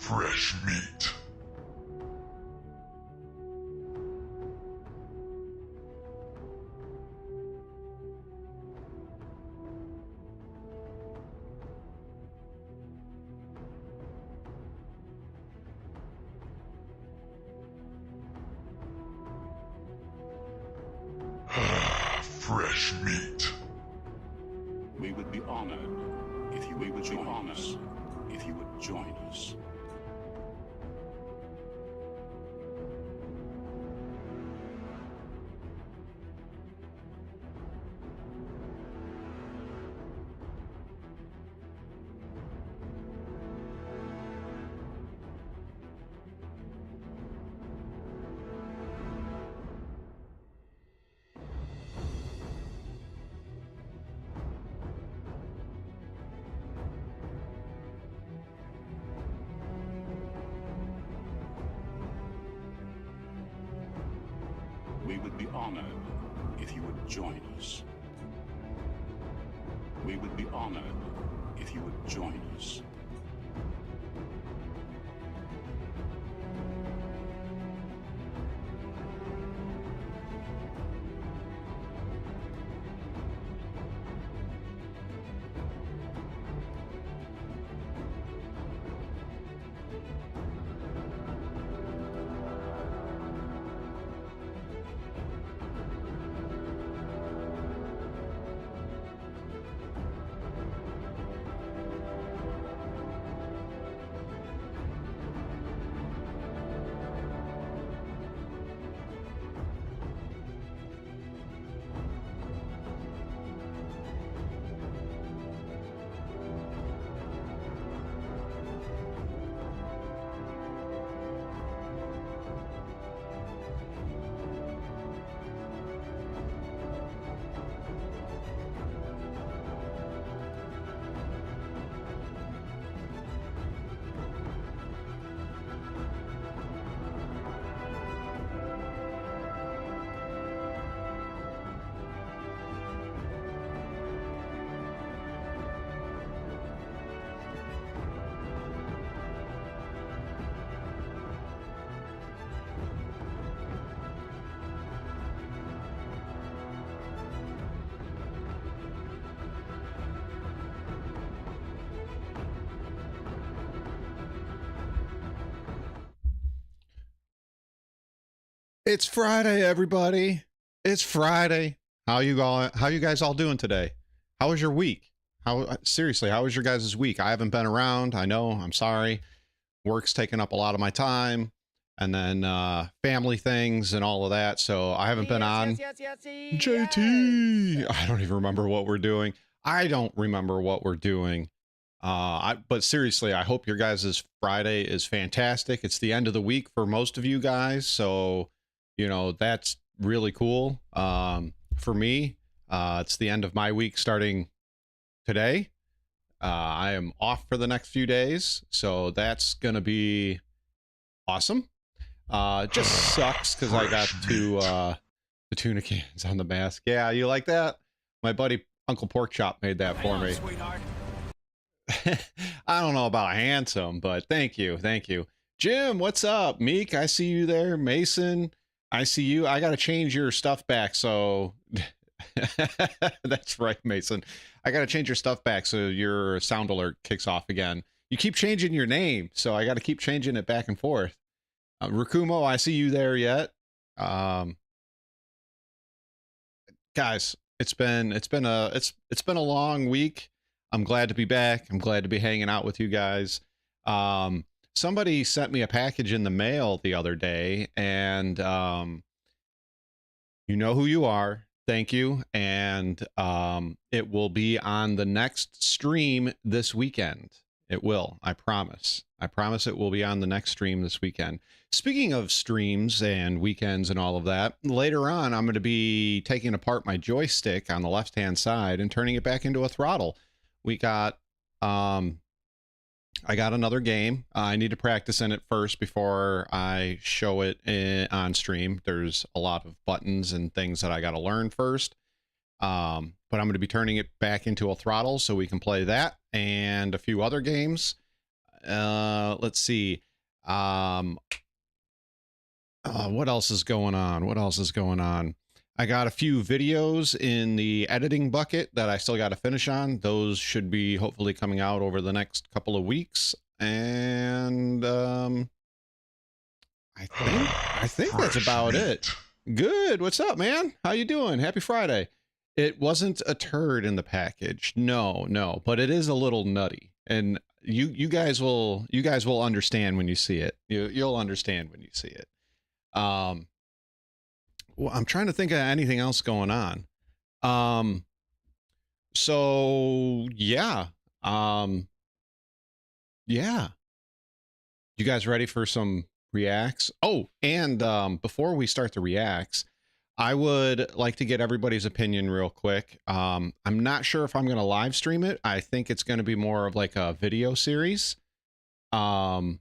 fresh meat. Fresh meat. We would be honored if you would join us. If you would join us. We would be honored if you would join us. We would be honored if you would join us. It's Friday, everybody. It's Friday. How you guys all doing today? How was your week? Seriously, how was your guys' week? I haven't been around. I know, I'm sorry. Work's taking up a lot of my time, and then family things and all of that. So I haven't been on. JT. I don't even remember what we're doing. I don't remember what we're doing. But seriously, I hope your guys' Friday is fantastic. It's the end of the week for most of you guys, so you know, that's really cool. For me, it's the end of my week starting today. I am off for the next few days, so that's gonna be awesome. Just sucks because I got the tuna cans on the mask. Yeah, you like that? My buddy Uncle Porkchop made that for me. I don't know about handsome, but thank you. Jim, what's up? Meek, I see you there. Mason, I see you. I got to change your stuff back, so that's right, Mason. I got to change your stuff back so your sound alert kicks off again. You keep changing your name, so I got to keep changing it back and forth. Rakumo, I see you there yet. Guys, it's been a long week. I'm glad to be back. I'm glad to be hanging out with you guys. Somebody sent me a package in the mail the other day, and you know who you are. Thank you. And it will be on the next stream this weekend. It will. I promise. I promise it will be on the next stream this weekend. Speaking of streams and weekends and all of that, later on, I'm going to be taking apart my joystick on the left-hand side and turning it back into a throttle. We got I got another game. I need to practice in it first before I show it on stream. There's a lot of buttons and things that I got to learn first. But I'm going to be turning it back into a throttle so we can play that and a few other games. let's see. What else is going on? What else is going on? I got a few videos in the editing bucket that I still got to finish on. Those should be hopefully coming out over the next couple of weeks. And I think that's about it. Good. What's up, man? How you doing? Happy Friday. It wasn't a turd in the package. No, but it is a little nutty. And you guys will understand when you see it. You'll understand when you see it. Well, I'm trying to think of anything else going on. So yeah. Yeah. You guys ready for some reacts? Oh, and before we start the reacts, I would like to get everybody's opinion real quick. I'm not sure if I'm going to live stream it. I think it's going to be more of like a video series. Jim.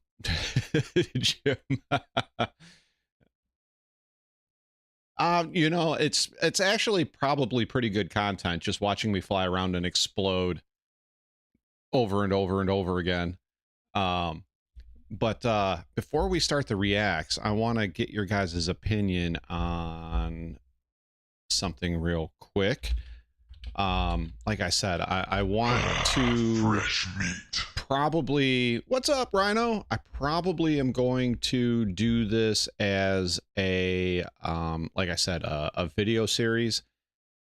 You know, it's actually probably pretty good content, just watching me fly around and explode over and over and over again. But before we start the reacts, I want to get your guys' opinion on something real quick. Like I said, I want to Fresh meat. probably, what's up, Rhino? I probably am going to do this as a, like I said, a video series.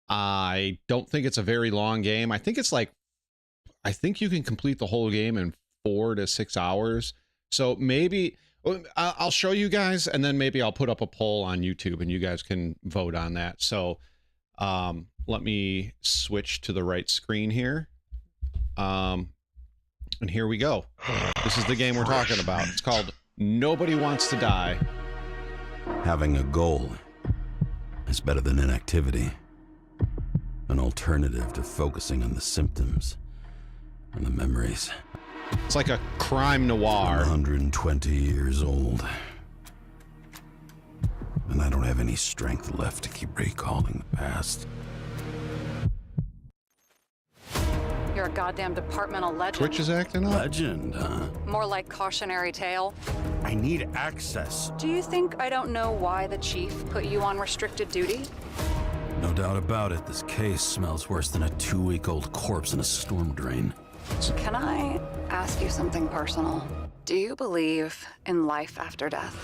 I don't think it's a very long game. I think you can complete the whole game in 4 to 6 hours. So maybe I'll show you guys, and then maybe I'll put up a poll on YouTube and you guys can vote on that. So let me switch to the right screen here. And here we go. This is the game we're talking about. It's called Nobody Wants to Die. Having a goal is better than inactivity. An alternative to focusing on the symptoms and the memories. It's like a crime I'm noir. 120 years old. And I don't have any strength left to keep recalling the past. You're a goddamn departmental legend. Twitch is acting up. Legend, huh? More like cautionary tale. I need access. Do you think I don't know why the chief put you on restricted duty? No doubt about it, this case smells worse than a 2-week-old corpse in a storm drain. Can I ask you something personal? Do you believe in life after death?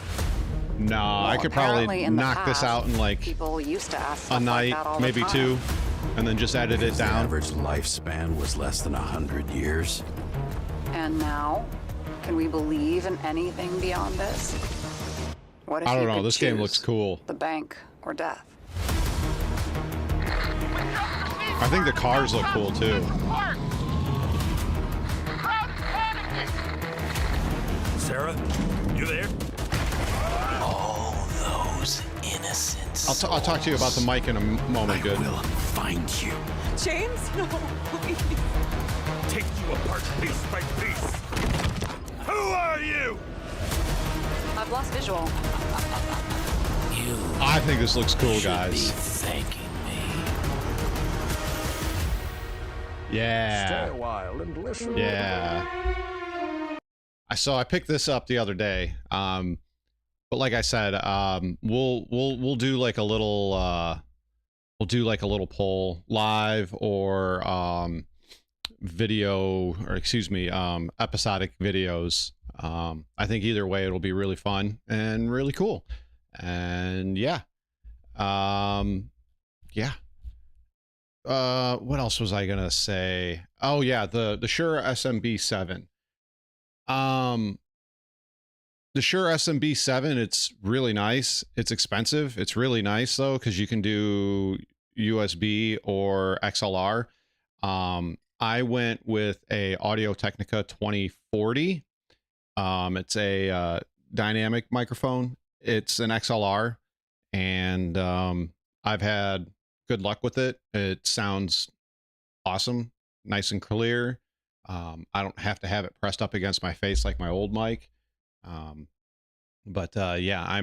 No, I could apparently probably in the knock this past, out in like people used to ask stuff a night, like that all the maybe time. 2, and then just edit it The down. average lifespan was less than 100 years. And now, can we believe in anything beyond this? What if I don't you know, could this game choose looks cool. the bank or death? I think the cars look cool too. Sarah, you there? All those innocents. I'll talk to you about the mic in a moment, good. I will find you. James? No, please. Take you apart piece by piece. Who are you? I've lost visual. You I think this looks cool, should be guys. thanking me. Yeah. while and listen. Yeah. I picked this up the other day. But like I said, we'll do like a little poll live or video, or excuse me, episodic videos. I think either way it'll be really fun and really cool. And yeah. Yeah. What else was I gonna say? Oh yeah, the Shure SMB7. The Shure SMB7, it's really nice. It's expensive. It's really nice though, because you can do USB or XLR. I went with a Audio-Technica 2040. It's a dynamic microphone. It's an XLR, and I've had good luck with it. It sounds awesome, nice and clear. I don't have to have it pressed up against my face like my old mic. But yeah, I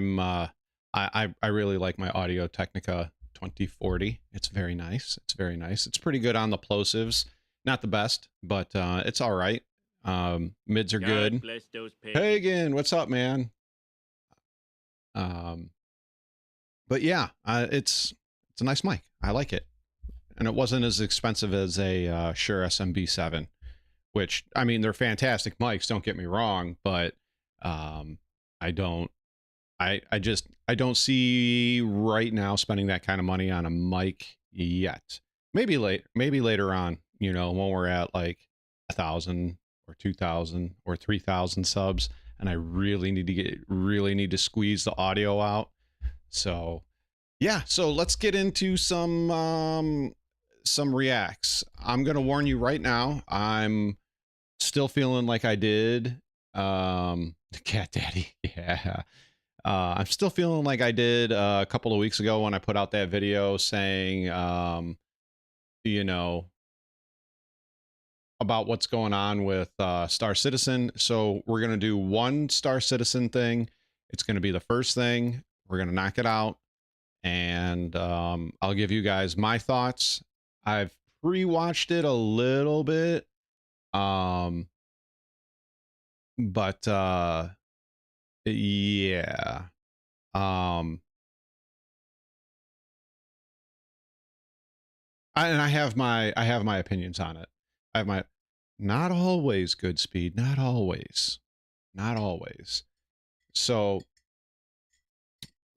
really like my Audio-Technica 2040. It's very nice. It's very nice. It's pretty good on the plosives. Not the best, but it's all right. Mids are good. Bless those Pagan, what's up, man? But yeah, it's a nice mic. I like it, and it wasn't as expensive as a Shure SMB7, which, I mean, they're fantastic mics. Don't get me wrong, but I don't see right now spending that kind of money on a mic yet. Maybe later on, you know, when we're at like 1,000 or 2,000 or 3,000 subs, and I really need to squeeze the audio out. So yeah, so let's get into some reacts. I'm gonna warn you right now, I'm still feeling like I did Cat Daddy. Yeah. I'm still feeling like I did a couple of weeks ago when I put out that video saying, you know, about what's going on with Star Citizen. So we're going to do one Star Citizen thing. It's going to be the first thing. We're going to knock it out. And I'll give you guys my thoughts. I've pre-watched it a little bit. But yeah. I have my opinions on it. I have my, not always good speed, not always. So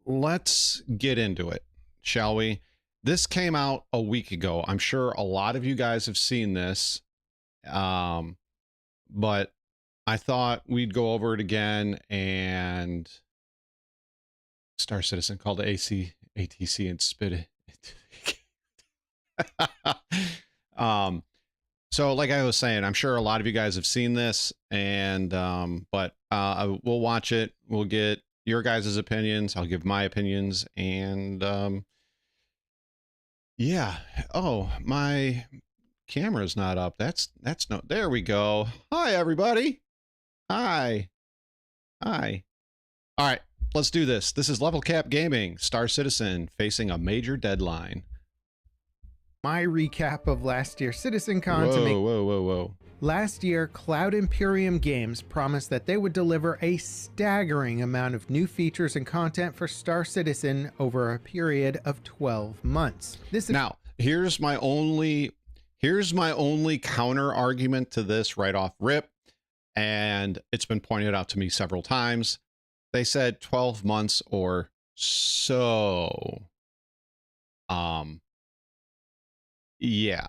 let's get into it, shall we? This came out a week ago. I'm sure a lot of you guys have seen this. But I thought we'd go over it again, and Star Citizen called ATC and spit it. So like I was saying, I'm sure a lot of you guys have seen this, and but we'll watch it. We'll get your guys' opinions. I'll give my opinions, and yeah. Oh, my camera's not up. That's no, there we go. Hi everybody. Hi. All right, let's do this. This is Level Cap Gaming, Star Citizen facing a major deadline. My recap of last year's CitizenCon to make. Whoa. Last year, cloudimperiumgames promised that they would deliver a staggering amount of new features and content for Star Citizen over a period of 12 months. Now, here's my only counter argument to this right off rip, and it's been pointed out to me several times. They said 12 months or so. Yeah.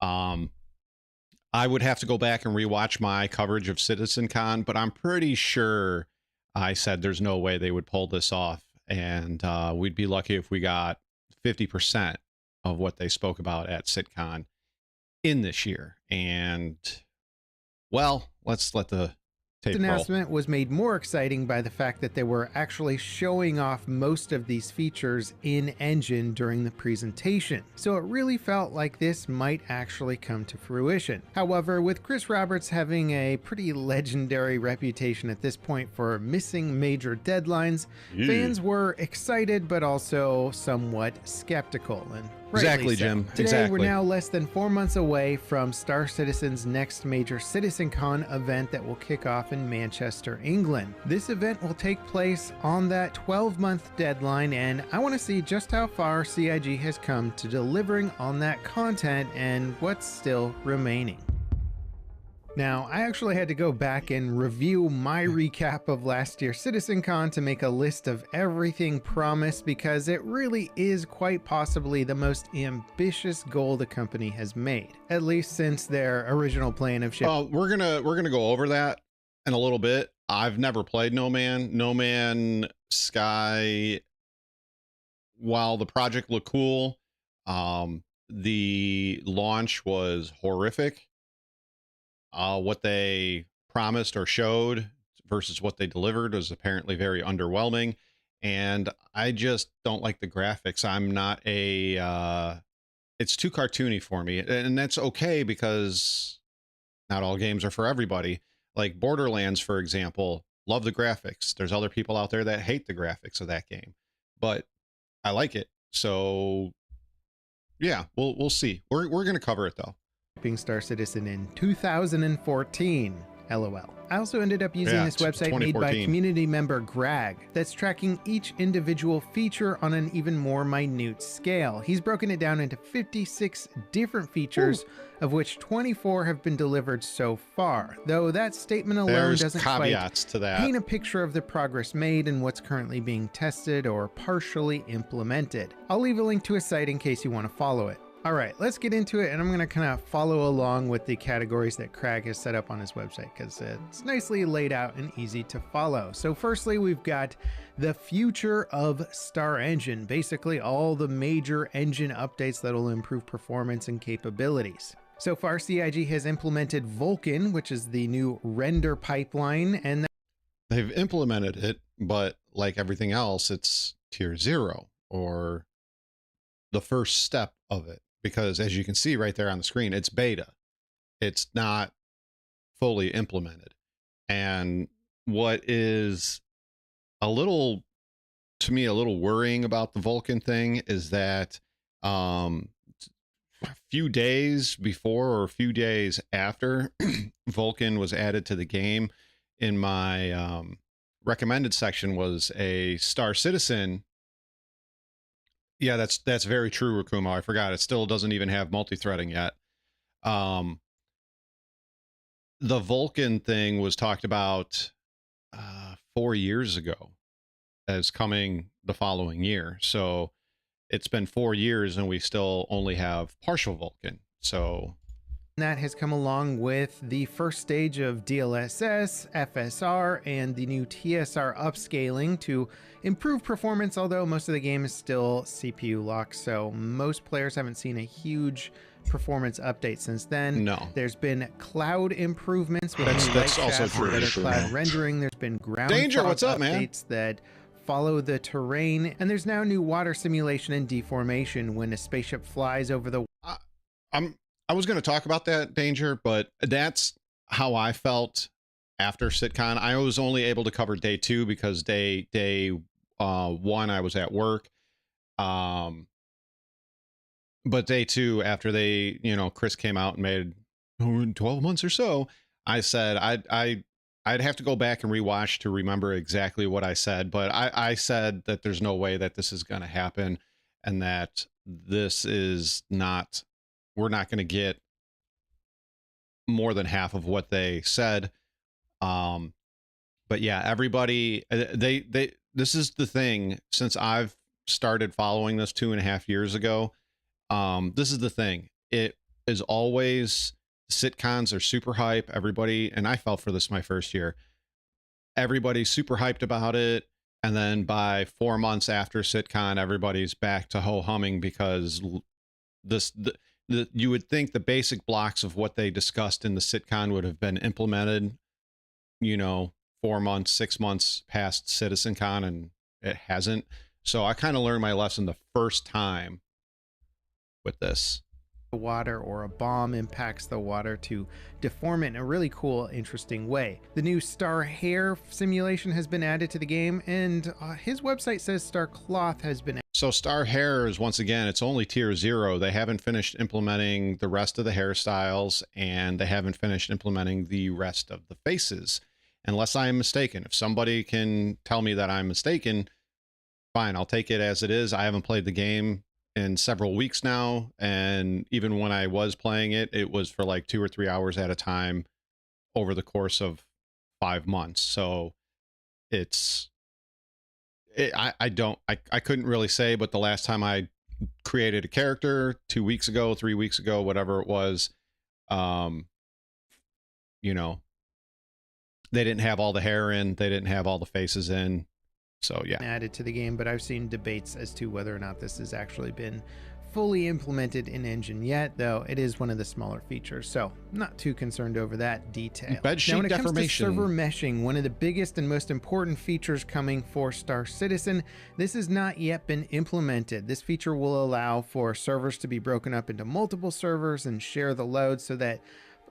I would have to go back and rewatch my coverage of CitizenCon, but I'm pretty sure I said there's no way they would pull this off, and we'd be lucky if we got 50% of what they spoke about at CitCon in this year. And well, let's let the tape roll. This announcement was made more exciting by the fact that they were actually showing off most of these features in engine during the presentation, so it really felt like this might actually come to fruition. However, with Chris Roberts having a pretty legendary reputation at this point for missing major deadlines, fans were excited but also somewhat skeptical, and exactly, so. Jim. Today, exactly. We're now less than 4 months away from Star Citizen's next major CitizenCon event that will kick off in Manchester, England. This event will take place on that 12-month deadline, and I want to see just how far CIG has come to delivering on that content and what's still remaining. Now, I actually had to go back and review my recap of last year's CitizenCon to make a list of everything promised, because it really is quite possibly the most ambitious goal the company has made, at least since their original plan of shipping. Oh, we're gonna go over that in a little bit. I've never played No Man's Sky. While the project looked cool, the launch was horrific. What they promised or showed versus what they delivered was apparently very underwhelming, and I just don't like the graphics. I'm not a it's too cartoony for me, and that's okay because not all games are for everybody. Like Borderlands, for example, love the graphics. There's other people out there that hate the graphics of that game, but I like it. So yeah, we'll see. We're gonna cover it though. Star Citizen in 2014. LOL. I also ended up using this website made by 2014. community member Greg that's tracking each individual feature on an even more minute scale. He's broken it down into 56 different features, of which 24 have been delivered so far, though that statement alone There's doesn't caveats quite to that. paint a picture of the progress made and what's currently being tested or partially implemented. I'll leave a link to his site in case you want to follow it. All right, let's get into it, and I'm going to kind of follow along with the categories that Craig has set up on his website because it's nicely laid out and easy to follow. So firstly, we've got the future of Star Engine, basically all the major engine updates that will improve performance and capabilities. So far, CIG has implemented Vulkan, which is the new render pipeline, and They've implemented it, but like everything else, it's tier 0 or the first step of it. Because as you can see right there on the screen, it's beta. It's not fully implemented. And what is a little, to me, a little worrying about the Vulkan thing is that a few days before or a few days after Vulkan was added to the game, in my recommended section was a Star Citizen. Yeah, that's very true, Rakumo. I forgot. It still doesn't even have multi-threading yet. The Vulkan thing was talked about 4 years ago as coming the following year. So it's been 4 years and we still only have partial Vulkan. So that has come along with the first stage of DLSS, FSR, and the new TSR upscaling to improve performance, although most of the game is still CPU locked, so most players haven't seen a huge performance update since then. No. There's been cloud improvements with That's also true. better cloud rendering. There's been ground Danger, fog what's up, man? updates that follow the terrain, and there's now new water simulation and deformation when a spaceship flies over the I was going to talk about that, Danger, but that's how I felt after SitCon. I was only able to cover day 2 because day 1 I was at work. But day 2, after they, Chris came out and made in 12 months or so, I said I'd have to go back and rewatch to remember exactly what I said. But I said that there's no way that this is going to happen and that this is not. We're not going to get more than half of what they said. But yeah, everybody, this is the thing, since I've started following this 2.5 years ago. This is the thing. It is always, sitcons are super hype. Everybody, and I fell for this my first year. Everybody's super hyped about it. And then by 4 months after SitCon, everybody's back to ho-humming because you would think the basic blocks of what they discussed in the SitCon would have been implemented, 4 months, 6 months past CitizenCon, and it hasn't. So I kind of learned my lesson the first time with this. Water or a bomb impacts the water to deform it in a really cool, interesting way. The new Star Hair simulation has been added to the game, and his website says Star Cloth has been. So Star Hair is, once again, it's only tier 0. They haven't finished implementing the rest of the hairstyles, and they haven't finished implementing the rest of the faces, unless I am mistaken. If somebody can tell me that I'm mistaken, fine, I'll take it as it is. I haven't played the game in several weeks now, and even when I was playing it, it was for like 2 or 3 hours at a time over the course of 5 months. So I couldn't really say, but the last time I created a character 2 weeks ago, 3 weeks ago, whatever it was, they didn't have all the hair in, they didn't have all the faces in. So yeah, added to the game, but I've seen debates as to whether or not this has actually been fully implemented in engine yet, though it is one of the smaller features, so not too concerned over that detail. Bedsheet now, when it comes to deformation. server meshing, one of the biggest and most important features coming for Star Citizen, this has not yet been implemented. This feature will allow for servers to be broken up into multiple servers and share the load so that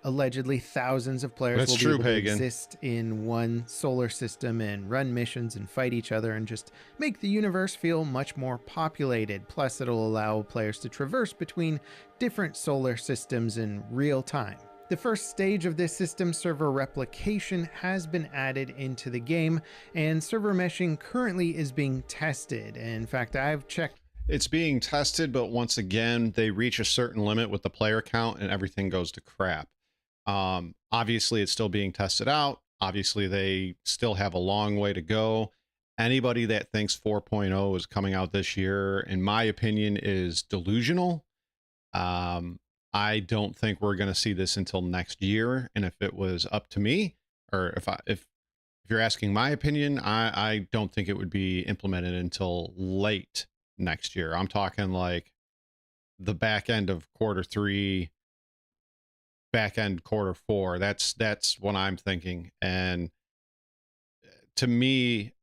Allegedly, thousands of players That's will true, be able Pagan. to exist in one solar system and run missions and fight each other and just make the universe feel much more populated. Plus, it'll allow players to traverse between different solar systems in real time. The first stage of this system, server replication, has been added into the game, and server meshing currently is being tested. In fact, I've checked. It's being tested, but once again, they reach a certain limit with the player count and everything goes to crap. Obviously, it's still being tested out. Obviously, they still have a long way to go. Anybody that thinks 4.0 is coming out this year, in my opinion, is delusional. I don't think we're going to see this until next year. And if it was up to me, or if you're asking my opinion, I don't think it would be implemented until late next year. I'm talking like the back end of Q3, back end Q4. That's what I'm thinking. And to me,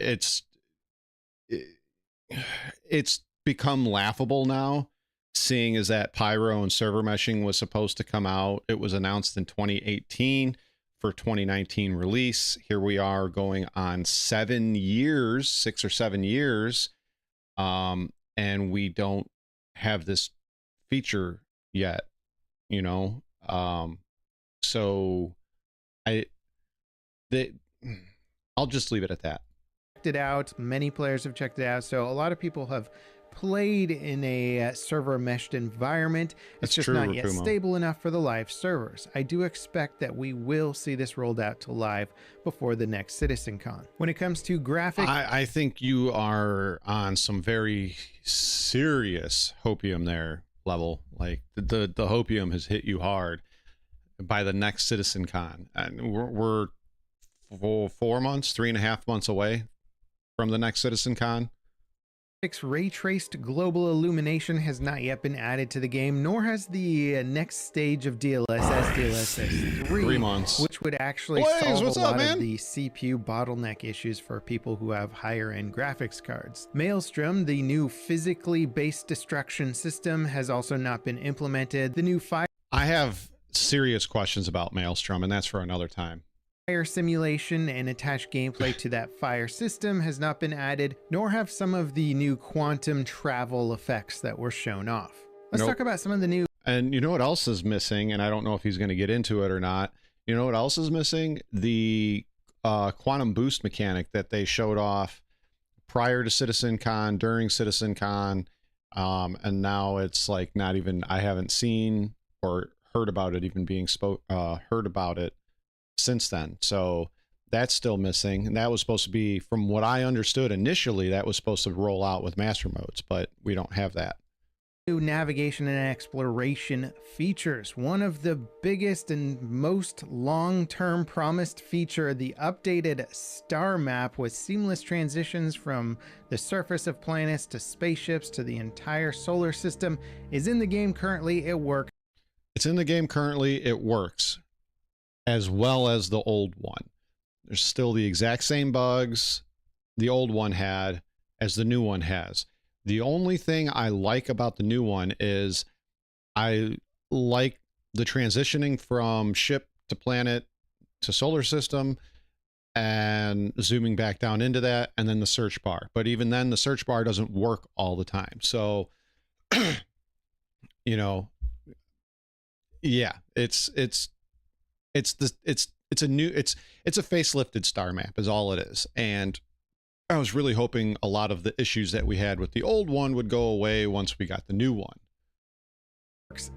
it's become laughable now, seeing as that pyro and server meshing was supposed to come out. It was announced in 2018 for 2019 release. Here we are going on 7 years, 6 or 7 years, and we don't have this feature yet, you know. So I'll just leave it at that. Checked it out. Many players have checked it out. So a lot of people have played in a server meshed environment. It's just not yet stable enough for the live servers. I do expect that we will see this rolled out to live before the next CitizenCon. When it comes to graphics, I think you are on some very serious hopium there level. Like the hopium has hit you hard by the next CitizenCon, and we're 4 months, 3.5 months away from the next CitizenCon. ray-traced global illumination has not yet been added to the game, nor has the next stage of DLSS 3 months, which would actually solve a lot of the CPU bottleneck issues for people who have higher-end graphics cards. Maelstrom, the new physically based destruction system, has also not been implemented. The new fire... I have serious questions about Maelstrom, and that's for another time. Fire simulation and attached gameplay to that fire system has not been added, nor have some of the new quantum travel effects that were shown off. Let's talk about some of the new... And you know what else is missing? And I don't know if he's going to get into it or not. You know what else is missing? The quantum boost mechanic that they showed off prior to CitizenCon, during CitizenCon, and now it's like not even... I haven't seen or heard about it even being heard about it since then. So that's still missing, and that was supposed to be, from what I understood initially, that was supposed to roll out with master modes, but we don't have that. New navigation and exploration features. One of the biggest and most long-term promised feature, the updated star map with seamless transitions from the surface of planets to spaceships to the entire solar system, is in the game currently. It works. It's in the game currently. It works, as well as the old one. There's still the exact same bugs the old one had as the new one has. The only thing I like about the new one is I like the transitioning from ship to planet to solar system and zooming back down into that, and then the search bar. But even then, the search bar doesn't work all the time. So, you know, yeah, it's a facelifted star map is all it is. And I was really hoping a lot of the issues that we had with the old one would go away once we got the new one.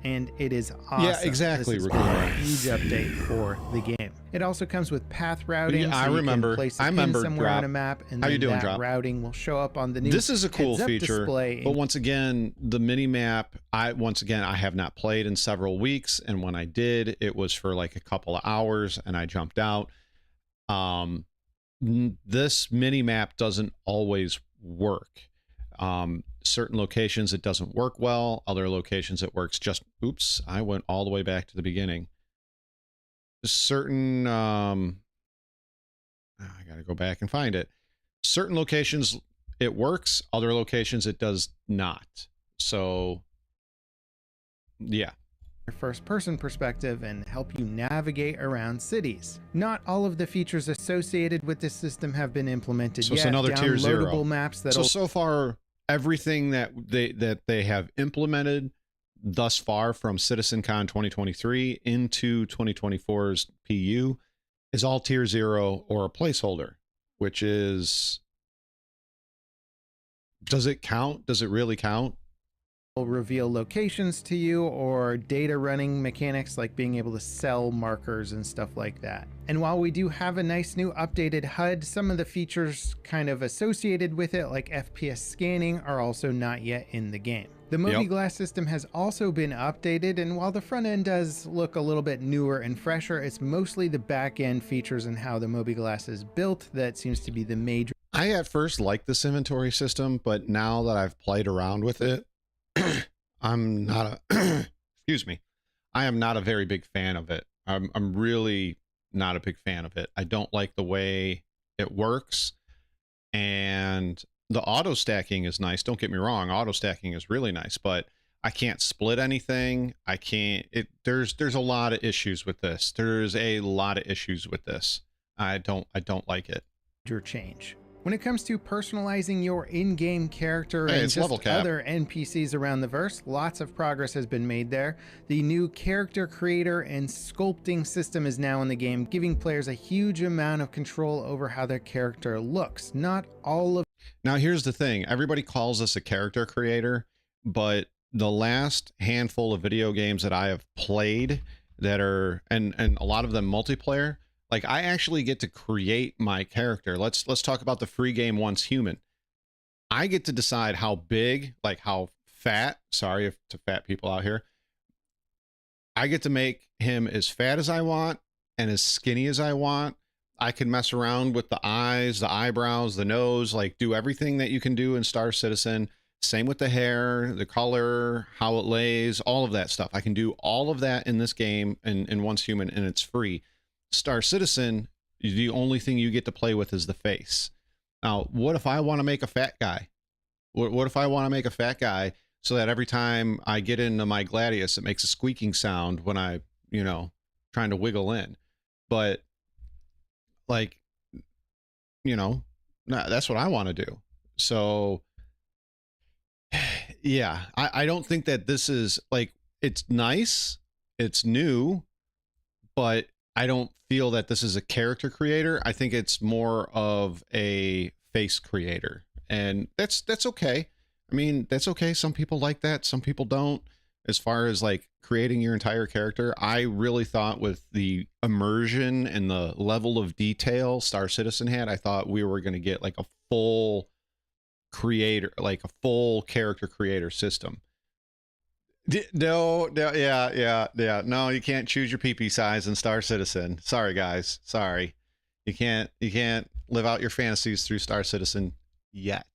And it is awesome. Yeah, exactly. This is a huge update for the game. It also comes with path routing. Yeah, so I remember. You can place a pin somewhere on a map, and then that Drop? Routing will show up on the new. This is a cool feature, display. but once again, the mini map. I have not played in several weeks, and when I did, it was for like a couple of hours, and I jumped out. This mini map doesn't always work. Certain locations it doesn't work well. Other locations it works just... Oops, I went all the way back to the beginning. Certain... I gotta go back and find it. Certain locations it works. Other locations it does not. So, yeah. first-person perspective and help you navigate around cities. Not all of the features associated with this system have been implemented So yet. it's another tier 0. Downloadable maps that So far, everything that they have implemented thus far from CitizenCon 2023 into 2024's PU is all tier 0 or a placeholder, which is, does it count? Does it really count? will reveal locations to you, or data running mechanics like being able to sell markers and stuff like that. And while we do have a nice new updated HUD, some of the features kind of associated with it, like FPS scanning, are also not yet in the game. The mobiGlass system has also been updated, and while the front end does look a little bit newer and fresher, it's mostly the back end features and how the mobiGlass is built that seems to be the major. I at first liked this inventory system, but now that I've played around with it, I'm not a excuse me. I am not a very big fan of it. I'm really not a big fan of it. I don't like the way it works, and the auto stacking is nice. Don't get me wrong, auto stacking is really nice, but I can't split anything. I can't. There's a lot of issues with this. There's a lot of issues with this. I don't like it. Change. When it comes to personalizing your in-game character Hey, and it's just level cap. other NPCs around the verse, lots of progress has been made there. The new character creator and sculpting system is now in the game, giving players a huge amount of control over how their character looks. Not all of. Now here's the thing. Everybody calls us a character creator, but the last handful of video games that I have played that are, and a lot of them multiplayer, like I actually get to create my character. Let's talk about the free game Once Human. I get to decide how big, like how fat, sorry if to fat people out here. I get to make him as fat as I want and as skinny as I want. I can mess around with the eyes, the eyebrows, the nose, like do everything that you can do in Star Citizen. Same with the hair, the color, how it lays, all of that stuff. I can do all of that in this game in Once Human, and it's free. Star Citizen, the only thing you get to play with is the face. Now, what if I want to make a fat guy? What if I want to make a fat guy so that every time I get into my Gladius, it makes a squeaking sound when I, trying to wiggle in. But like, that's what I want to do. So yeah, I don't think that this is like, it's nice, it's new, but I don't feel that this is a character creator. I think it's more of a face creator, and that's okay. I mean, that's okay. Some people like that, some people don't. As far as like creating your entire character, I really thought with the immersion and the level of detail Star Citizen had, I thought we were going to get like a full creator, like a full character creator system. No, no, you can't choose your PP size in Star Citizen. Sorry, guys. Sorry. You can't live out your fantasies through Star Citizen yet.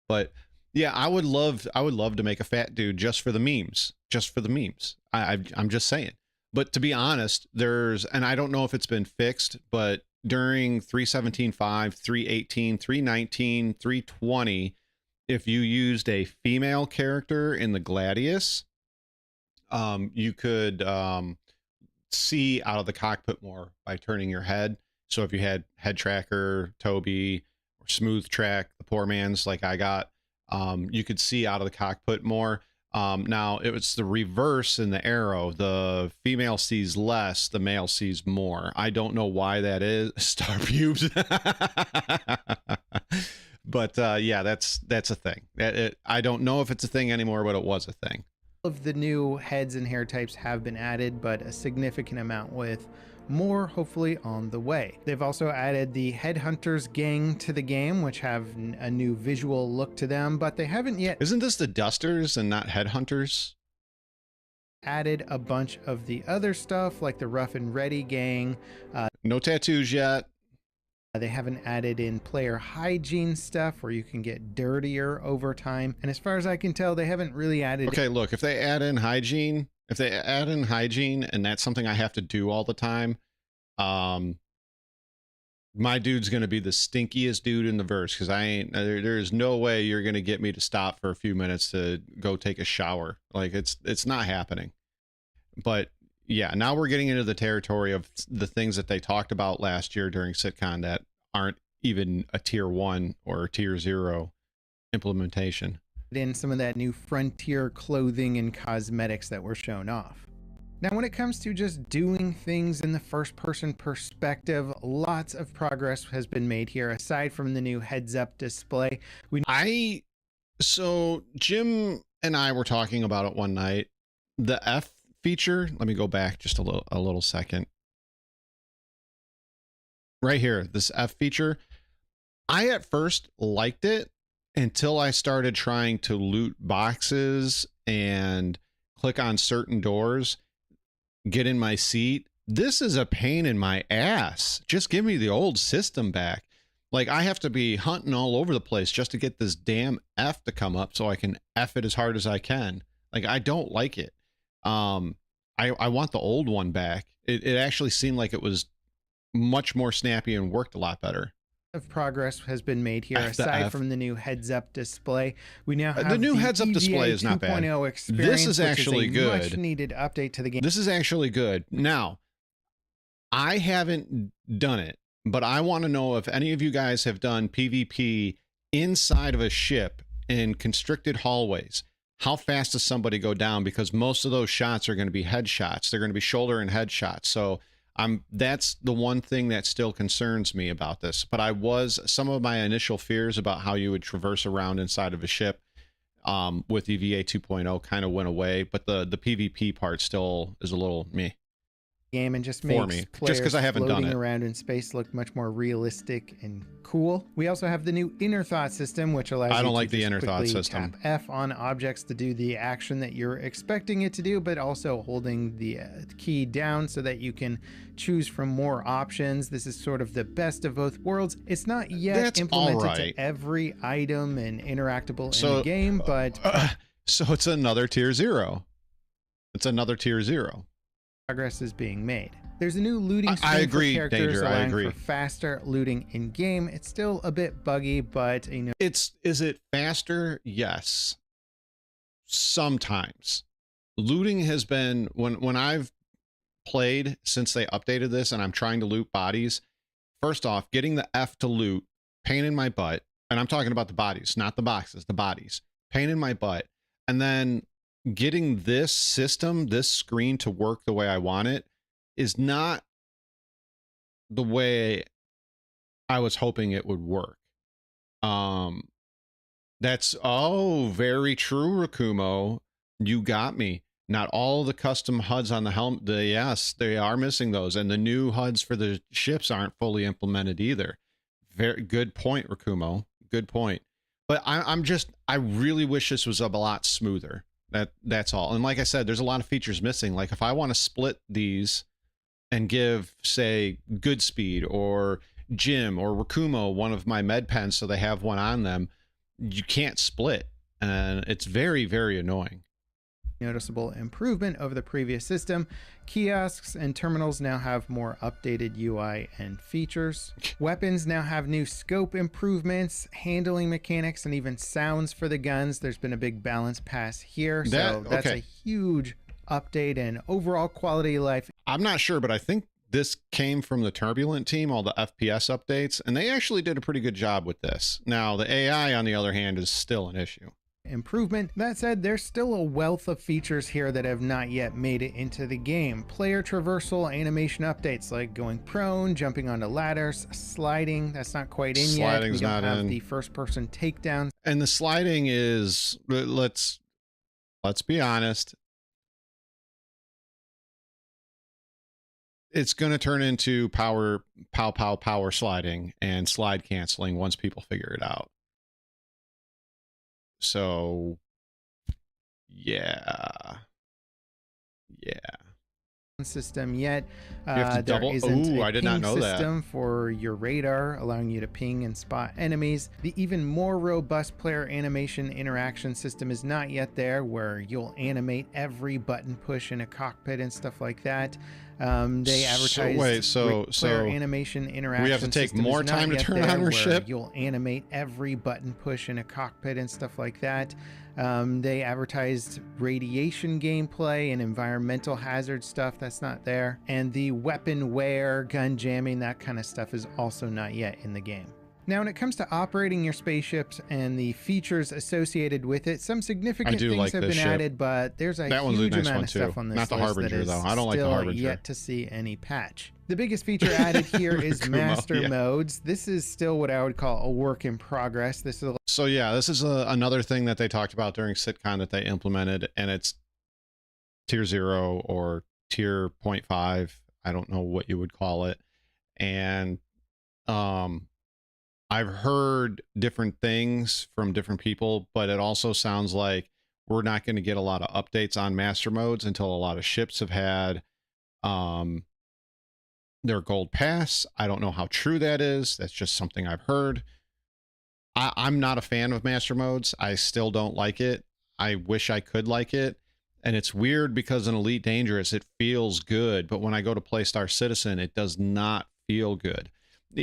But yeah, I would love to make a fat dude just for the memes. Just for the memes. I'm just saying. But to be honest, and I don't know if it's been fixed, but during 3.17.5, 3.18, 3.19, 3.20, if you used a female character in the Gladius, you could see out of the cockpit more by turning your head. So if you had head tracker, Toby, or smooth track, the poor man's like I got, you could see out of the cockpit more. Now it was the reverse in the Arrow. The female sees less, the male sees more. I don't know why that is. Star pubes. But yeah, that's a thing. I don't know if it's a thing anymore, but it was a thing. All of the new heads and hair types have been added, but a significant amount with more hopefully on the way. They've also added the Headhunters gang to the game, which have a new visual look to them, but they haven't yet. Isn't this the Dusters and not Headhunters? Added a bunch of the other stuff like the Rough and Ready gang. No tattoos yet. They haven't added in player hygiene stuff where you can get dirtier over time. And as far as I can tell, they haven't really added. Okay, look, if they add in hygiene, and that's something I have to do all the time, my dude's going to be the stinkiest dude in the verse, because there's no way you're going to get me to stop for a few minutes to go take a shower. Like it's not happening. But yeah, now we're getting into the territory of the things that they talked about last year during SitCon that aren't even a tier 1 or tier 0 implementation. In some of that new frontier clothing and cosmetics that were shown off. Now, when it comes to just doing things in the first-person perspective, lots of progress has been made here. Aside from the new heads-up display, so Jim and I were talking about it one night. The F feature. Let me go back just a little second. Right here, this F feature. I at first liked it until I started trying to loot boxes and click on certain doors, get in my seat. This is a pain in my ass. Just give me the old system back. Like, I have to be hunting all over the place just to get this damn F to come up so I can F it as hard as I can. Like, I don't like it. I want the old one back. It actually seemed like it was much more snappy and worked a lot better. Of progress has been made here. Aside from the new heads-up display, we now have the new heads-up display is not bad. This is actually good. Much needed update to the game. This is actually good. Now, I haven't done it, but I want to know if any of you guys have done PvP inside of a ship in constricted hallways. How fast does somebody go down? Because most of those shots are going to be headshots. They're going to be shoulder and headshots. So that's the one thing that still concerns me about this. But some of my initial fears about how you would traverse around inside of a ship with EVA 2.0 kind of went away. But the PvP part still is a little meh. Game and just makes players because I haven't done it around in space look much more realistic and cool. We also have the new inner thought system, which allows I don't you like to the just inner thought quickly system. tap F on objects to do the action that you're expecting it to do, but also holding the key down so that you can choose from more options. This is sort of the best of both worlds. It's not yet implemented to every item and interactable in the game, but so it's another tier 0. It's another tier 0. Progress is being made. There's a new looting screen I agree, for characters, Danger, allowing I agree. for faster looting in game. It's still a bit buggy, but you know, is it faster? Yes. Sometimes. Looting has been when I've played since they updated this and I'm trying to loot bodies. First off, getting the F to loot, pain in my butt, and I'm talking about the bodies, not the boxes, the bodies. Pain in my butt. And then getting this system, this screen to work the way I want it is not the way I was hoping it would work. That's very true, Rakumo. You got me. Not all the custom HUDs on the helmet. Yes, they are missing those, and the new HUDs for the ships aren't fully implemented either. Very good point, Rakumo. Good point. But I really wish this was a lot smoother. That's all. And like I said, there's a lot of features missing. Like if I want to split these and give, say, Good Speed or Jim or Rakumo one of my med pens so they have one on them, you can't split. And it's very, very annoying. Noticeable improvement over the previous system. Kiosks and terminals now have more updated UI and features. Weapons now have new scope improvements, handling mechanics, and even sounds for the guns. There's been a big balance pass here, so that's a huge update and overall quality of life. I'm not sure, but I think this came from the Turbulent team, all the FPS updates, and they actually did a pretty good job with this. Now, the AI, on the other hand, is still an issue. Improvement. That said, there's still a wealth of features here that have not yet made it into the game. Player traversal animation updates like going prone, jumping onto ladders, sliding. That's not quite in yet. We don't have the first-person takedown. And the sliding is, let's be honest, it's going to turn into power sliding and slide canceling once people figure it out. So, yeah. System yet. You have to double. Isn't I did not know that. System for your radar, allowing you to ping and spot enemies. The even more robust player animation interaction system is not yet there, where you'll animate every button push in a cockpit and stuff like that. They advertise player animation interaction. We have to take more time to turn on our ship. You'll animate every button push in a cockpit and stuff like that. They advertised radiation gameplay and environmental hazard stuff. That's not there. And the weapon wear, gun jamming, that kind of stuff is also not yet in the game. Now, when it comes to operating your spaceships and the features associated with it, some significant things have been added, but there's a huge amount of stuff on this list. Not the Harbinger, though. I don't like the Harbinger. Yet to see any patch. The biggest feature added here is master modes. This is still what I would call a work in progress. This is so yeah, this is another thing that they talked about during SitCon that they implemented, and it's tier 0 or tier 0.5. I don't know what you would call it. And I've heard different things from different people, but it also sounds like we're not going to get a lot of updates on master modes until a lot of ships have had their gold pass. I don't know how true that is. That's just something I've heard. I'm not a fan of master modes. I still don't like it. I wish I could like it. And it's weird because in Elite Dangerous, it feels good. But when I go to play Star Citizen, it does not feel good.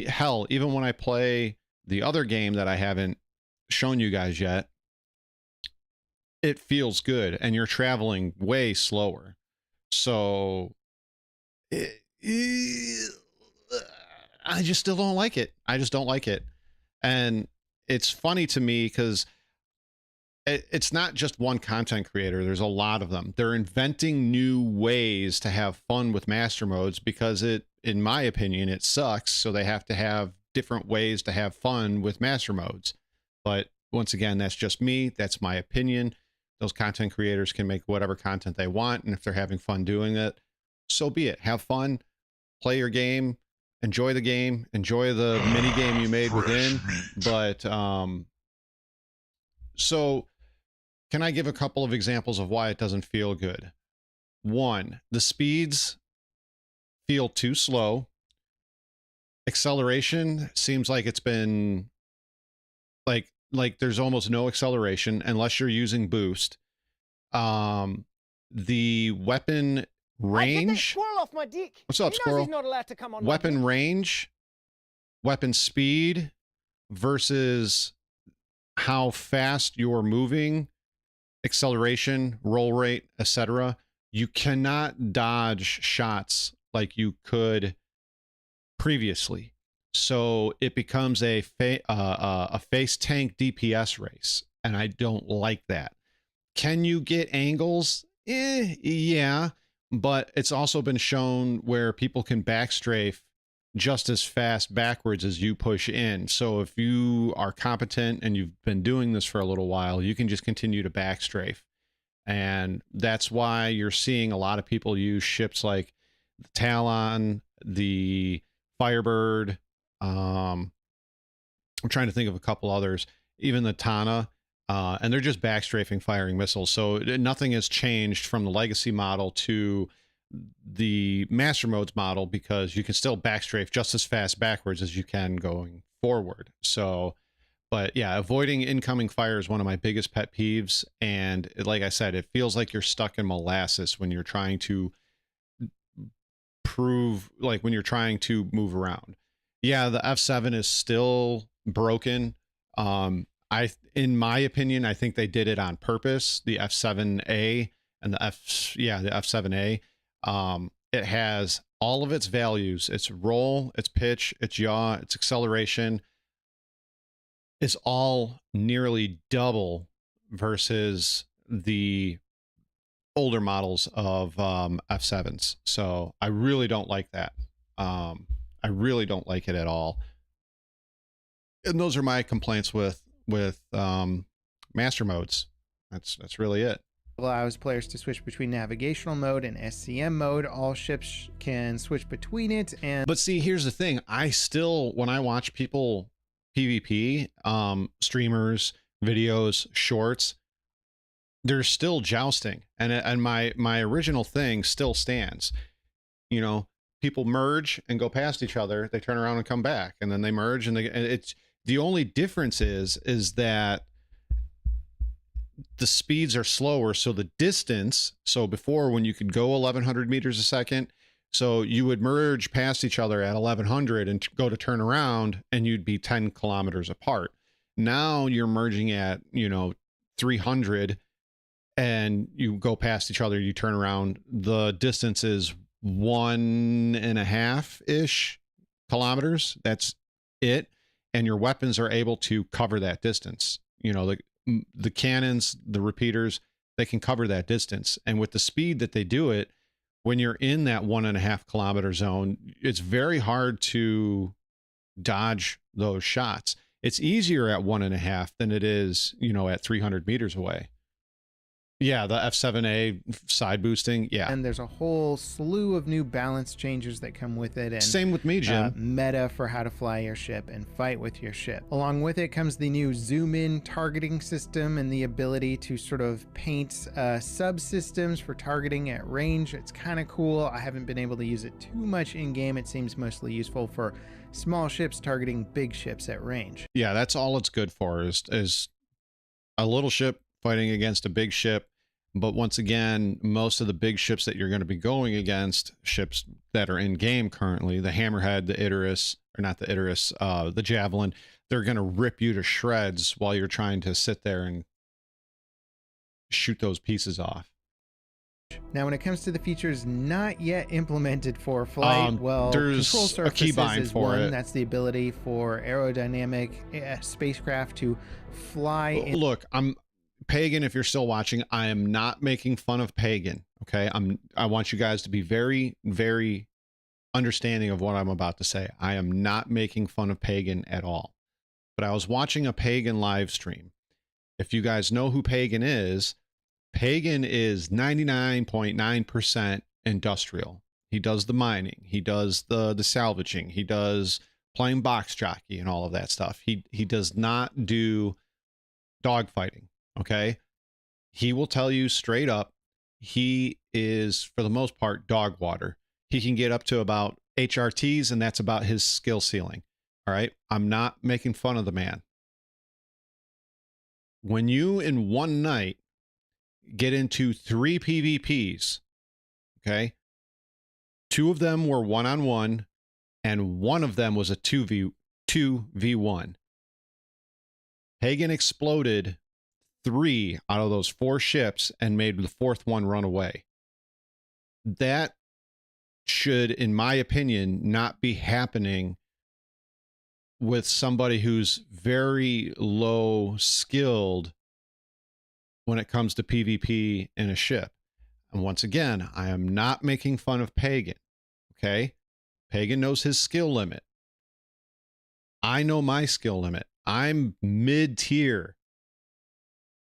Hell, even when I play the other game that I haven't shown you guys yet, it feels good. And you're traveling way slower. So I just still don't like it. I just don't like it. And it's funny to me because it's not just one content creator. There's a lot of them. They're inventing new ways to have fun with master modes because it, in my opinion, it sucks. So they have to have different ways to have fun with master modes. But once again, that's just me. That's my opinion. Those content creators can make whatever content they want. And if they're having fun doing it, so be it. Have fun, play your game, enjoy the game, enjoy the mini game you made within. But so can I give a couple of examples of why it doesn't feel good? One, the speeds feel too slow. Acceleration seems like it's been like there's almost no acceleration unless you're using boost. The weapon range. Off my dick. What's up, Squirrel? He's not allowed to come on weapon range, weapon speed versus how fast you're moving, acceleration, roll rate, etc. You cannot dodge shots like you could previously. So it becomes a face tank DPS race, and I don't like that. Can you get angles? Yeah, but it's also been shown where people can backstrafe just as fast backwards as you push in. So if you are competent and you've been doing this for a little while, you can just continue to backstrafe. And that's why you're seeing a lot of people use ships like the Talon, the Firebird. I'm trying to think of a couple others, even the Tana, and they're just backstrafing, firing missiles. So nothing has changed from the legacy model to the master modes model because you can still backstrafe just as fast backwards as you can going forward. So, but yeah, avoiding incoming fire is one of my biggest pet peeves. And like I said, it feels like you're stuck in molasses when you're trying to when you're trying to move around. Yeah, the F7 is still broken. In my opinion, I think they did it on purpose. The F7A and the F7A. It has all of its values. Its roll, its pitch, its yaw, its acceleration is all nearly double versus the older models of F7s. So I really don't like that. I really don't like it at all. And those are my complaints with master modes. That's really it. Allows players to switch between navigational mode and SCM mode. All ships can switch between it. But see, here's the thing. I still, when I watch people PvP, streamers, videos, shorts, there's still jousting, and my original thing still stands. You know, people merge and go past each other. They turn around and come back, and then they merge, and it's the only difference is that the speeds are slower. So the distance. So before, when you could go 1,100 meters a second, so you would merge past each other at 1,100 and go to turn around, and you'd be 10 kilometers apart. Now you're merging at 300 300 and you go past each other, you turn around, the distance is 1.5-ish kilometers. That's it. And your weapons are able to cover that distance. You know, the cannons, the repeaters, they can cover that distance. And with the speed that they do it, when you're in that 1.5 kilometer zone, it's very hard to dodge those shots. It's easier at 1.5 than it is, you know, at 300 meters away. Yeah, the F7A side boosting. Yeah. And there's a whole slew of new balance changes that come with it. And same with me, Jim. Meta for how to fly your ship and fight with your ship. Along with it comes the new zoom in targeting system and the ability to sort of paint subsystems for targeting at range. It's kind of cool. I haven't been able to use it too much in game. It seems mostly useful for small ships targeting big ships at range. Yeah, that's all it's good for is a little ship fighting against a big ship. But once again, most of the big ships that you're going to be going against, ships that are in game currently, the Hammerhead, the Icarus, or not the Icarus, the Javelin, they're going to rip you to shreds while you're trying to sit there and shoot those pieces off. Now, when it comes to the features not yet implemented for flight, well, there's control surfaces a keybind is for one. it. That's the ability for aerodynamic spacecraft to fly. Look, Pagan, if you're still watching, I am not making fun of Pagan. Okay. I want you guys to be very, very understanding of what I'm about to say. I am not making fun of Pagan at all. But I was watching a Pagan live stream. If you guys know who Pagan is 99.9% industrial. He does the mining. He does the salvaging. He does playing box jockey and all of that stuff. He does not do dogfighting. Okay. He will tell you straight up, he is, for the most part, dog water. He can get up to about HRTs, and that's about his skill ceiling. All right. I'm not making fun of the man. When you in one night get into 3 PvPs, okay, 2 of them were 1-on-1, and 1 of them was a 2v1. Pagan exploded 3 out of those 4 ships and made the 4th one run away. That should, in my opinion, not be happening with somebody who's very low skilled when it comes to PvP in a ship. And once again, I am not making fun of Pagan. Okay? Pagan knows his skill limit. I know my skill limit. I'm mid-tier.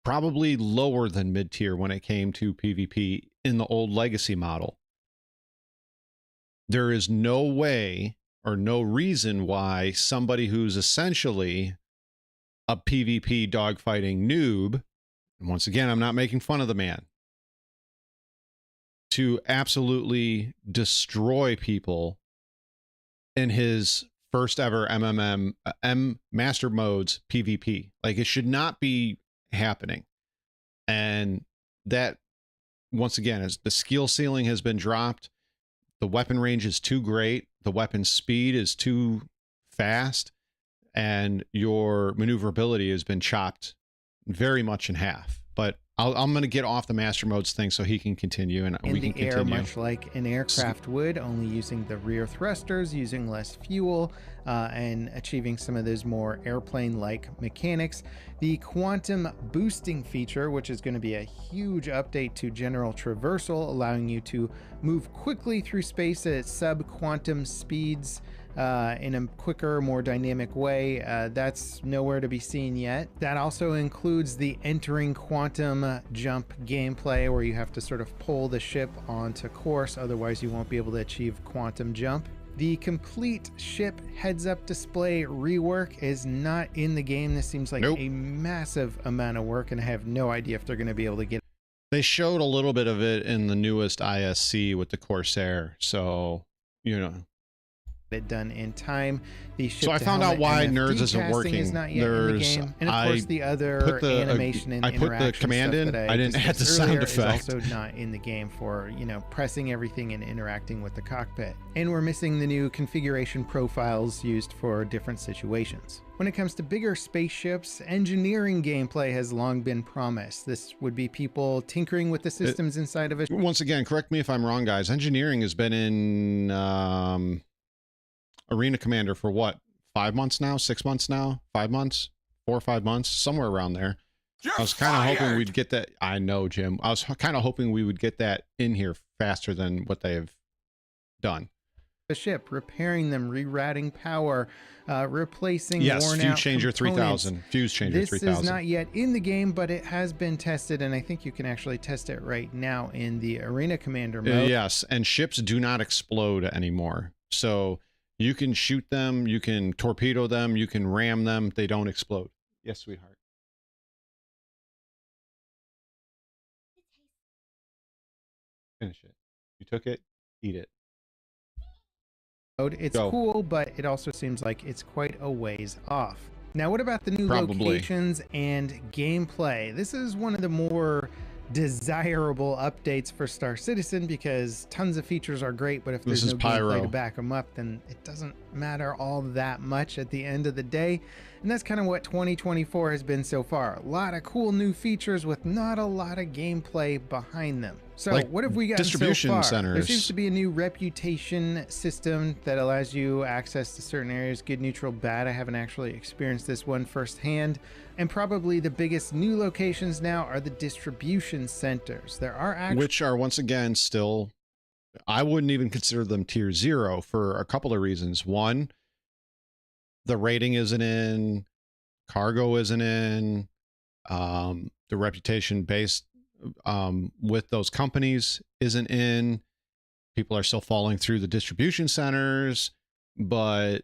Probably lower than mid-tier when it came to PvP in the old legacy model. There is no way or no reason why somebody who's essentially a PvP dogfighting noob, and once again, I'm not making fun of the man, to absolutely destroy people in his first ever M Master Modes PvP. Like, it should not be happening. And that, once again, is the skill ceiling has been dropped. The weapon range is too great. The weapon speed is too fast. And your maneuverability has been chopped very much in half. But I'm going to get off the Master Modes thing so he can continue and we can continue. In the air, much like an aircraft would, only using the rear thrusters, using less fuel, and achieving some of those more airplane-like mechanics. The quantum boosting feature, which is going to be a huge update to general traversal, allowing you to move quickly through space at sub-quantum speeds, in a quicker, more dynamic way. That's nowhere to be seen yet. That also includes the entering quantum jump gameplay, where you have to sort of pull the ship onto course, otherwise you won't be able to achieve quantum jump. The complete ship heads-up display rework is not in the game. This seems like a massive amount of work, and I have no idea if they're going to be able to get. They showed a little bit of it in the newest ISC with the Corsair, so, you know, it done in time. The So I found out why nerds isn't working. Is not yet in the game. And of course the other animation and I put the command in. I didn't add the sound effect. Is also not in the game for, you know, pressing everything and interacting with the cockpit. And we're missing the new configuration profiles used for different situations. When it comes to bigger spaceships, engineering gameplay has long been promised. This would be people tinkering with the systems inside of it. Once again, correct me if I'm wrong, guys. Engineering has been in Arena Commander for what? 5 months now? 6 months now? 5 months? 4 or 5 months? Somewhere around there. I was kind of hoping we'd get that. I know, Jim. I was kind of hoping we would get that in here faster than what they have done. The ship, repairing them, rerouting power, replacing worn out Fuse Changer components. 3000. Fuse Changer 3000. This is not yet in the game, but it has been tested, and I think you can actually test it right now in the Arena Commander mode. Yes, and ships do not explode anymore. So you can shoot them, you can torpedo them, you can ram them. They don't explode. Yes, sweetheart. Finish it. You took it, eat it. It's cool, but it also seems like it's quite a ways off. Now, what about the new locations and gameplay? This is one of the more desirable updates for Star Citizen because tons of features are great, but if there's no gameplay to back them up, then it doesn't matter all that much at the end of the day. And that's kind of what 2024 has been so far. A lot of cool new features with not a lot of gameplay behind them. So like what have we got distribution so far? centers? There seems to be a new reputation system that allows you access to certain areas, good, neutral, bad. I haven't actually experienced this one firsthand. And probably the biggest new locations now are the distribution centers. There are actually, which are once again still, I wouldn't even consider them tier 0 for a couple of reasons. One, the rating isn't in, cargo isn't in, the reputation based with those companies isn't in. People are still falling through the distribution centers, but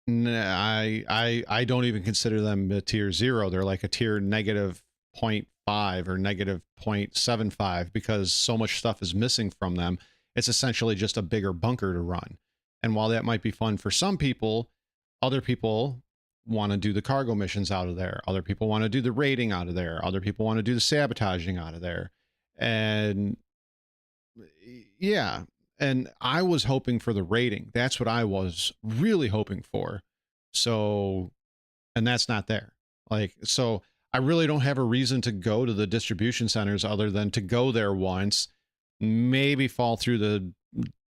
I don't even consider them a tier 0. They're like a tier -0.5 or -0.75 because so much stuff is missing from them. It's essentially just a bigger bunker to run. And while that might be fun for some people, other people want to do the cargo missions out of there. Other people want to do the raiding out of there. Other people want to do the sabotaging out of there. And yeah, and I was hoping for the raiding. That's what I was really hoping for. So, and that's not there. Like, so I really don't have a reason to go to the distribution centers other than to go there once, maybe fall through the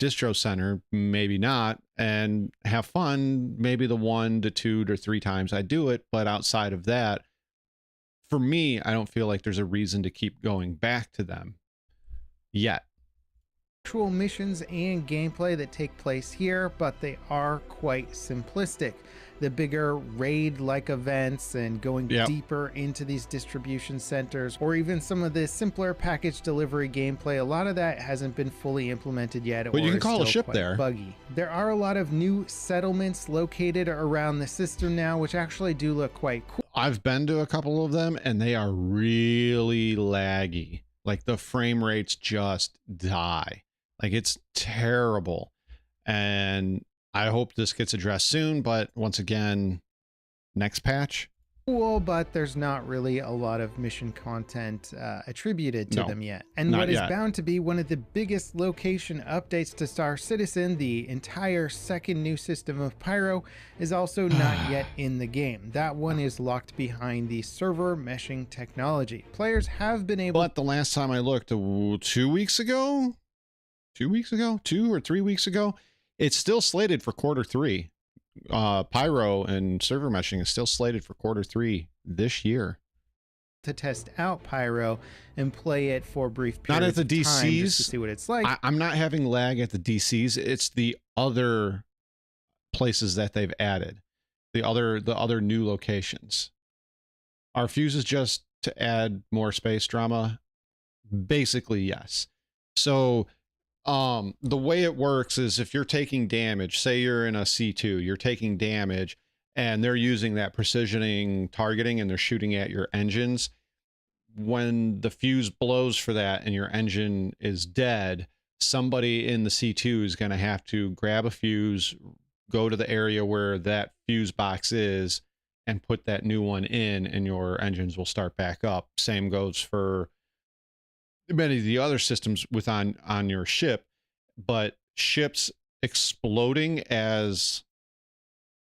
distro center, maybe not, and have fun maybe the 1 to 2 to 3 times I do it. But outside of that, for me, I don't feel like there's a reason to keep going back to them yet. Actual missions and gameplay that take place here, but they are quite simplistic. The bigger raid-like events and going deeper into these distribution centers, or even some of the simpler package delivery gameplay, a lot of that hasn't been fully implemented yet. But you can call a ship there. Buggy. There are a lot of new settlements located around the system now, which actually do look quite cool. I've been to a couple of them, and they are really laggy. Like the frame rates just die. Like it's terrible. And I hope this gets addressed soon, but once again, next patch. Cool, but there's not really a lot of mission content attributed to them yet. And what is bound to be one of the biggest location updates to Star Citizen, the entire second new system of Pyro, is also not yet in the game. That one is locked behind the server meshing technology. Players have been able... But the last time I looked, 2 weeks ago? 2 weeks ago? 2 or 3 weeks ago? It's still slated for Q3. Pyro and server meshing is still slated for Q3 this year. To test out Pyro and play it for brief periods not at the of time DCs just to see what it's like. I'm not having lag at the DCs. It's the other places that they've added, the other new locations. Are fuses just to add more space drama? Basically, yes. So the way it works is if you're taking damage, say you're in a C2, you're taking damage and they're using that precisioning targeting and they're shooting at your engines. When the fuse blows for that and your engine is dead, somebody in the C2 is going to have to grab a fuse, go to the area where that fuse box is, and put that new one in, and your engines will start back up. Same goes for many of the other systems on your ship, but ships exploding as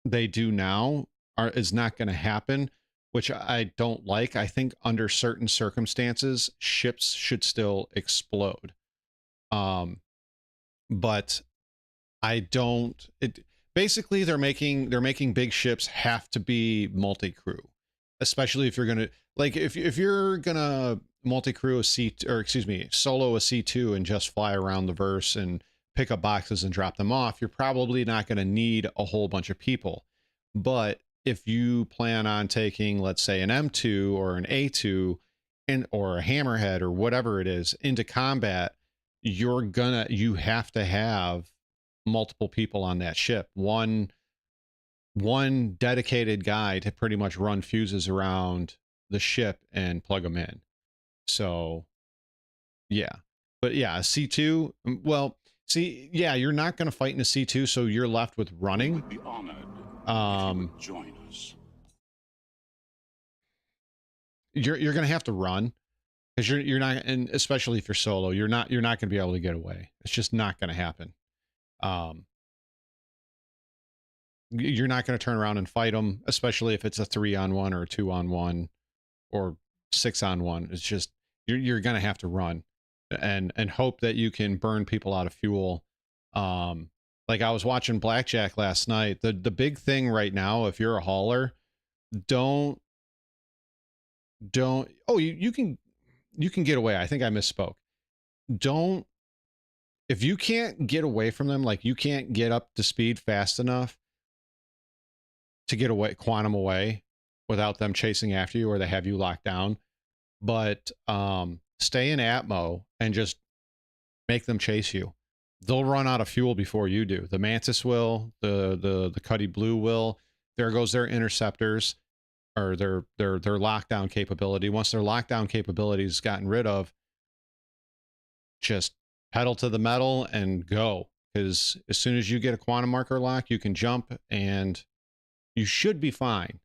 they do now is not going to happen, which I don't like. I think under certain circumstances, ships should still explode. But I don't. Basically, they're making big ships have to be multi-crew, especially if you're gonna if you're gonna multi-crew a solo a C2 and just fly around the verse and pick up boxes and drop them off. You're probably not going to need a whole bunch of people. But if you plan on taking, let's say, an M2 or an A2 or a hammerhead or whatever it is into combat, you have to have multiple people on that ship. One dedicated guy to pretty much run fuses around the ship and plug them in. So yeah, but yeah, a C2, well, see, yeah, you're not going to fight in a C2, so you're left with running. Would be honored if you would join us. You're going to have to run, because you're not, and especially if you're solo, you're not going to be able to get away. It's just not going to happen. You're not going to turn around and fight them, especially if it's a 3-on-1 or a 2-on-1 or 6-on-1. It's just you're going to have to run and hope that you can burn people out of fuel. Like I was watching Blackjack last night. The big thing right now, if you're a hauler, don't oh, you can get away. I think I misspoke. If you can't get away from them, like you can't get up to speed fast enough to get away, quantum away, without them chasing after you or they have you locked down, but stay in Atmo and just make them chase you. They'll run out of fuel before you do. The Mantis will, the Cuddy Blue will. There goes their interceptors, or their lockdown capability. Once their lockdown capability is gotten rid of, just pedal to the metal and go. Because as soon as you get a quantum marker lock, you can jump and you should be fine.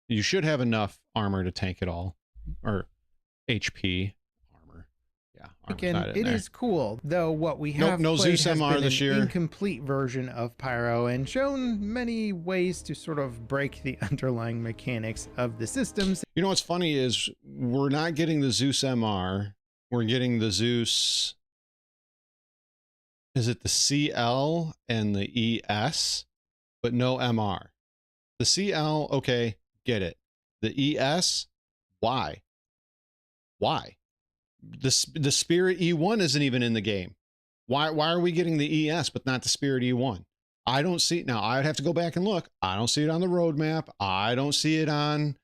You should have enough armor to tank it all, or HP armor. Yeah, Again, it is cool, though. What we have no played Zeus has MR been this an year. incomplete version of Pyro, and shown many ways to sort of break the underlying mechanics of the systems. You know what's funny is we're not getting the Zeus MR. We're getting the Zeus. Is it the CL and the ES, but no MR? The CL, okay, get it. The ES, why? Why? The Spirit E1 isn't even in the game. Why are we getting the ES but not the Spirit E1? I don't see it now. I'd have to go back and look. I don't see it on the roadmap. I don't see it on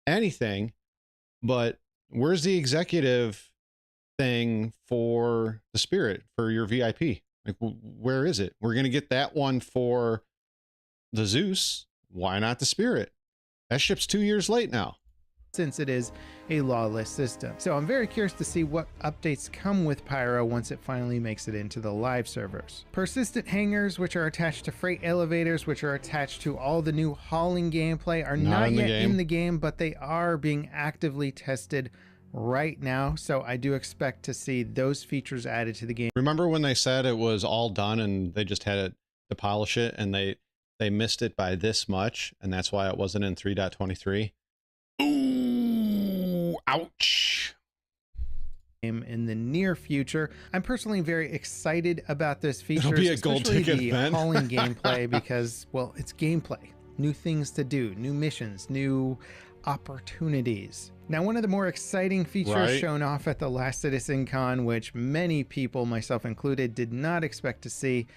anything. But where's the executive thing for the Spirit, for your VIP? Like, where is it? We're going to get that one for the Zeus. Why not the Spirit? That ship's 2 years late now, since it is a lawless system. So I'm very curious to see what updates come with Pyro once it finally makes it into the live servers. Persistent hangars, which are attached to freight elevators, which are attached to all the new hauling gameplay, are not yet in the game, but they are being actively tested right now. So I do expect to see those features added to the game. Remember when they said it was all done and they just had to polish it, and they missed it by this much, and that's why it wasn't in 3.23? Ooh, ouch. In the near future. I'm personally very excited about this feature. It'll be a gold ticket the event. hauling gameplay, because, well, it's gameplay. New things to do, new missions, new opportunities. Now, one of the more exciting features shown off at the last CitizenCon, which many people, myself included, did not expect to see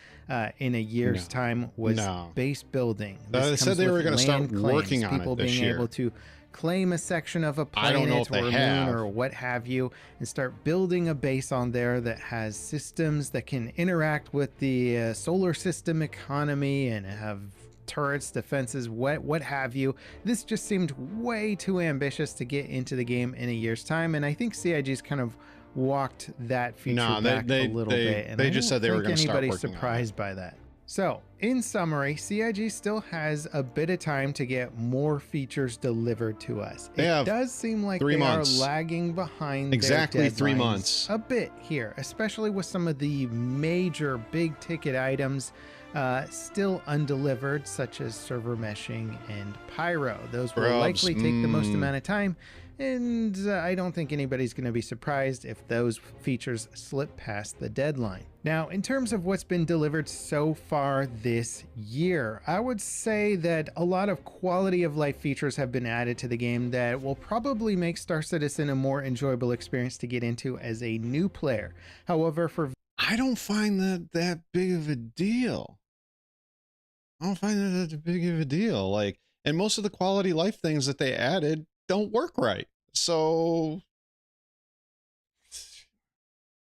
in a year's time, was base building. They said they were going to start working on people it this being year. able to claim a section of a planet or a moon or what have you, and start building a base on there that has systems that can interact with the solar system economy and have turrets, defenses, what have you. This just seemed way too ambitious to get into the game in a year's time, and I think CIG is kind of walked that feature No, back a little bit. And they I just don't said they were think going to start anybody's working surprised by that. So, in summary, CIG still has a bit of time to get more features delivered to us. They have does seem like 3 they months. are lagging behind Exactly their 3 deadlines months. a bit here, especially with some of the major big ticket items still undelivered, such as server meshing and pyro. Those will likely take the most amount of time, and I don't think anybody's going to be surprised if those features slip past the deadline. Now, in terms of what's been delivered so far this year, I would say that a lot of quality of life features have been added to the game that will probably make Star Citizen a more enjoyable experience to get into as a new player. However, I don't find that big of a deal. I don't find that big of a deal. Like, and most of the quality life things that they added don't work right. So,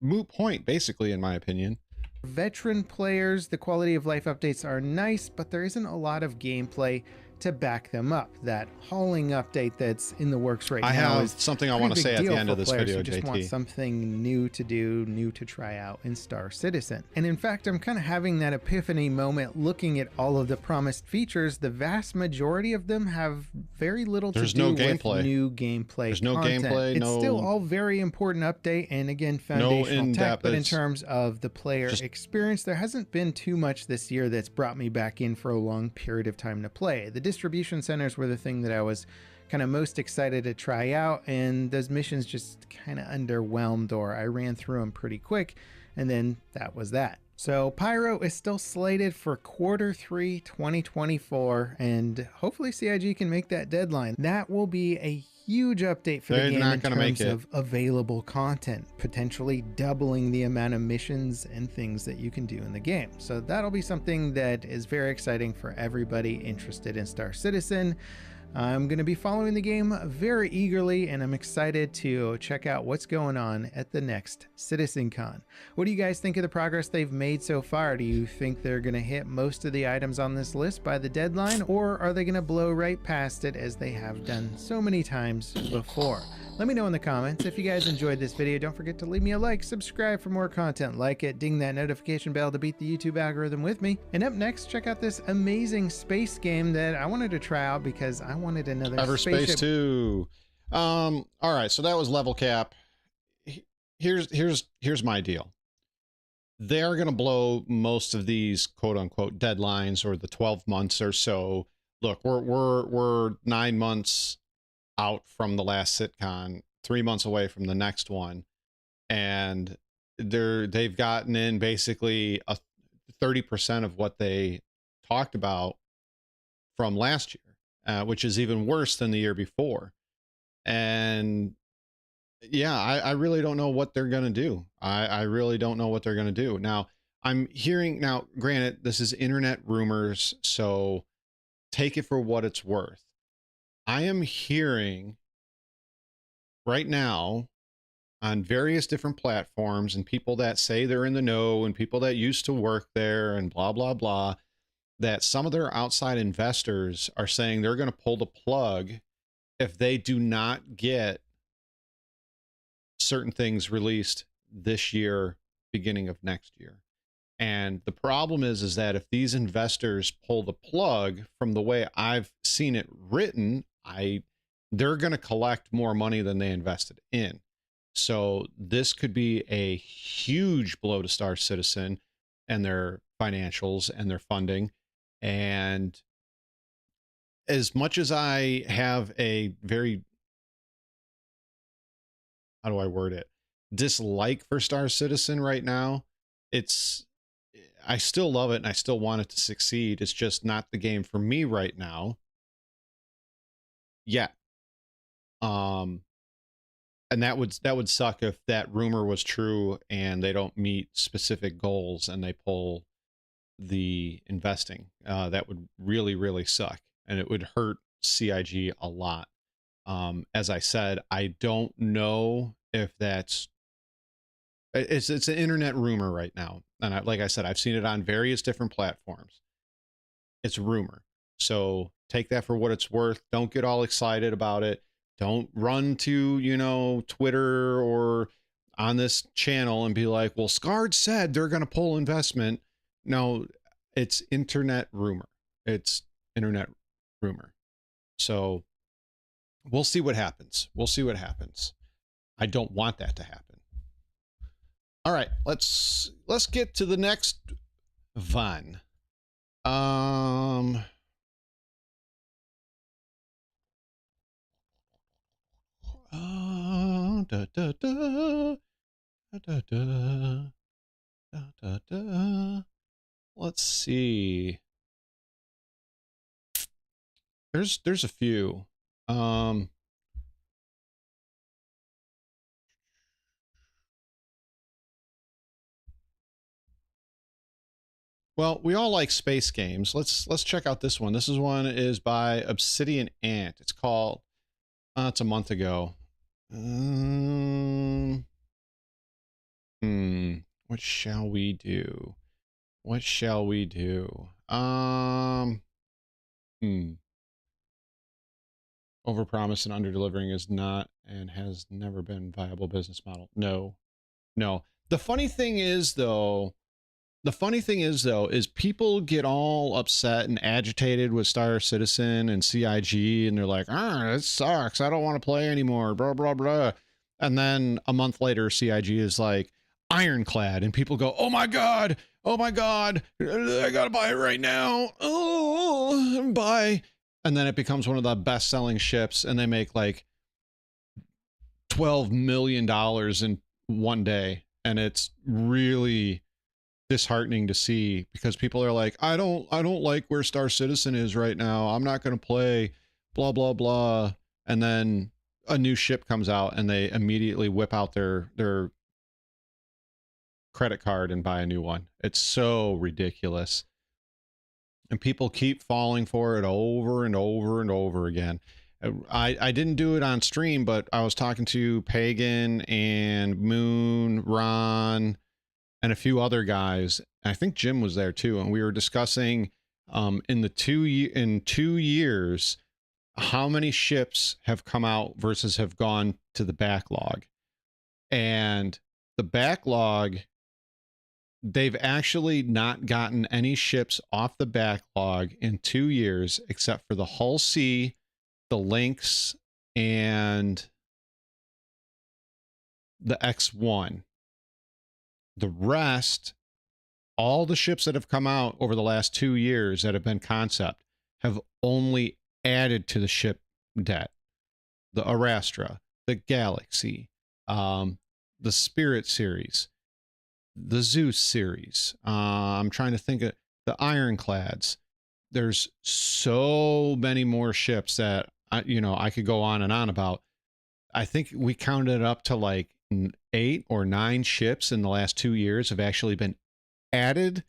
moot point, basically, in my opinion. veteran players, the quality of life updates are nice, but there isn't a lot of gameplay to back them up. That hauling update that's in the works right now. I have is something I want to say at the end of this video, who just want JT. something new to do, new to try out in Star Citizen. And in fact, I'm kind of having that epiphany moment looking at all of the promised features. The vast majority of them have very little to do with new gameplay. There's no content. gameplay. It's still all very important update, and again, foundational tech, but in terms of the player experience, there hasn't been too much this year that's brought me back in for a long period of time to play. The distribution centers were the thing that I was kind of most excited to try out, and those missions just kind of underwhelmed, or I ran through them pretty quick, and then that was that. So Pyro is still slated for Q3 2024, and hopefully CIG can make that deadline. That will be a huge update for the game in terms of available content, potentially doubling the amount of missions and things that you can do in the game. So that'll be something that is very exciting for everybody interested in Star Citizen. I'm going to be following the game very eagerly, and I'm excited to check out what's going on at the next CitizenCon. What do you guys think of the progress they've made so far? Do you think they're going to hit most of the items on this list by the deadline, or are they going to blow right past it as they have done so many times before? Let me know in the comments. If you guys enjoyed this video, don't forget to leave me a like, subscribe for more content, like it, ding that notification bell to beat the YouTube algorithm with me. And up next, check out this amazing space game that I wanted to try out because I wanted another Cyberspace 2. All right, so that was level cap. Here's my deal. They're going to blow most of these quote unquote deadlines, or the 12 months or so. Look, we're 9 months out from the last sitcon, 3 months away from the next one, and they've gotten in basically a 30% of what they talked about from last year, which is even worse than the year before. And yeah, I really don't know what they're gonna do. I really don't know what they're gonna do. Now, I'm hearing, now granted, this is internet rumors, so take it for what it's worth. I am hearing right now on various different platforms, and people that say they're in the know and people that used to work there and blah, blah, blah, that some of their outside investors are saying they're going to pull the plug if they do not get certain things released this year, beginning of next year. And the problem is that if these investors pull the plug, from the way I've seen it written, they're going to collect more money than they invested in. So this could be a huge blow to Star Citizen and their financials and their funding. And as much as I have a very, how do I word it, dislike for Star Citizen right now, I still love it and I still want it to succeed. It's just not the game for me right now yet. And that would suck if that rumor was true and they don't meet specific goals and they pull the investing. That would really, really suck, and it would hurt CIG a lot. As I said, I don't know if it's an internet rumor right now. And like I said, I've seen it on various different platforms. It's a rumor. So take that for what it's worth. Don't get all excited about it. Don't run to, Twitter or on this channel and be like, well, Scard said they're going to pull investment. No, it's internet rumor. It's internet rumor. So we'll see what happens. We'll see what happens. I don't want that to happen. All right, let's get to the next one. Let's see. There's a few. Well, we all like space games. Let's check out this one. This is by Obsidian Ant. It's called. It's a month ago. What shall we do? What shall we do? Overpromise and underdelivering is not and has never been a viable business model. No. The funny thing is though, is people get all upset and agitated with Star Citizen and CIG, and they're like, it sucks. I don't want to play anymore, blah, blah, blah. And then a month later, CIG is like, ironclad, and people go, oh my God, I gotta buy it right now. Oh, buy. And then it becomes one of the best-selling ships, and they make like $12 million in one day. And it's really disheartening to see, because people are like, I don't like where Star Citizen is right now. I'm not going to play, blah, blah, blah. And then a new ship comes out and they immediately whip out their credit card and buy a new one. It's so ridiculous. And people keep falling for it over and over and over again. I didn't do it on stream, but I was talking to Pagan and Moon, Ron, and a few other guys. I think Jim was there too, and we were discussing in 2 years how many ships have come out versus have gone to the backlog. And the backlog, they've actually not gotten any ships off the backlog in 2 years, except for the Hull C, the Lynx, and the X1. The rest, all the ships that have come out over the last 2 years that have been concept, have only added to the ship debt. The Arastra, the Galaxy, the Spirit series, the Zeus series. I'm trying to think of the Ironclads. There's so many more ships that I could go on and on about. I think we counted up to like 8 or 9 ships in the last 2 years have actually been added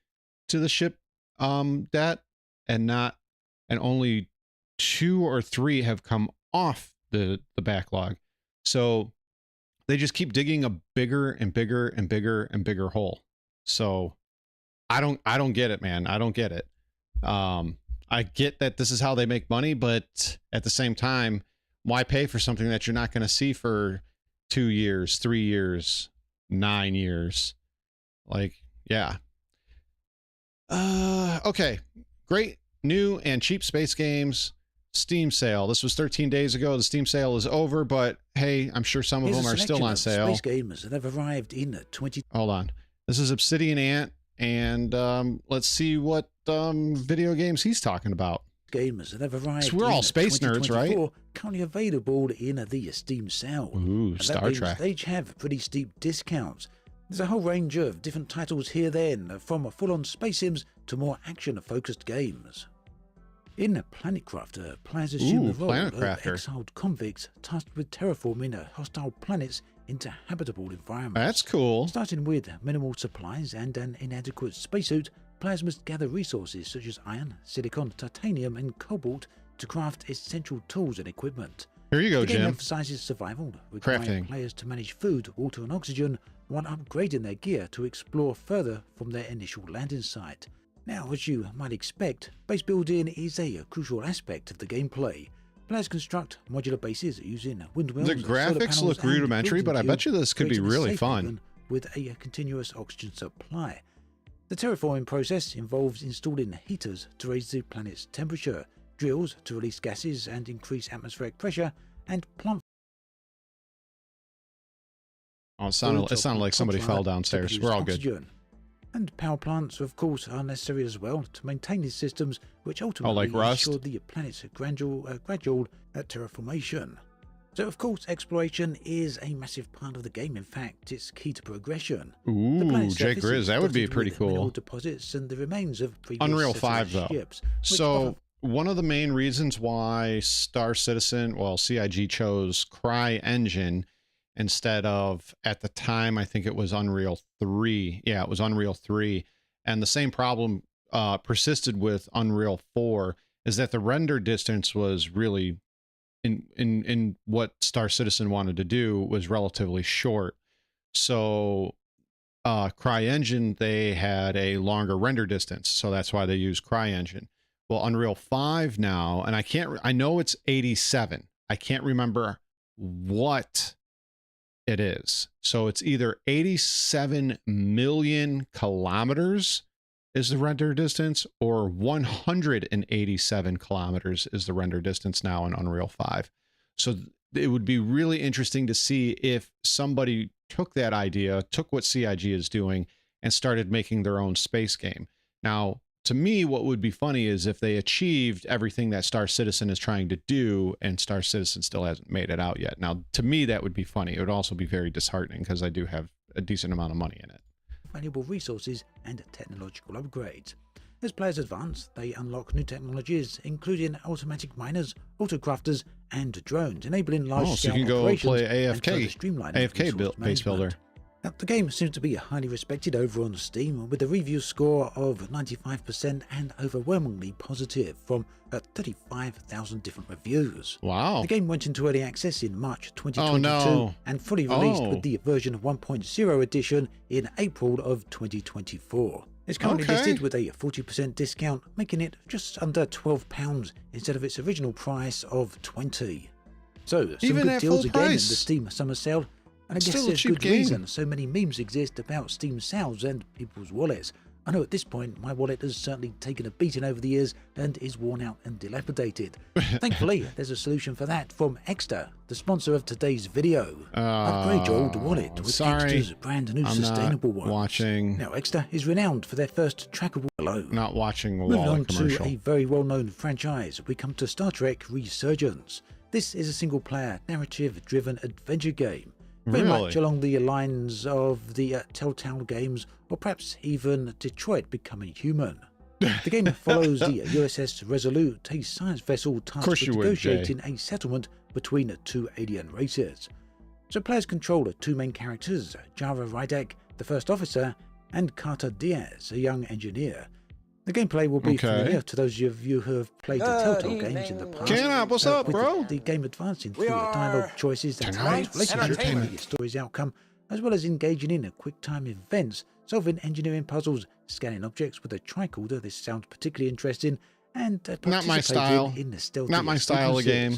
to the ship debt, and only 2 or 3 have come off the backlog. So they just keep digging a bigger and bigger and bigger and bigger hole. So I don't get it, man. I don't get it. I get that this is how they make money, but at the same time, why pay for something that you're not going to see for 2 years, 3 years, 9 years? Like, yeah. Okay. Great new and cheap space games. Steam sale. This was 13 days ago. The Steam sale is over, but hey, I'm sure some of them are still on sale. Space gamers that have arrived in 20. Hold on. This is Obsidian Ant, and let's see what video games he's talking about. Gamers that have arrived. So we're all space nerds, right? Currently available in the Steam sale. Ooh, Star Trek. They each have pretty steep discounts. There's a whole range of different titles here then, from full-on space sims to more action-focused games. In Planetcrafter, players assume the role of exiled convicts tasked with terraforming hostile planets into habitable environments. That's cool. Starting with minimal supplies and an inadequate spacesuit, players must gather resources such as iron, silicon, titanium, and cobalt to craft essential tools and equipment. Here you go, the game Jim. emphasizes survival, requiring players to manage food, water, and oxygen while upgrading their gear to explore further from their initial landing site. Now, as you might expect, base building is a crucial aspect of the gameplay. Players construct modular bases using wind wells. The graphics look rudimentary, but I bet you this could be really fun. With a continuous oxygen supply. The terraforming process involves installing heaters to raise the planet's temperature, drills to release gases and increase atmospheric pressure, and plant. Oh, it sounded like somebody fell downstairs. We're all good. Oxygen. And power plants, of course, are necessary as well to maintain these systems, which ultimately ensure the planet's gradual terraformation. So, of course, exploration is a massive part of the game. In fact, it's key to progression. Ooh, Jay Grizz, that would be pretty cool. Deposits and the remains of previous Unreal 5, though. Ships, so, one of the main reasons why Star Citizen, well, CIG chose CryEngine instead of, at the time, I think it was Unreal 3. Yeah, it was Unreal 3. And the same problem persisted with Unreal 4, is that the render distance was really, in what Star Citizen wanted to do, was relatively short. So CryEngine, they had a longer render distance. So that's why they use CryEngine. Well, Unreal 5 now, and I know it's 87. I can't remember what it is. So it's either 87 million kilometers is the render distance, or 187 kilometers is the render distance now in Unreal 5. So it would be really interesting to see if somebody took that idea, took what CIG is doing, and started making their own space game. Now, to me, what would be funny is if they achieved everything that Star Citizen is trying to do, and Star Citizen still hasn't made it out yet. Now, to me, that would be funny. It would also be very disheartening because I do have a decent amount of money in it. Valuable resources and technological upgrades. As players advance, they unlock new technologies, including automatic miners, autocrafters, and drones, enabling large-scale so you can go play AFK base builder. Now, the game seems to be highly respected over on Steam, with a review score of 95% and overwhelmingly positive from 35,000 different reviews. Wow. The game went into early access in March 2022 and fully released with the version 1.0 edition in April of 2024. It's currently listed with a 40% discount, making it just under £12 instead of its original price of $20. So, some good deals again in the Steam summer sale. And I guess there's good reason so many memes exist about Steam sales and people's wallets. I know at this point my wallet has certainly taken a beating over the years and is worn out and dilapidated. Thankfully, there's a solution for that from Extra, the sponsor of today's video. Upgrade your old wallet with Extra's brand new sustainable ones. Now, Extra is renowned for their first trackable Not watching a Moving wallet on commercial. to a very well-known franchise, we come to Star Trek Resurgence. This is a single-player, narrative-driven adventure game. Very much along the lines of the Telltale games, or perhaps even Detroit Becoming Human. The game follows the USS Resolute, a science vessel tasked with negotiating a settlement between two alien races. So players control two main characters, Jara Rydek, the first officer, and Carter Diaz, a young engineer. The gameplay will be familiar to those of you who have played the Telltale games in the past. What's up, bro? The game advancing through dialogue choices that have relationship to the story's outcome, as well as engaging in quick-time events, solving engineering puzzles, scanning objects with a tricorder. This sounds particularly interesting, and not my style. In the stealthy not my style of game.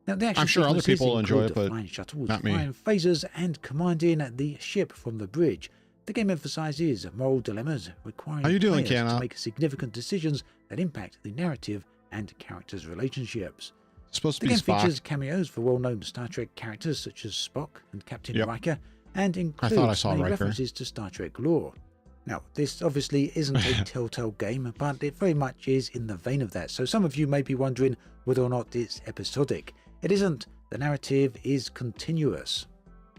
Now, the I'm sure other people will enjoy it, but flying shuttles, not me. flying phasers, and commanding the ship from the bridge. The game emphasizes moral dilemmas requiring players to make significant decisions that impact the narrative and characters' relationships. Supposed to the be game features cameos for well-known Star Trek characters such as Spock and Captain Riker, and includes many references to Star Trek lore. Now, this obviously isn't a Telltale game, but it very much is in the vein of that, so some of you may be wondering whether or not it's episodic. It isn't. The narrative is continuous.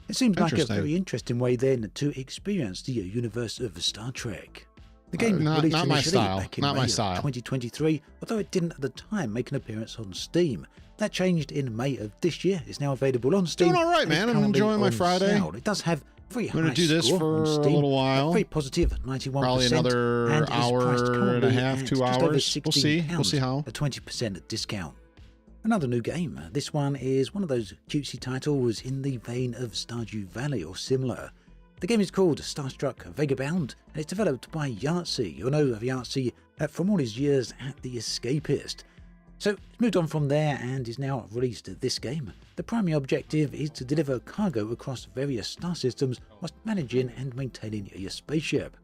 It seems like a very interesting way then to experience the universe of Star Trek. The game released initially back in May of 2023, although it didn't at the time make an appearance on Steam. That changed in May of this year. It's now available on Steam. Doing all right, man. I'm enjoying my Friday. It does have a very high I'm going to do this for a little while. Very positive, 91%. Probably another hour and a half, 2 hours. We'll see. We'll see how. A 20% discount. Another new game. This one is one of those cutesy titles in the vein of Stardew Valley or similar. The game is called Starstruck Vagabond, and it's developed by Yahtzee. You'll know of Yahtzee from all his years at The Escapist. So it's moved on from there and is now released this game. The primary objective is to deliver cargo across various star systems whilst managing and maintaining your spaceship.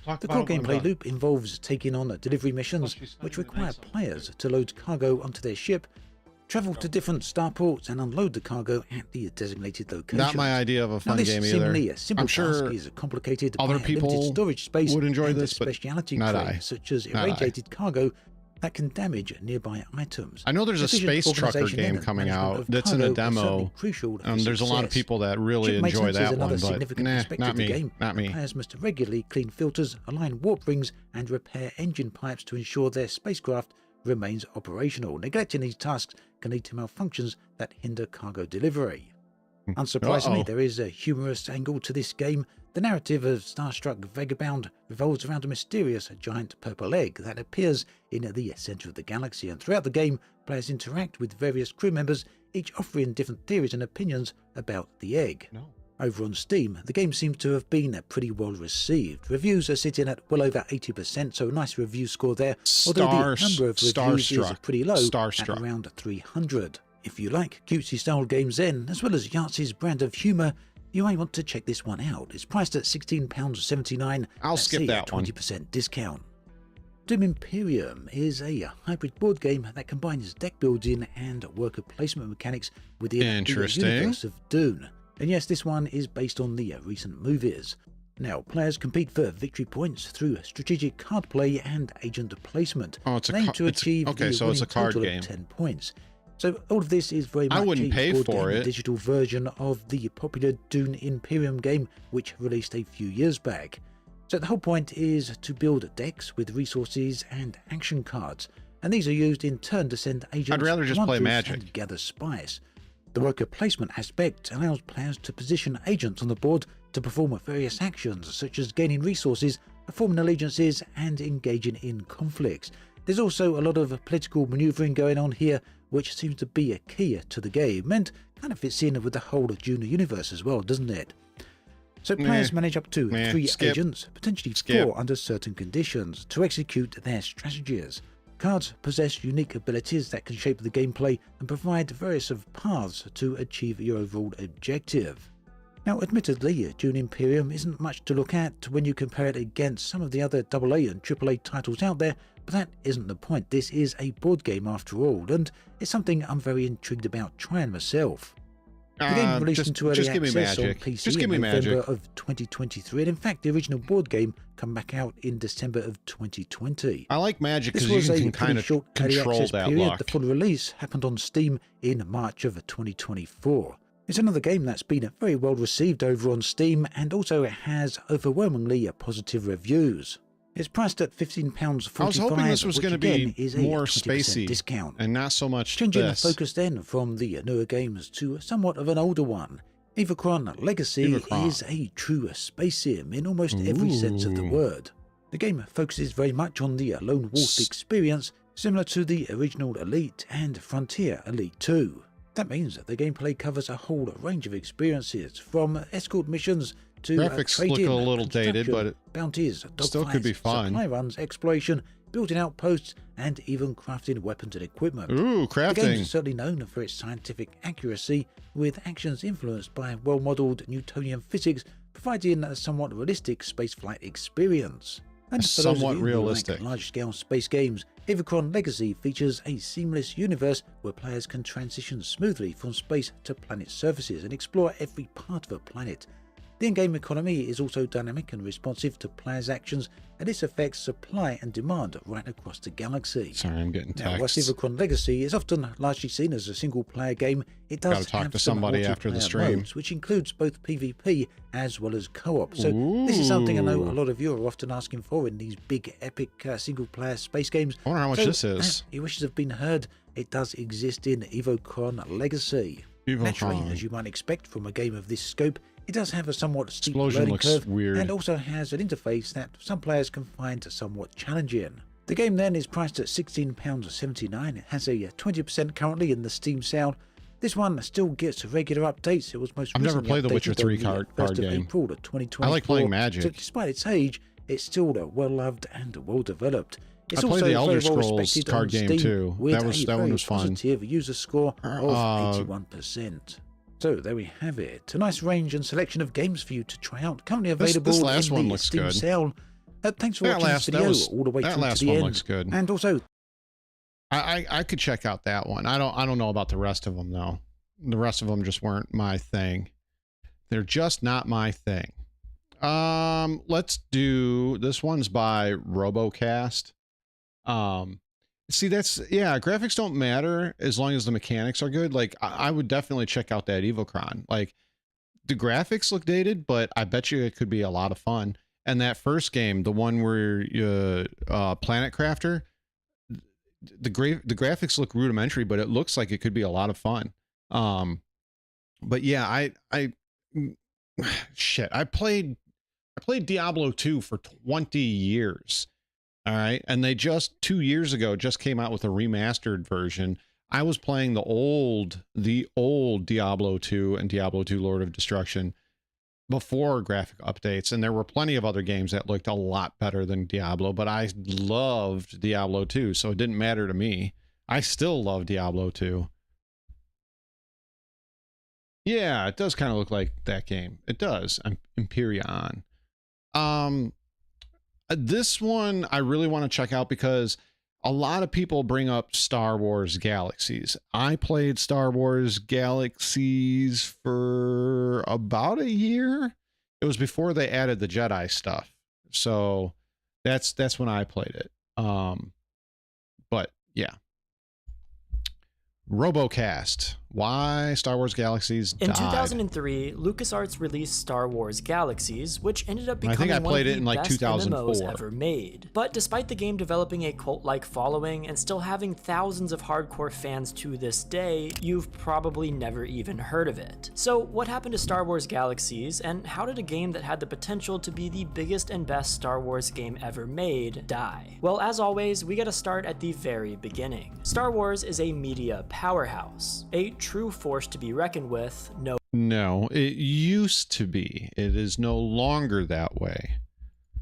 The core gameplay loop involves taking on delivery missions which require players to load cargo onto their ship, travel to different starports and unload the cargo at the designated locations. Not my idea of a fun now, this game seemingly either. A simple I'm sure task is complicated other by people limited storage space would enjoy and this, but speciality not crates I. such as Not I. irradiated cargo that can damage nearby items. I know there's a Efficient space trucker organisation game and coming management out of that's in a cargo is certainly demo. crucial for There's a lot of success. people that really Ship enjoy maintenance is that another one, but significant nah, aspect not of the me. game. Not me. Players must regularly clean filters, align warp rings, and repair engine pipes to ensure their spacecraft remains operational. Neglecting these tasks can lead to malfunctions that hinder cargo delivery. Unsurprisingly, there is a humorous angle to this game. The narrative of Starstruck Vagabond revolves around a mysterious giant purple egg that appears in the center of the galaxy, and throughout the game, players interact with various crew members, each offering different theories and opinions about the egg. Over on Steam, the game seems to have been pretty well received. Reviews are sitting at well over 80%, so a nice review score there, although the number of reviews is pretty low at around 300. If you like cutesy style games then, as well as Yahtzee's brand of humour, you may want to check this one out. It's priced at £16.79. I'll skip that one. 20% discount. Doom Imperium is a hybrid board game that combines deck building and worker placement mechanics within the universe of Dune. And yes, this one is based on the recent movies. Now, players compete for victory points through strategic card play and agent placement. Oh, it's aim to achieve okay, so it's a card game. Of 10 points. So all of this is very much I wouldn't pay for it. A digital version of the popular Dune Imperium game, which released a few years back. So the whole point is to build decks with resources and action cards, and these are used in turn to send agents. I'd rather just play Magic and gather spice. The worker placement aspect allows players to position agents on the board to perform various actions, such as gaining resources, forming allegiances, and engaging in conflicts. There's also a lot of political manoeuvring going on here, which seems to be a key to the game, and kind of fits in with the whole Dune universe as well, doesn't it? So players manage up to 3 agents, potentially 4 under certain conditions, to execute their strategies. Cards possess unique abilities that can shape the gameplay and provide various paths to achieve your overall objective. Now, admittedly, Dune Imperium isn't much to look at when you compare it against some of the other AA and AAA titles out there, but that isn't the point. This is a board game after all, and it's something I'm very intrigued about trying myself. The game released into early access on PC in November of 2023, and in fact the original board game came back out in December of 2020. I like Magic because you can kind of control that luck. The full release happened on Steam in March of 2024. It's another game that's been very well received over on Steam, and also it has overwhelmingly positive reviews. It's priced at £15.45. I was hoping this was going to be more spacey discount, and not so much changing this. the focus then from the newer games to somewhat of an older one. Evacron Legacy is a true space sim in almost every sense of the word. The game focuses very much on the lone wolf experience, similar to the original Elite and Frontier Elite 2. That means that the gameplay covers a whole range of experiences, from escort missions to graphics look a little dated, but it bounties, still could be fun. Supply runs, exploration, building outposts, and even crafting weapons and equipment. Ooh, crafting! The game is certainly known for its scientific accuracy, with actions influenced by well-modelled Newtonian physics, providing a somewhat realistic spaceflight experience. And for those of you who like large-scale space games, Evacron Legacy features a seamless universe where players can transition smoothly from space to planet surfaces and explore every part of a planet. The in-game economy is also dynamic and responsive to players' actions, and this affects supply and demand right across the galaxy. Sorry, I'm getting texts. Now, whilst Evacron Legacy is often largely seen as a single-player game, it does talk to somebody after the stream, modes, which includes both PvP as well as co-op. So this is something I know a lot of you are often asking for in these big, epic single-player space games. I wonder how much this is. Your wishes have been heard. It does exist in Evacron Legacy. Naturally, as you might expect from a game of this scope, it does have a somewhat steep learning curve, and also has an interface that some players can find somewhat challenging. The game then is priced at £16.79. It has a 20% currently in the Steam sale. This one still gets regular updates. It was most recently I've never played the Witcher 3 card game. April of 2024. I like playing Magic. So despite its age, it's still well loved and well developed. It's I played also the Elder very well Scrolls respected card on game Steam, too. with That a one very was fun. positive user score of 81%. So there we have it. A nice range and selection of games for you to try out. Currently available this last in one the looks Steam good. sale. Thanks for That watching last- this that video was- all the way that through last to the one end. looks good. And also, I could check out that one. I don't know about the rest of them though. The rest of them just weren't my thing. They're just not my thing. Let's do this one's by Robocast. See, graphics don't matter as long as the mechanics are good. Like I would definitely check out that Evocron. Like the graphics look dated, but I bet you it could be a lot of fun. And that first game, the one where you Planet Crafter, the graphics look rudimentary, but it looks like it could be a lot of fun. But yeah, I played Diablo 2 for 20 years. All right. And they just 2 years ago just came out with a remastered version. I was playing the old Diablo 2 and Diablo 2 Lord of Destruction before graphic updates. And there were plenty of other games that looked a lot better than Diablo, but I loved Diablo 2. So it didn't matter to me. I still love Diablo 2. Yeah, it does kind of look like that game. It does. Empyrean. This one I really want to check out because a lot of people bring up Star Wars Galaxies. I played Star Wars Galaxies for about a year. It was before they added the Jedi stuff. So that's when I played it. But yeah. Robocast. Why Star Wars Galaxies died. In 2003, LucasArts released Star Wars Galaxies, which ended up becoming I one played of it the in like best 2004. MMOs ever made. But despite the game developing a cult-like following and still having thousands of hardcore fans to this day, you've probably never even heard of it. So what happened to Star Wars Galaxies, and how did a game that had the potential to be the biggest and best Star Wars game ever made die? Well, as always, we gotta start at the very beginning. Star Wars is a media powerhouse, a true force to be reckoned with. No, it used to be. It is no longer that way.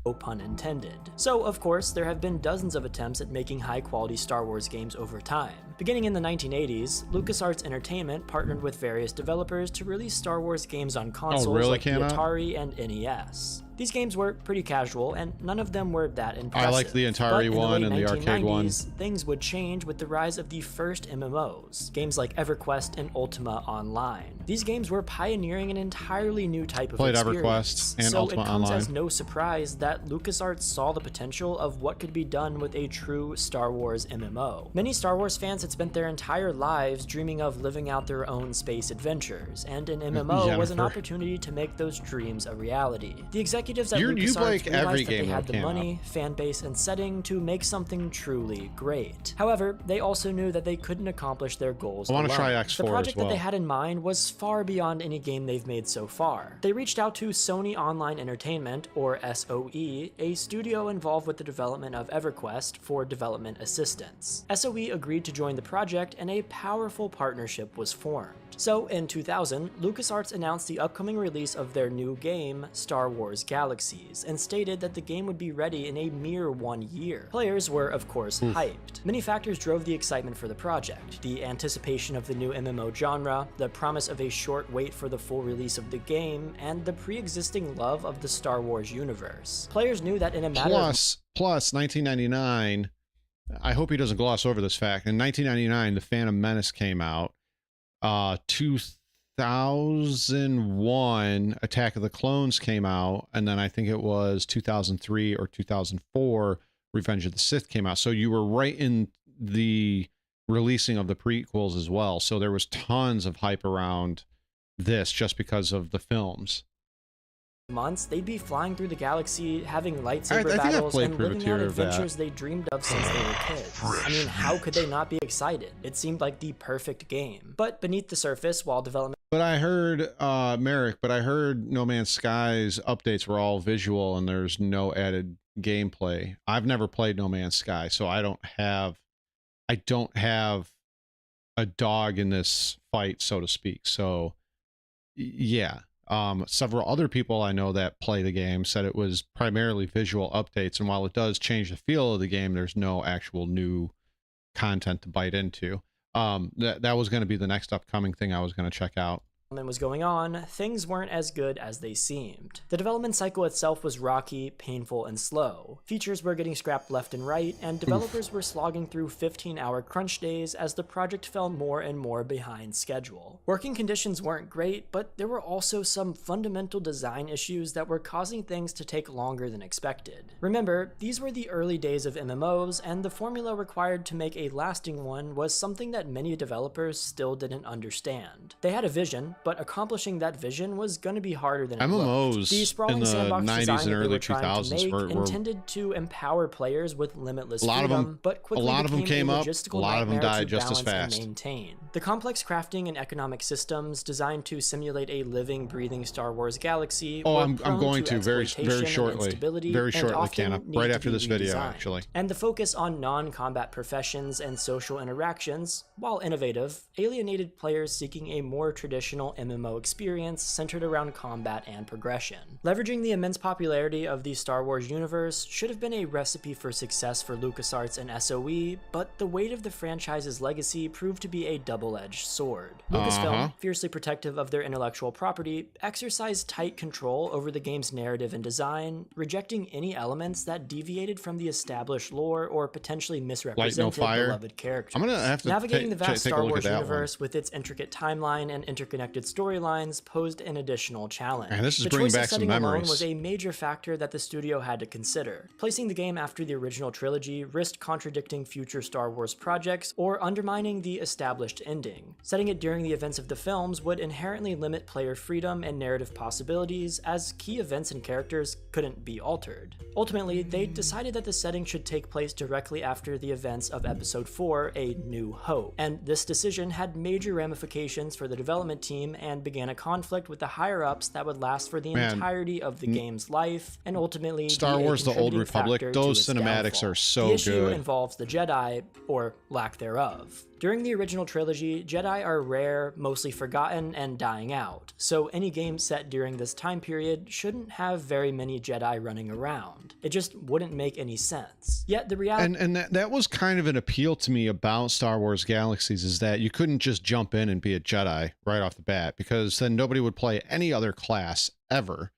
No pun intended. So, of course, there have been dozens of attempts at making high-quality Star Wars games over time. Beginning in the 1980s, LucasArts Entertainment partnered with various developers to release Star Wars games on consoles like the Atari and NES. These games were pretty casual, and none of them were that impressive. I liked the Atari one and the arcade one. Things would change with the rise of the first MMOs, games like EverQuest and Ultima Online. These games were pioneering an entirely new type of experience. EverQuest and Ultima Online. So it comes as no surprise that LucasArts saw the potential of what could be done with a true Star Wars MMO. Many Star Wars fans had spent their entire lives dreaming of living out their own space adventures, and an MMO was an opportunity to make those dreams a reality. The executives at LucasArts realized that they had the money, fan base, and setting to make something truly great. However, they also knew that they couldn't accomplish their goals alone. I want to try X4 The project as well. that they had in mind was far beyond any game they've made so far. They reached out to Sony Online Entertainment, or SOE, a studio involved with the development of EverQuest, for development assistance. SOE agreed to join the project, and a powerful partnership was formed. So, in 2000, LucasArts announced the upcoming release of their new game, Star Wars Galaxies, and stated that the game would be ready in a mere 1 year. Players were, of course, hyped. Many factors drove the excitement for the project: the anticipation of the new MMO genre, the promise of a short wait for the full release of the game, and the pre-existing love of the Star Wars universe. Players knew that in a matter of... Plus 1999, I hope he doesn't gloss over this fact, in 1999, The Phantom Menace came out. 2001 Attack of the Clones came out, and then I think it was 2003 or 2004 Revenge of the Sith came out. So you were right in the releasing of the prequels as well. So there was tons of hype around this just because of the films. Months, they'd be flying through the galaxy, having lightsaber battles, and living out adventures they dreamed of since they were kids. I mean, how could they not be excited? It seemed like the perfect game. But beneath the surface, while development... But I heard, Merrick, I heard No Man's Sky's updates were all visual and there's no added gameplay. I've never played No Man's Sky, so I don't have a dog in this fight, so to speak. So, yeah. Several other people I know that play the game said it was primarily visual updates, and while it does change the feel of the game, there's no actual new content to bite into. That was going to be the next upcoming thing I was going to check out. Was going on, things weren't as good as they seemed. The development cycle itself was rocky, painful, and slow. Features were getting scrapped left and right, and developers were slogging through 15-hour crunch days as the project fell more and more behind schedule. Working conditions weren't great, but there were also some fundamental design issues that were causing things to take longer than expected. Remember, these were the early days of MMOs, and the formula required to make a lasting one was something that many developers still didn't understand. They had a vision, but accomplishing that vision was going to be harder than it MMOs looked. The sprawling in the sandbox 90s design and that they early were trying 2000s to make were intended to empower players with limitless a lot freedom, of them, but quickly a lot of them became came a up, logistical a lot of them nightmare died to just as balance fast. and maintain. The complex crafting and economic systems designed to simulate a living, breathing Star Wars galaxy. Oh, were I'm prone going to very exploitation and shortly, instability, very and shortly, often Canna, need right to after be this video, redesigned. actually. And the focus on non-combat professions and social interactions, while innovative, alienated players seeking a more traditional MMO experience centered around combat and progression. Leveraging the immense popularity of the Star Wars universe should have been a recipe for success for LucasArts and SOE, but the weight of the franchise's legacy proved to be a double-edged sword. Lucasfilm, fiercely protective of their intellectual property, exercised tight control over the game's narrative and design, rejecting any elements that deviated from the established lore or potentially misrepresented beloved characters. I'm gonna have to navigating the vast take a Star look Wars at that universe with its intricate timeline and interconnected storylines posed an additional challenge. And this is the bringing choice back of some setting alone memories. was a major factor that the studio had to consider. Placing the game after the original trilogy risked contradicting future Star Wars projects or undermining the established ending. Setting it during the events of the films would inherently limit player freedom and narrative possibilities, as key events and characters couldn't be altered. Ultimately, they decided that the setting should take place directly after the events of Episode 4, A New Hope, and this decision had major ramifications for the development team and began a conflict with the higher-ups that would last for the entirety of the game's life, and ultimately Star be a Wars: The Old contributing Republic, factor to those its cinematics downfall. are so The issue good. involves the Jedi, or lack thereof. During the original trilogy, Jedi are rare, mostly forgotten, and dying out, so any game set during this time period shouldn't have very many Jedi running around. It just wouldn't make any sense. Yet the reality— And that was kind of an appeal to me about Star Wars Galaxies, is that you couldn't just jump in and be a Jedi right off the bat, because then nobody would play any other class ever.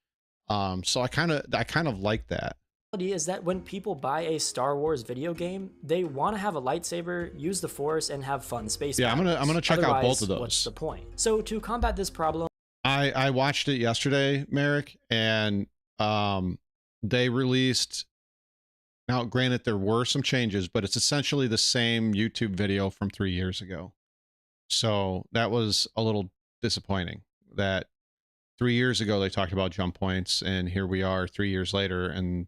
So I kind of like that. is that when people buy a Star Wars video game, they want to have a lightsaber, use the Force, and have fun space battles. I'm gonna check out both of those. What's the point? So to combat this problem, I watched it yesterday, Merrick, and they released. Now, granted, there were some changes, but it's essentially the same YouTube video from 3 years ago. So that was a little disappointing. That 3 years ago they talked about jump points, and here we are 3 years later, and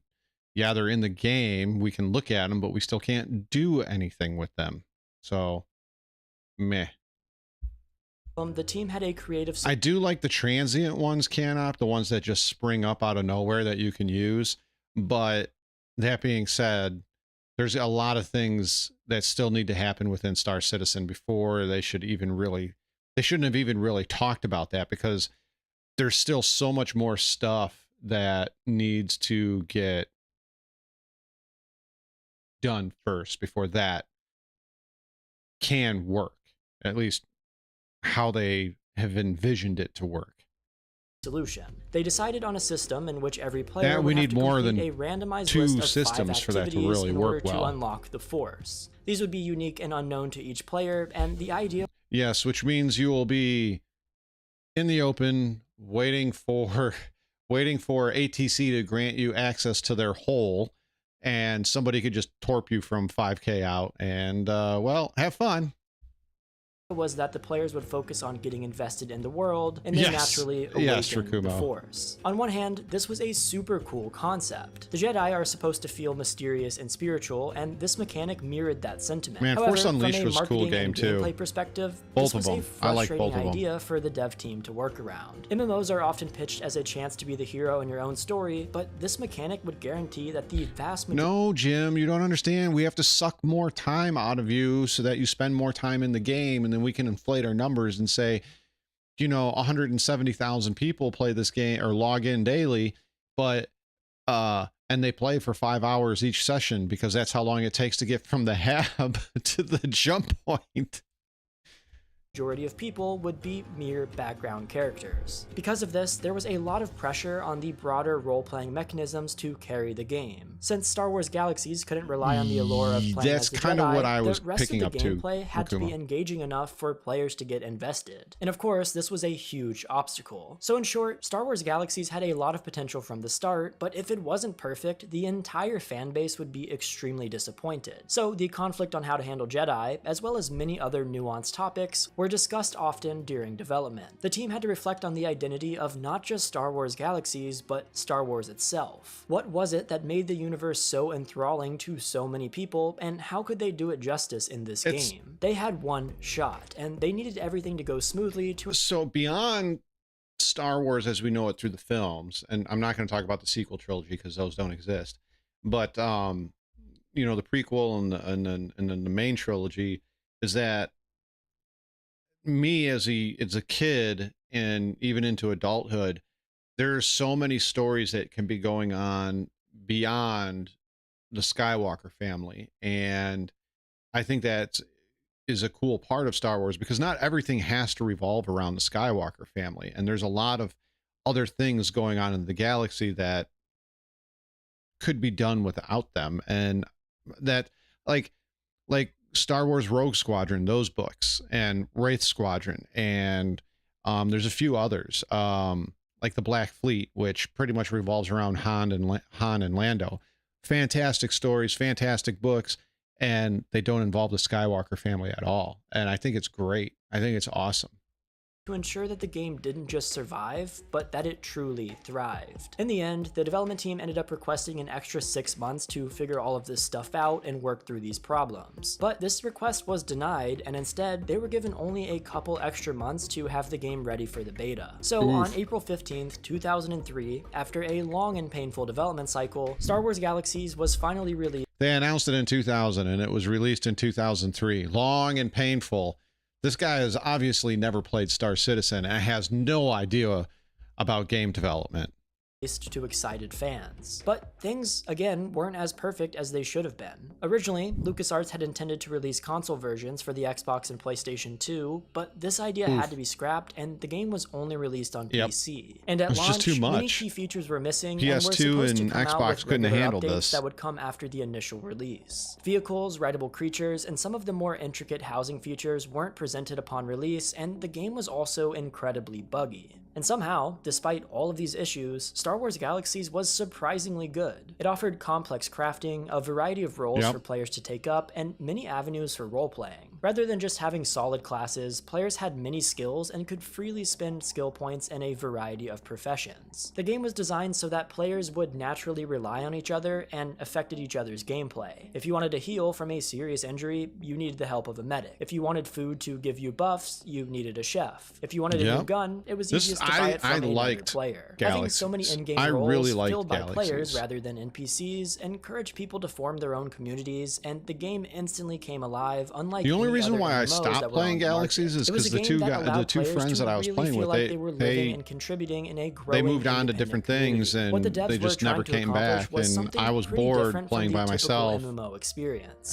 yeah, they're in the game. We can look at them, but we still can't do anything with them. So, meh. the team had a creative— I do like the transient ones, Canop, the ones that just spring up out of nowhere that you can use. But that being said, there's a lot of things that still need to happen within Star Citizen before they should even really, they shouldn't have even really talked about that, because there's still so much more stuff that needs to get done first before that can work, at least how they have envisioned it to work. Solution. They decided on a system in which every player That would we have need to more complete than a randomized 2 list of systems 5 for that to activities really in work order to well. unlock the Force. These would be unique and unknown to each player, and the idea— Yes, which means you will be in the open waiting for ATC to grant you access to their hole, and somebody could just torp you from 5K out, and well, have fun. was that the players would focus on getting invested in the world and then naturally awaken the Force. On one hand, this was a super cool concept. The Jedi are supposed to feel mysterious and spiritual, and this mechanic mirrored that sentiment. Man, However, Force Unleashed from a was a cool marketing game and too. gameplay perspective, Both this of was them. a I like frustrating both of them. idea for the dev team to work around. MMOs are often pitched as a chance to be the hero in your own story, but this mechanic would guarantee that the vast majority— No, Jim, you don't understand. We have to suck more time out of you so that you spend more time in the game, and then we can inflate our numbers and say, you know, 170,000 people play this game or log in daily, but and they play for 5 hours each session because that's how long it takes to get from the hab to the jump point. Majority of people would be mere background characters. Because of this, there was a lot of pressure on the broader role-playing mechanisms to carry the game. Since Star Wars Galaxies couldn't rely on the allure of playing That's as a kind Jedi, of what I was the rest picking of up the to. gameplay had to be engaging enough for players to get invested. And of course, this was a huge obstacle. So in short, Star Wars Galaxies had a lot of potential from the start, but if it wasn't perfect, the entire fan base would be extremely disappointed. So the conflict on how to handle Jedi, as well as many other nuanced topics, were discussed often during development. The team had to reflect on the identity of not just Star Wars Galaxies, but Star Wars itself. What was it that made the universe so enthralling to so many people, and how could they do it justice in this game? They had one shot, and they needed everything to go smoothly to... So beyond Star Wars as we know it through the films, and I'm not going to talk about the sequel trilogy because those don't exist, but you know, the prequel and then the main trilogy, is that me as a kid and even into adulthood, there's so many stories that can be going on beyond the Skywalker family. And I think that is a cool part of Star Wars, because not everything has to revolve around the Skywalker family. And there's a lot of other things going on in the galaxy that could be done without them. And that like Star Wars Rogue Squadron, those books, and Wraith Squadron, and there's a few others, like the Black Fleet, which pretty much revolves around Han and Lando. Fantastic stories, fantastic books, and they don't involve the Skywalker family at all. And I think it's great. I think it's awesome. To ensure that the game didn't just survive, but that it truly thrived. In the end, the development team ended up requesting an extra 6 months to figure all of this stuff out and work through these problems. But this request was denied, and instead, they were given only a couple extra months to have the game ready for the beta. So on April 15th, 2003, after a long and painful development cycle, Star Wars Galaxies was finally released. They announced it in 2000, and it was released in 2003. Long and painful. This guy has obviously never played Star Citizen and has no idea about game development. To excited fans. But things, again, weren't as perfect as they should have been. Originally, LucasArts had intended to release console versions for the Xbox and PlayStation 2, but this idea had to be scrapped, and the game was only released on PC. And at launch, many key features were missing, and were supposed to come out with regular updates that would come after the initial release. Vehicles, rideable creatures, and some of the more intricate housing features weren't presented upon release, and the game was also incredibly buggy. And somehow, despite all of these issues, Star Wars Galaxies was surprisingly good. It offered complex crafting, a variety of roles for players to take up, and many avenues for role-playing. Rather than just having solid classes, players had many skills and could freely spend skill points in a variety of professions. The game was designed so that players would naturally rely on each other and affected each other's gameplay. If you wanted to heal from a serious injury, you needed the help of a medic. If you wanted food to give you buffs, you needed a chef. If you wanted a new gun, it was easiest to buy it from another player. Having so many in-game roles filled by players rather than NPCs encouraged people to form their own communities, and the game instantly came alive, unlike the only reason why I stopped playing Galaxies is because the two friends that I was playing with, they moved on to different things, and they just never came back, and I was bored playing by myself.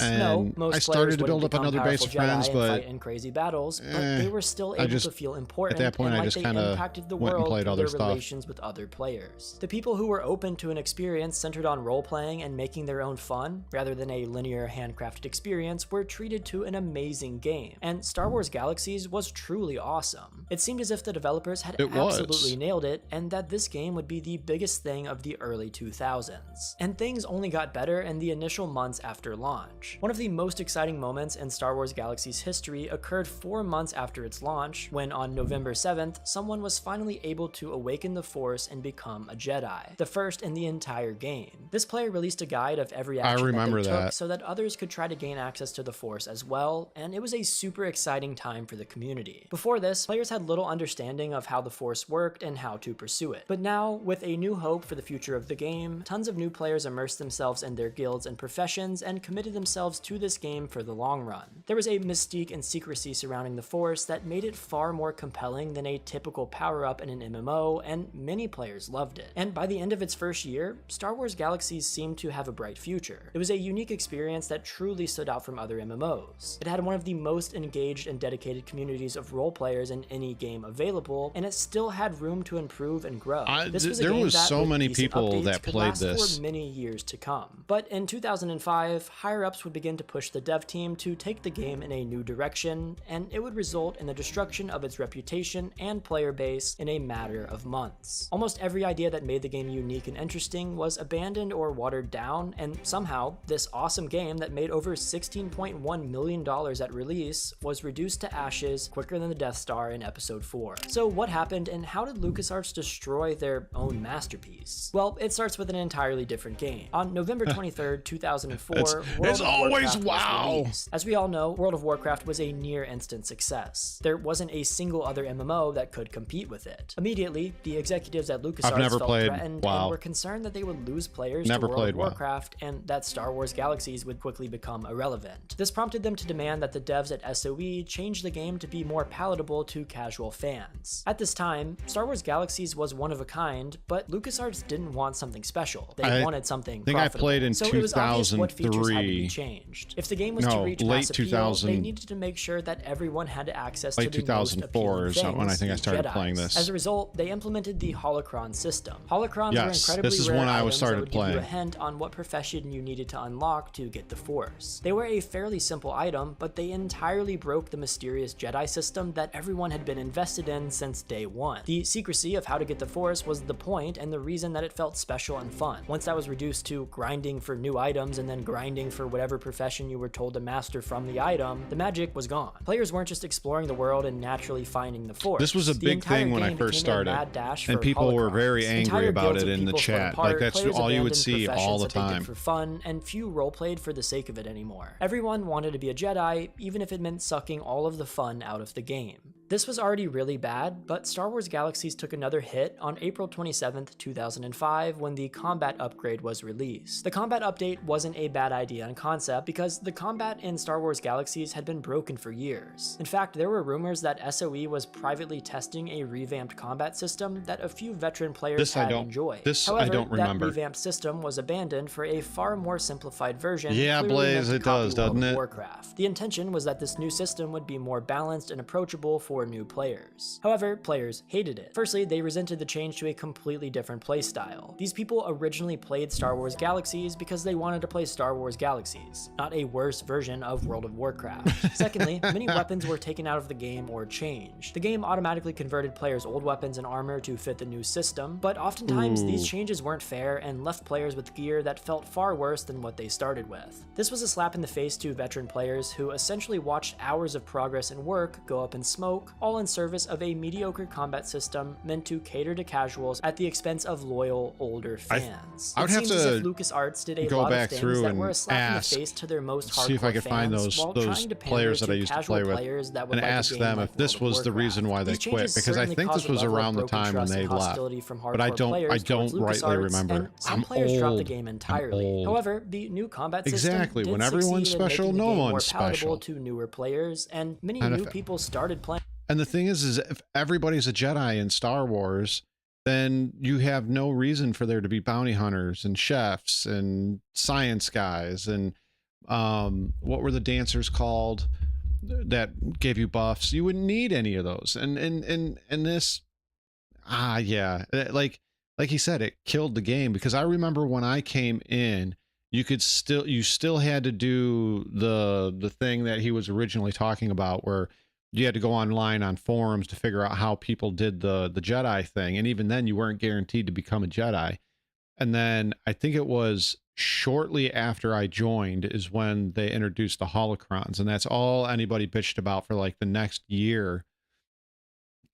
And I started to build up another base of friends, but in crazy battles, but they were still able to feel important. At that point, I just kind of went and played other stuff. Relations with other players. The people who were open to an experience centered on role-playing and making their own fun, rather than a linear handcrafted experience, were treated to an amazing game, and Star Wars Galaxies was truly awesome. It seemed as if the developers had absolutely nailed it, and that this game would be the biggest thing of the early 2000s. And things only got better in the initial months after launch. One of the most exciting moments in Star Wars Galaxies history occurred 4 months after its launch, when on November 7th, someone was finally able to awaken the Force and become a Jedi, the first in the entire game. This player released a guide of every action that they took so that others could try to gain access to the Force as well, and it was a super exciting time for the community. Before this, players had little understanding of how the Force worked and how to pursue it. But now, with a new hope for the future of the game, tons of new players immersed themselves in their guilds and professions and committed themselves to this game for the long run. There was a mystique and secrecy surrounding the Force that made it far more compelling than a typical power-up in an MMO, and many players loved it. And by the end of its first year, Star Wars Galaxies seemed to have a bright future. It was a unique experience that truly stood out from other MMOs. It had one of the most engaged and dedicated communities of role players in any game available, and it still had room to improve and grow. There was so many people that played this for many years to come. But in 2005, higher-ups would begin to push the dev team to take the game in a new direction, and it would result in the destruction of its reputation and player base in a matter of months. Almost every idea that made the game unique and interesting was abandoned or watered down, and somehow, this awesome game that made over $16.1 million at release was reduced to ashes quicker than the Death Star in Episode 4. So what happened, and how did LucasArts destroy their own masterpiece? Well, it starts with an entirely different game. On November 23rd, 2004, World of Warcraft was released. As we all know, World of Warcraft was a near instant success. There wasn't a single other MMO that could compete with it. Immediately, the executives at LucasArts felt threatened and were concerned that they would lose players to World of Warcraft and that Star Wars Galaxies would quickly become irrelevant. This prompted them to demand that the devs at SOE change the game to be more palatable to casual fans. At this time, Star Wars Galaxies was one of a kind, but LucasArts didn't want something special. They wanted something profitable. I played in so 2003. It was obvious what features had to be changed. If the game was to reach mass appeal, they needed to make sure that everyone had access to the most appealing things, when I think I started Jedis. playing this. As a result, they implemented the holocron system. Holocrons were incredibly this is rare when I items started that would playing. give you a hint on what profession you needed to unlock to get the Force. They were a fairly simple item, but they entirely broke the mysterious Jedi system that everyone had been invested in since day one. The secrecy of how to get the Force was the point and the reason that it felt special and fun. Once that was reduced to grinding for new items and then grinding for whatever profession you were told to master from the item, the magic was gone. Players weren't just exploring the world and naturally finding the Force. This was a big thing when I first started, and people were very angry about it in the chat. Like, that's all you would see all the time. For fun, and few roleplayed for the sake of it anymore. Everyone wanted to be a Jedi, even if it meant sucking all of the fun out of the game. This was already really bad, but Star Wars Galaxies took another hit on April 27th, 2005 when the combat upgrade was released. The combat update wasn't a bad idea in concept because the combat in Star Wars Galaxies had been broken for years. In fact, there were rumors that SOE was privately testing a revamped combat system that a few veteran players had enjoyed. However, I don't remember. That revamped system was abandoned for a far more simplified version. Yeah, Blaze, it does, doesn't it? Warcraft. The intention was that this new system would be more balanced and approachable for new players. However, players hated it. Firstly, they resented the change to a completely different playstyle. These people originally played Star Wars Galaxies because they wanted to play Star Wars Galaxies, not a worse version of World of Warcraft. Secondly, many weapons were taken out of the game or changed. The game automatically converted players' old weapons and armor to fit the new system, but oftentimes these changes weren't fair and left players with gear that felt far worse than what they started with. This was a slap in the face to veteran players who essentially watched hours of progress and work go up in smoke, all in service of a mediocre combat system meant to cater to casuals at the expense of loyal, older fans. I would have to LucasArts did a go lot back of through things that and were a slap in the face to their most hardcore see if I could find those players that I used to play with and ask them if this was the reason why they quit, because I think this was around the time when they left, but I don't rightly remember. Some players dropped the game entirely. However, the new combat system did when everyone's special, no one's special. To newer players, and many new people started playing. And the thing is if everybody's a Jedi in Star Wars, then you have no reason for there to be bounty hunters and chefs and science guys and what were the dancers called that gave you buffs? You wouldn't need any of those. And this, yeah, like he said, it killed the game, because I remember when I came in, you still had to do the thing that he was originally talking about, where you had to go online on forums to figure out how people did the Jedi thing. And even then you weren't guaranteed to become a Jedi. And then I think it was shortly after I joined is when they introduced the holocrons. And that's all anybody bitched about for like the next year.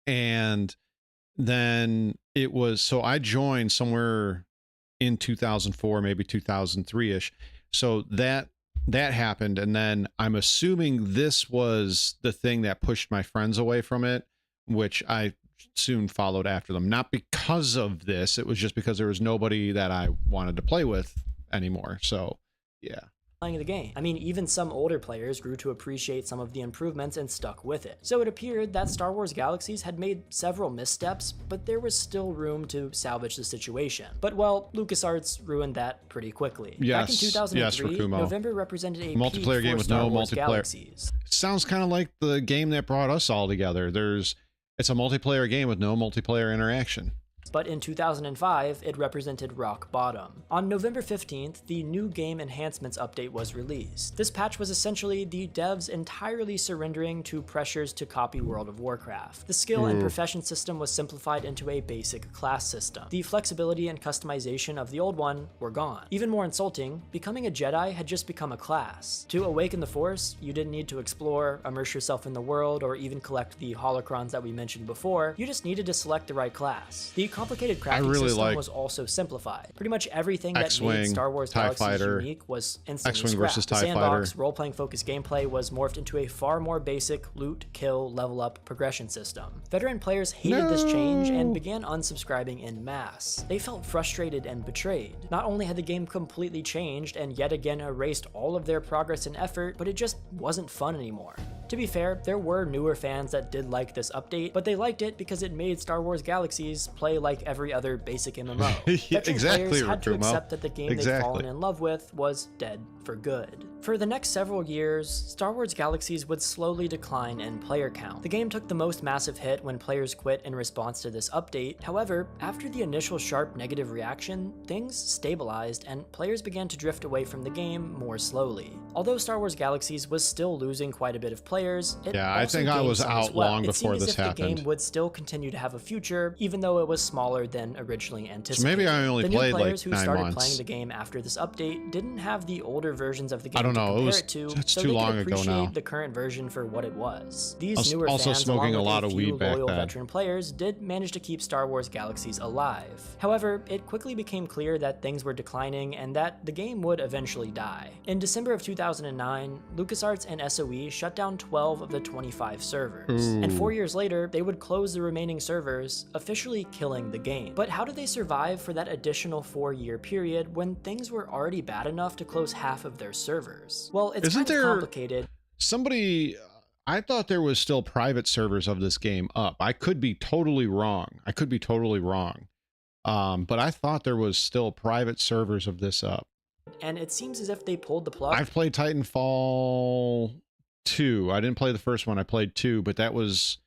And then it was, so I joined somewhere in 2004, maybe 2003-ish. So that that happened, and then I'm assuming this was the thing that pushed my friends away from it, which I soon followed after them. Not because of this, it was just because there was nobody that I wanted to play with anymore. So yeah. Playing the game. I mean, even some older players grew to appreciate some of the improvements and stuck with it. So it appeared that Star Wars Galaxies had made several missteps, but there was still room to salvage the situation. But well, LucasArts ruined that pretty quickly. Yes, Back in 2003, yes, November represented a multiplayer game with Star no Wars multiplayer. Galaxies. Sounds kind of like the game that brought us all together. It's a multiplayer game with no multiplayer interaction. But in 2005, it represented rock bottom. On November 15th, the new game enhancements update was released. This patch was essentially the devs entirely surrendering to pressures to copy World of Warcraft. The skill and profession system was simplified into a basic class system. The flexibility and customization of the old one were gone. Even more insulting, becoming a Jedi had just become a class. To awaken the Force, you didn't need to explore, immerse yourself in the world, or even collect the holocrons that we mentioned before. You just needed to select the right class. The complicated crafting system was also simplified. Pretty much everything that made Star Wars Galaxies unique was instantly scrapped. The sandbox, role-playing focused gameplay was morphed into a far more basic loot, kill, level up progression system. Veteran players hated this change and began unsubscribing en masse. They felt frustrated and betrayed. Not only had the game completely changed and yet again erased all of their progress and effort, but it just wasn't fun anymore. To be fair, there were newer fans that did like this update, but they liked it because it made Star Wars Galaxies play like every other basic MMO. Veteran players had to accept that the game they'd fallen in love with was dead for good. For the next several years, Star Wars Galaxies would slowly decline in player count. The game took the most massive hit when players quit in response to this update. However, after the initial sharp negative reaction, things stabilized and players began to drift away from the game more slowly. Although Star Wars Galaxies was still losing quite a bit of players, I think I was out long before this happened. The game would still continue to have a future, even though it was smaller than originally anticipated. So maybe I only played like 9 months. The new players who started playing the game after this update didn't have the older versions of the game to compare it to, so they could appreciate the current version for what it was. These newer fans, along with a few loyal veteran players, did manage to keep Star Wars Galaxies alive. However, it quickly became clear that things were declining and that the game would eventually die. In December of 2009, LucasArts and SOE shut down 12 of the 25 servers. And 4 years later, they would close the remaining servers, officially killing the game. But how did they survive for that additional 4-year period when things were already bad enough to close half of their servers? Well, it's kind of complicated. Somebody, I thought there was still private servers of this game up. I could be totally wrong. But I thought there was still private servers of this up. And it seems as if they pulled the plug. I've played Titanfall 2. I didn't play the first one. I played 2, but that was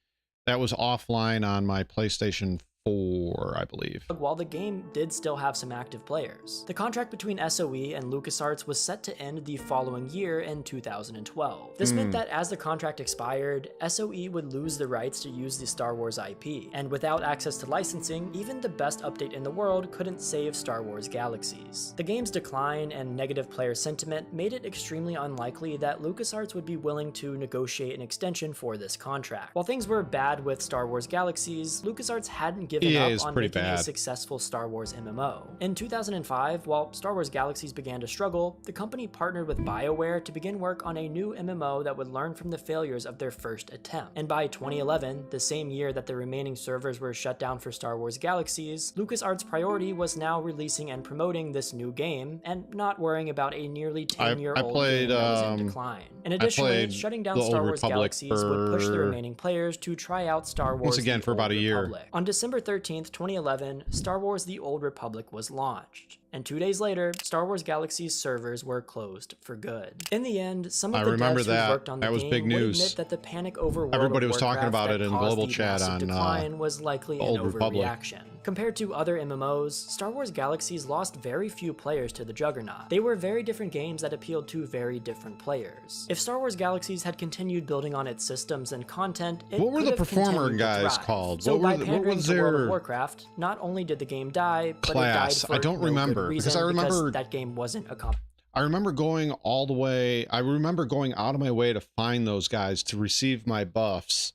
offline on my PlayStation 4, I believe. While the game did still have some active players. The contract between SOE and LucasArts was set to end the following year in 2012. This meant that as the contract expired, SOE would lose the rights to use the Star Wars IP, and without access to licensing, even the best update in the world couldn't save Star Wars Galaxies. The game's decline and negative player sentiment made it extremely unlikely that LucasArts would be willing to negotiate an extension for this contract. While things were bad with Star Wars Galaxies, LucasArts hadn't given up on making a successful Star Wars MMO. In 2005, while Star Wars Galaxies began to struggle, the company partnered with BioWare to begin work on a new MMO that would learn from the failures of their first attempt. And by 2011, the same year that the remaining servers were shut down for Star Wars Galaxies, LucasArts' priority was now releasing and promoting this new game, and not worrying about a nearly 10-year-old game that was in decline. And additionally, shutting down Star Wars Galaxies would push the remaining players to try out Star Wars for about a year. On December 13th, 2011, Star Wars The Old Republic was launched. And 2 days later, Star Wars Galaxy's servers were closed for good. In the end, some of the devs who worked on the game would admit that the panic over World Everybody of was Warcraft talking about it in global chat on decline was likely an overreaction. Compared to other MMOs, Star Wars Galaxies lost very few players to the Juggernaut. They were very different games that appealed to very different players. If Star Wars Galaxies had continued building on its systems and content, it what were the could have performer continued to guys thrive. called? So by what pandering was to World of their Warcraft, not only did the game die, but class? it died for I don't no remember good reason, because I remember that game wasn't a comp. I remember going all the way. I remember going out of my way to find those guys to receive my buffs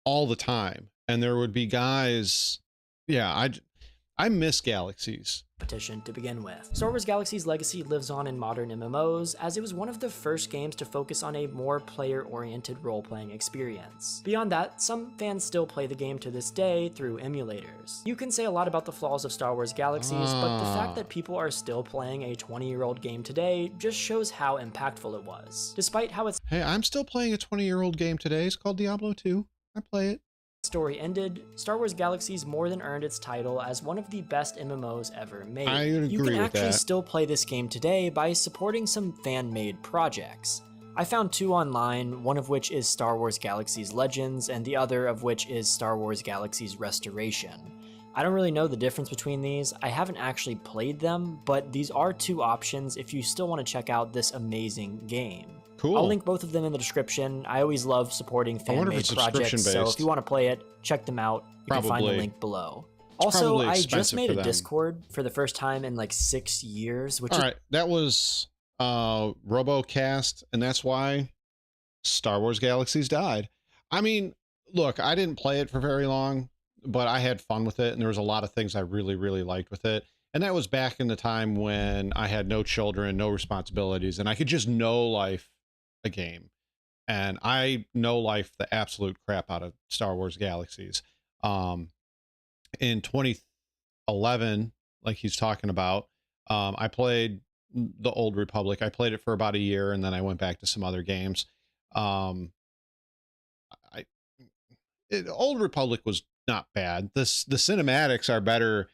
all the time, and there would be guys. Yeah, I miss Galaxies. Competition to begin with. Star Wars Galaxy's legacy lives on in modern MMOs, as it was one of the first games to focus on a more player-oriented role-playing experience. Beyond that, some fans still play the game to this day through emulators. You can say a lot about the flaws of Star Wars Galaxies, but the fact that people are still playing a 20-year-old game today just shows how impactful it was. Despite how its Hey, I'm still playing a 20-year-old game today. It's called Diablo 2. I play it. Story ended, Star Wars Galaxies more than earned its title as one of the best MMOs ever made. I agree you can with actually that. still play this game today by supporting some fan-made projects. I found 2 online, one of which is Star Wars Galaxies Legends, and the other of which is Star Wars Galaxies Restoration. I don't really know the difference between these, I haven't actually played them, but these are 2 options if you still want to check out this amazing game. Cool. I'll link both of them in the description. I always love supporting fan-made projects, so if you want to play it, check them out. You can find the link below. Also, I just made a Discord for the first time in like 6 years. Which Alright, that was RoboCast, and that's why Star Wars Galaxies died. I mean, look, I didn't play it for very long, but I had fun with it, and there was a lot of things I really, really liked with it. And that was back in the time when I had no children, no responsibilities, and I could just know life a game. And I know life the absolute crap out of Star Wars Galaxies. In 2011, like he's talking about, I played the Old Republic. I played it for about a year, and then I went back to some other games. Old Republic was not bad. The cinematics are better.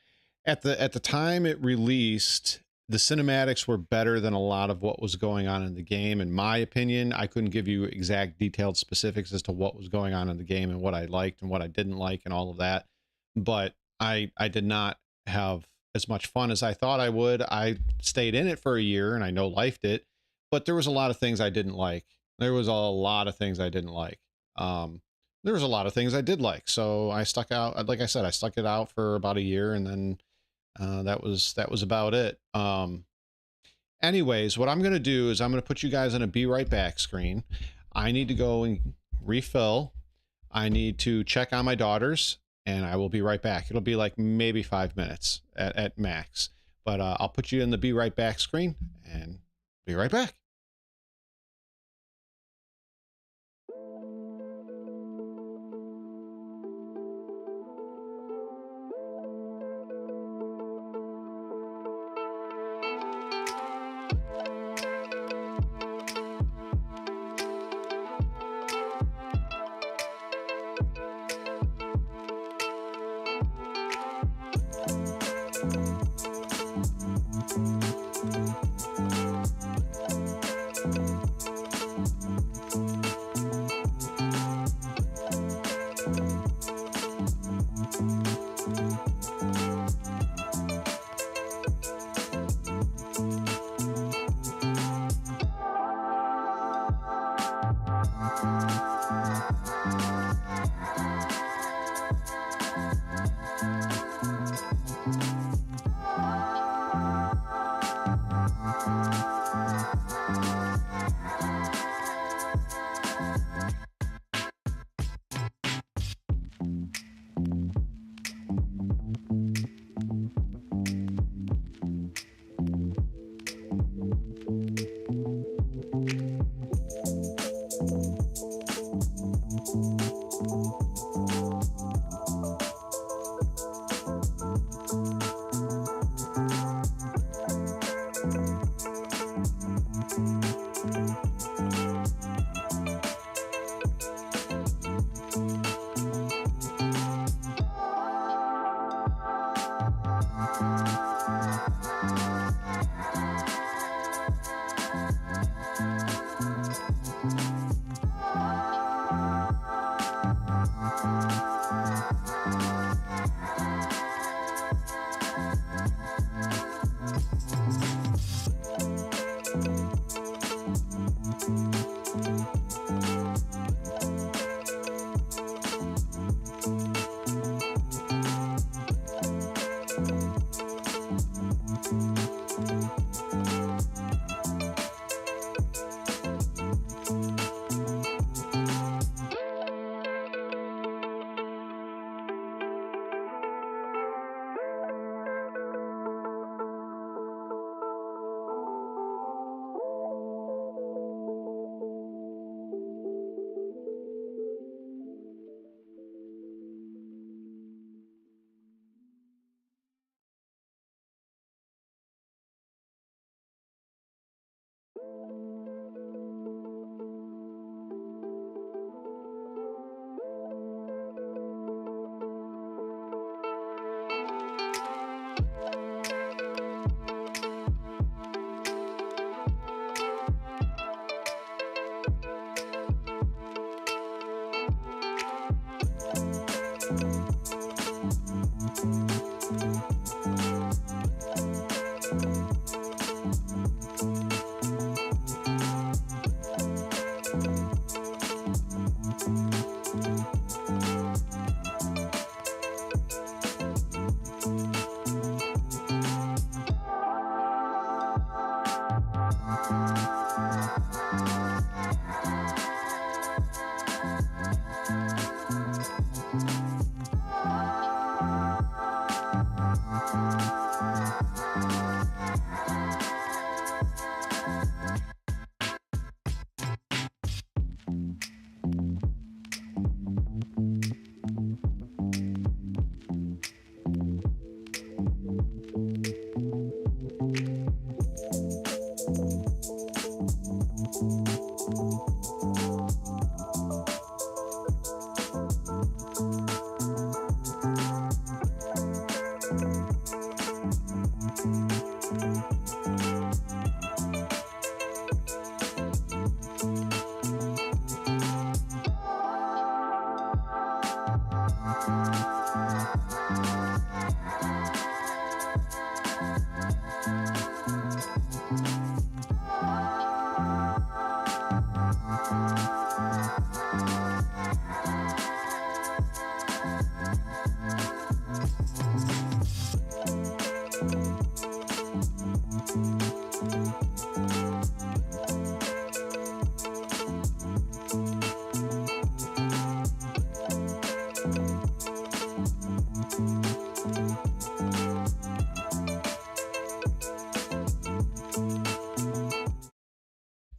At the time it released, the cinematics were better than a lot of what was going on in the game, in my opinion. I couldn't give you exact detailed specifics as to what was going on in the game and what I liked and what I didn't like and all of that. But I did not have as much fun as I thought I would. I stayed in it for a year and I know lifed it, but there was a lot of things I didn't like. There was a lot of things I didn't like. There was a lot of things I did like. So I stuck out, like I said, I stuck it out for about a year, and then that was about it. Anyways, what I'm going to do is I'm going to put you guys on a be right back screen. I need to go and refill. I need to check on my daughters, and I will be right back. It'll be like maybe 5 minutes at max, but I'll put you in the be right back screen and be right back.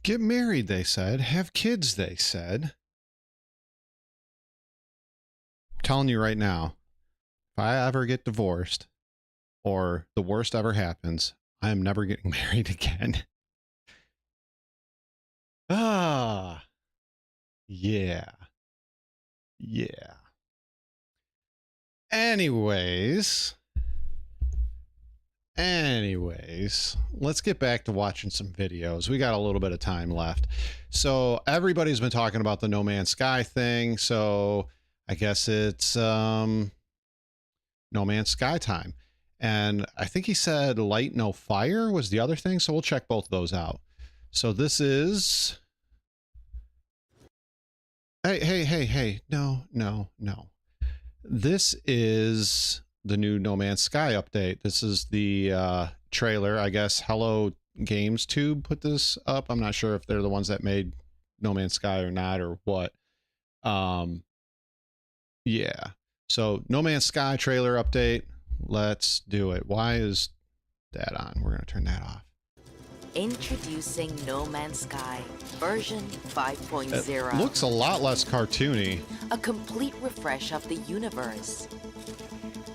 Get married, they said. Have kids, they said. I'm telling you right now, if I ever get divorced or the worst ever happens, I am never getting married again. Ah, yeah. Yeah. Anyways, let's get back to watching some videos. We got a little bit of time left. So everybody's been talking about the No Man's Sky thing. So I guess it's No Man's Sky time. And I think he said Light No Fire was the other thing. So we'll check both of those out. So this is... Hey. No. This is the new No Man's Sky update. This is the trailer. I guess Hello Games Tube put this up. I'm not sure if they're the ones that made No Man's Sky or not or what. Yeah. So No Man's Sky trailer update. Let's do it. Why is that on? We're going to turn that off. Introducing No Man's Sky version 5.0. It looks a lot less cartoony. A complete refresh of the universe.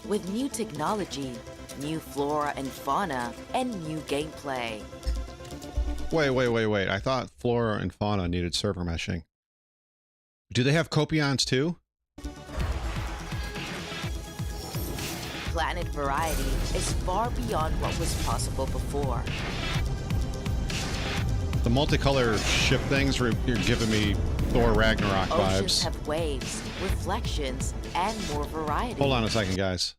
With new technology, new flora and fauna, and new gameplay. Wait. I thought flora and fauna needed server meshing. Do they have copions too? Planet variety is far beyond what was possible before. The multicolor ship things, you're giving me Thor Ragnarok vibes. Oceans have waves, reflections, and more variety. Hold on a second, guys.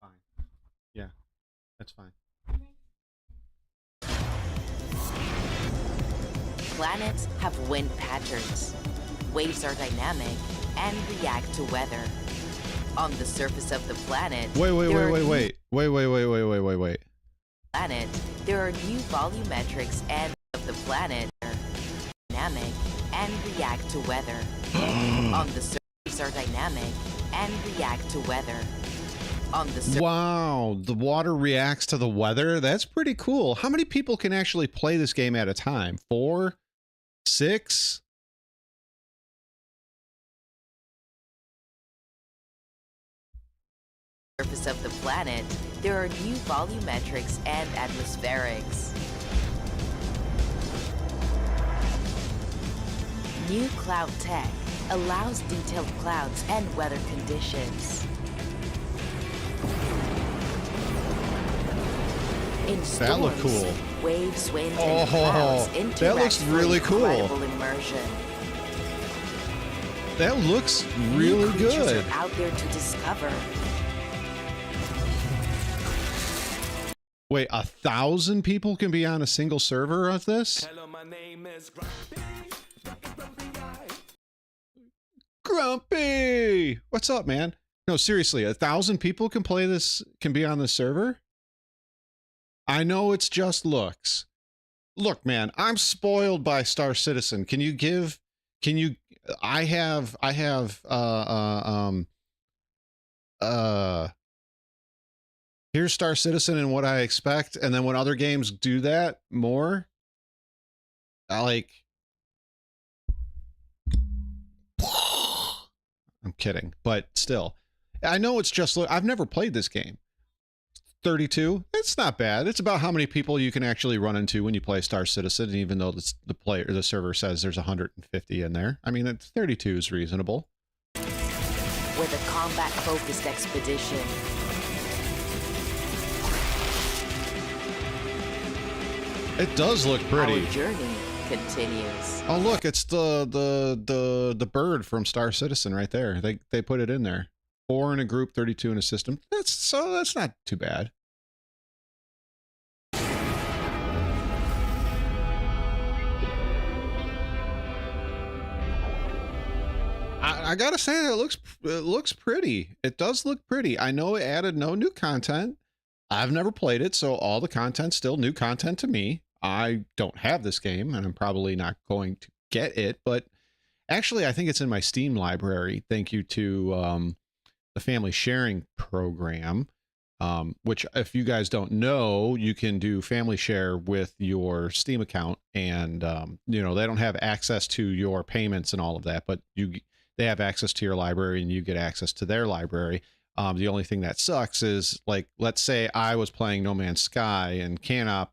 Fine. Yeah, that's fine. Planets have wind patterns. Waves are dynamic and react to weather. On the surface of the planet... Wait. Planet, there are new volumetrics and of the planet dynamic and react to weather. On the surface are dynamic and react to weather. On the wow, the water reacts to the weather. That's pretty cool. How many people can actually play this game at a time? 4? 6? Surface of the planet, there are new volumetrics and atmospherics. New cloud tech allows detailed clouds and weather conditions. In storms, that looked cool. Waves, wind, and clouds interact that looks really cool. Immersion. That looks really good. Are out there to discover. Wait, 1,000 people can be on a single server of this? Hello, my name is Grumpy! What's up, man? No, seriously, 1,000 people can play this, can be on the server? I know it's just looks. Look, man, I'm spoiled by Star Citizen. Can you, I have, here's Star Citizen and what I expect, and then when other games do that more, I like... I'm kidding, but still. I know it's just... I've never played this game. 32, it's not bad. It's about how many people you can actually run into when you play Star Citizen, even though the server says there's 150 in there. I mean, 32 is reasonable. With a combat-focused expedition. It does look pretty. Our journey continues. Oh, look, it's the bird from Star Citizen right there. They put it in there. 4 in a group, 32 in a system. That's not too bad. I gotta say that it looks pretty. It does look pretty. I know it added no new content. I've never played it, so all the content's still new content to me. I don't have this game, and I'm probably not going to get it, but actually I think it's in my Steam library. Thank you to the family sharing program, which if you guys don't know, you can do family share with your Steam account, and you know, they don't have access to your payments and all of that, but they have access to your library and you get access to their library. The only thing that sucks is, like, let's say I was playing No Man's Sky and Canop,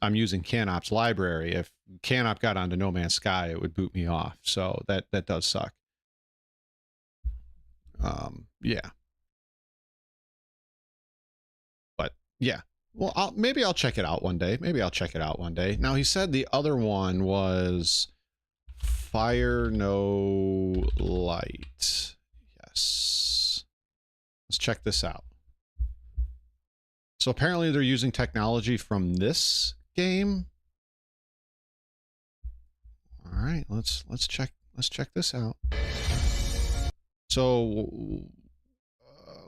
I'm using Canop's library. If Canop got onto No Man's Sky, it would boot me off. So that does suck. Yeah. But yeah, well, maybe I'll check it out one day. Now, he said the other one was Fire No Light. Yes. Let's check this out. So apparently they're using technology from this game. All right, let's check this out. So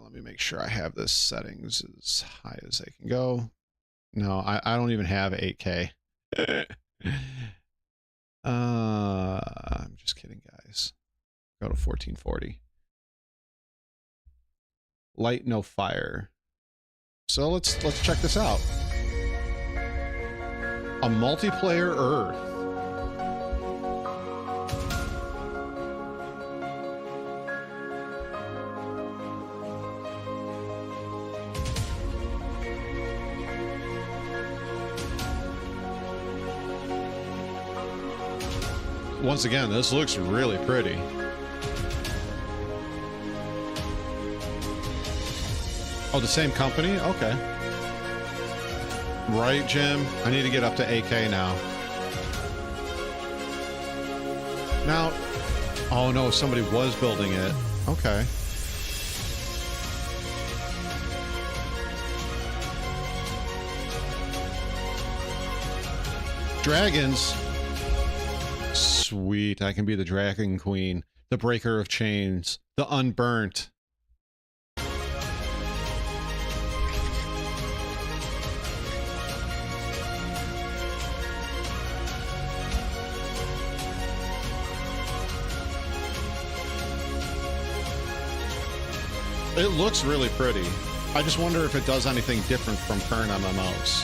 let me make sure I have this settings as high as they can go. No, I don't even have 8K. I'm just kidding, guys. Go to 1440. Light, no fire. So let's check this out. A multiplayer Earth. Once again, this looks really pretty. Oh, the same company? Okay. Right, Jim? I need to get up to 8K now. Now, oh no, somebody was building it. Okay. Dragons. Sweet, I can be the Dragon Queen, the Breaker of Chains, the Unburnt. It looks really pretty. I just wonder if it does anything different from current MMOs.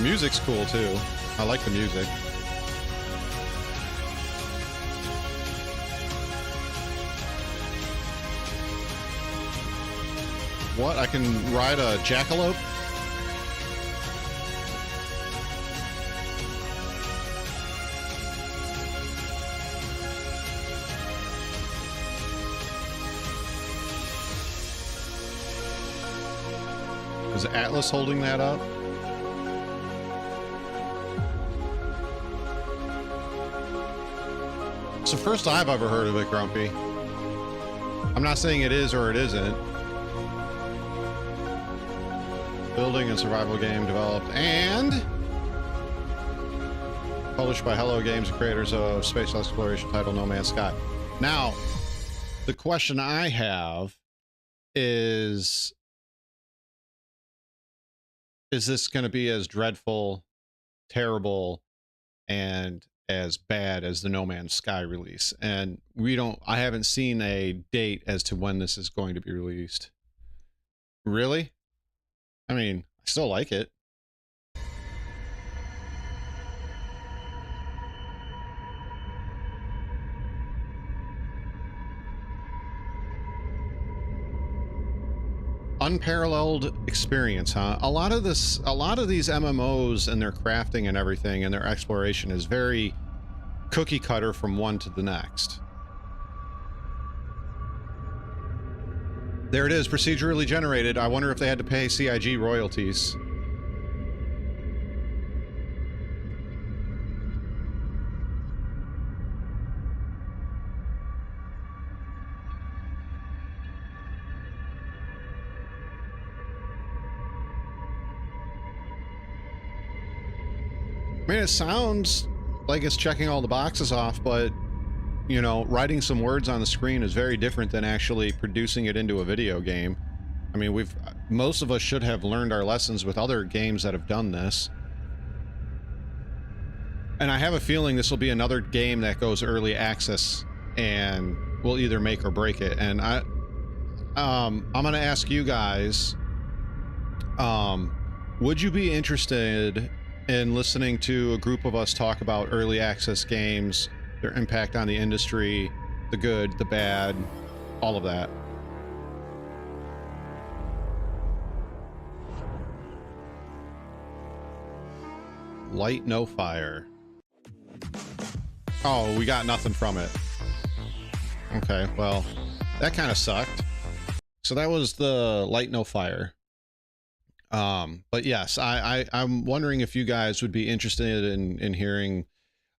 Music's cool too. I like the music. What? I can ride a jackalope? Is Atlas holding that up? It's the first I've ever heard of it, Grumpy. I'm not saying it is or it isn't. Building and survival game developed and published by Hello Games, the creators of space exploration title No Man's Sky. Now, the question I have is this going to be as dreadful, terrible, and as bad as the No Man's Sky release? And I haven't seen a date as to when this is going to be released. Really? I mean, I still like it. Unparalleled experience, huh? A lot of these MMOs and their crafting and everything and their exploration is very cookie cutter from one to the next. There it is, procedurally generated. I wonder if they had to pay CIG royalties. I mean, it sounds like it's checking all the boxes off, but, you know, writing some words on the screen is very different than actually producing it into a video game. I mean, most of us should have learned our lessons with other games that have done this. And I have a feeling this will be another game that goes early access and will either make or break it. And I'm going to ask you guys, would you be interested in listening to a group of us talk about early access games, their impact on the industry, the good, the bad, all of that? Light, no fire. Oh, we got nothing from it. Okay, well, that kind of sucked. So that was the light, no fire. But yes, I'm wondering if you guys would be interested in hearing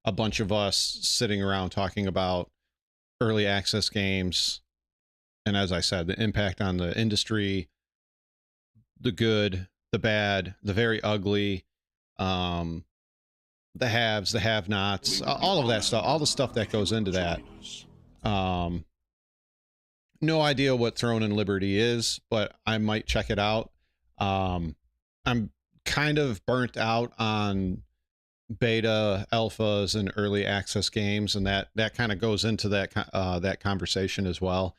a bunch of us sitting around talking about early access games. And as I said, the impact on the industry, the good, the bad, the very ugly, the haves, the have-nots, all of that stuff, all the stuff that goes into that. No idea what Throne and Liberty is, but I might check it out. I'm kind of burnt out on beta, alphas, and early access games, and that kind of goes into that that conversation as well.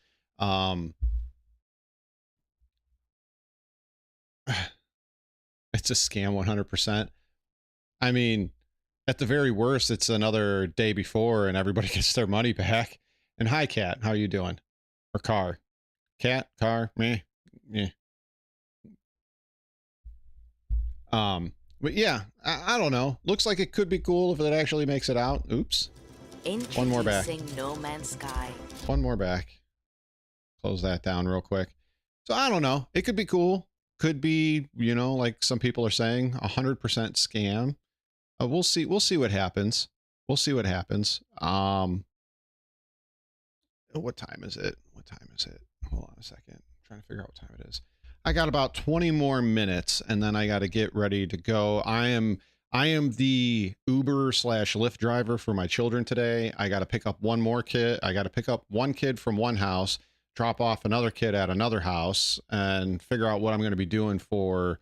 It's a scam 100%. I mean, at the very worst, it's another day before and everybody gets their money back. And hi, Cat, how you doing? Or Car? Cat, Car, me, yeah. But yeah, I don't know. Looks like it could be cool if it actually makes it out. Oops. One more back. No Man's Sky. One more back. Close that down real quick. So I don't know. It could be cool. Could be, you know, like some people are saying, 100% scam. We'll see. We'll see what happens. We'll see what happens. What time is it? What time is it? Hold on a second. I'm trying to figure out what time it is. I got about 20 more minutes and then I got to get ready to go. I am the Uber/Lyft driver for my children today. I got to pick up one more kid. I got to pick up one kid from one house, drop off another kid at another house, and figure out what I'm going to be doing for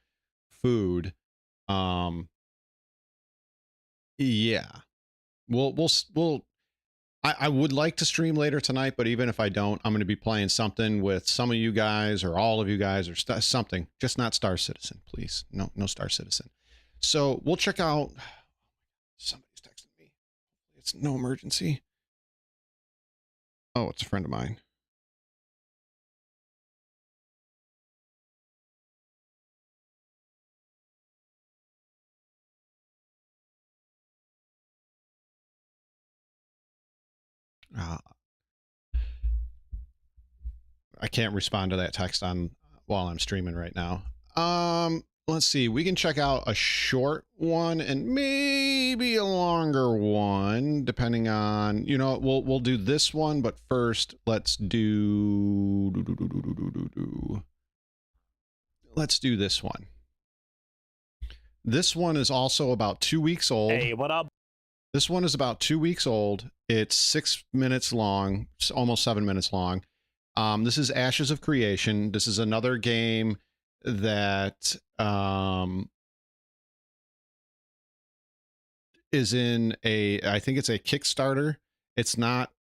food. Yeah, I would like to stream later tonight, but even if I don't, I'm going to be playing something with some of you guys or all of you guys or something, just not Star Citizen, please. No Star Citizen. So we'll check out. Somebody's texting me. It's no emergency. Oh, it's a friend of mine. I can't respond to that text while I'm streaming right now. Let's see. We can check out a short one and maybe a longer one, depending on, you know, we'll do this one, but first let's do this one. This one is also about 2 weeks old. Hey, what up? This one is about 2 weeks old. It's 6 minutes long, almost 7 minutes long. This is Ashes of Creation. This is another game that is in I think it's a Kickstarter. It's not,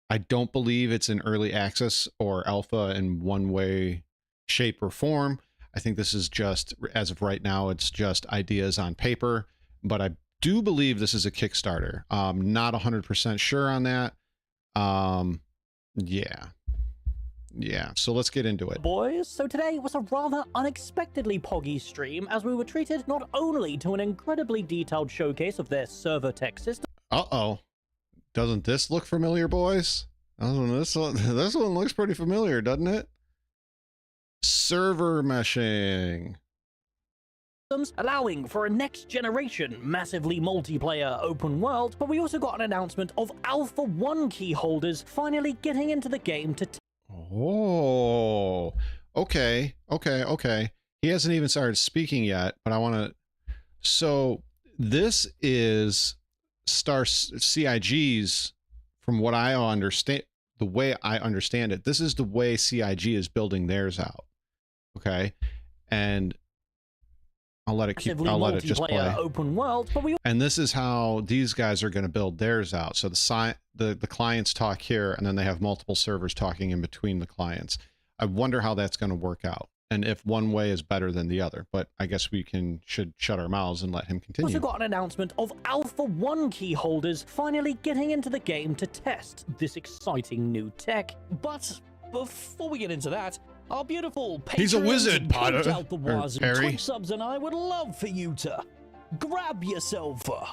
I don't believe it's in early access or alpha in one way, shape, or form. I think this is just, as of right now, it's just ideas on paper, but I do believe this is a Kickstarter. Not 100% sure on that. Yeah, so let's get into it. Boys, so today was a rather unexpectedly poggy stream, as we were treated not only to an incredibly detailed showcase of their server tech system. Uh-oh. Doesn't this look familiar, boys? This one looks pretty familiar, doesn't it? Server meshing. Allowing for a next generation, massively multiplayer open world, but we also got an announcement of Alpha 1 key holders finally getting into the game to Oh, okay. He hasn't even started speaking yet, but I want to. So this is CIG's, from what I understand, the way I understand it, this is the way CIG is building theirs out. Okay, and I'll let it just play. Open world, but and this is how these guys are going to build theirs out. So the clients talk here, and then they have multiple servers talking in between the clients. I wonder how that's going to work out, and if one way is better than the other. But I guess we should shut our mouths and let him continue. Also got an announcement of Alpha 1 key holders finally getting into the game to test this exciting new tech. But before we get into that, our beautiful He's a wizard, Potter. Perry. Subs and I would love for you to grab yourself a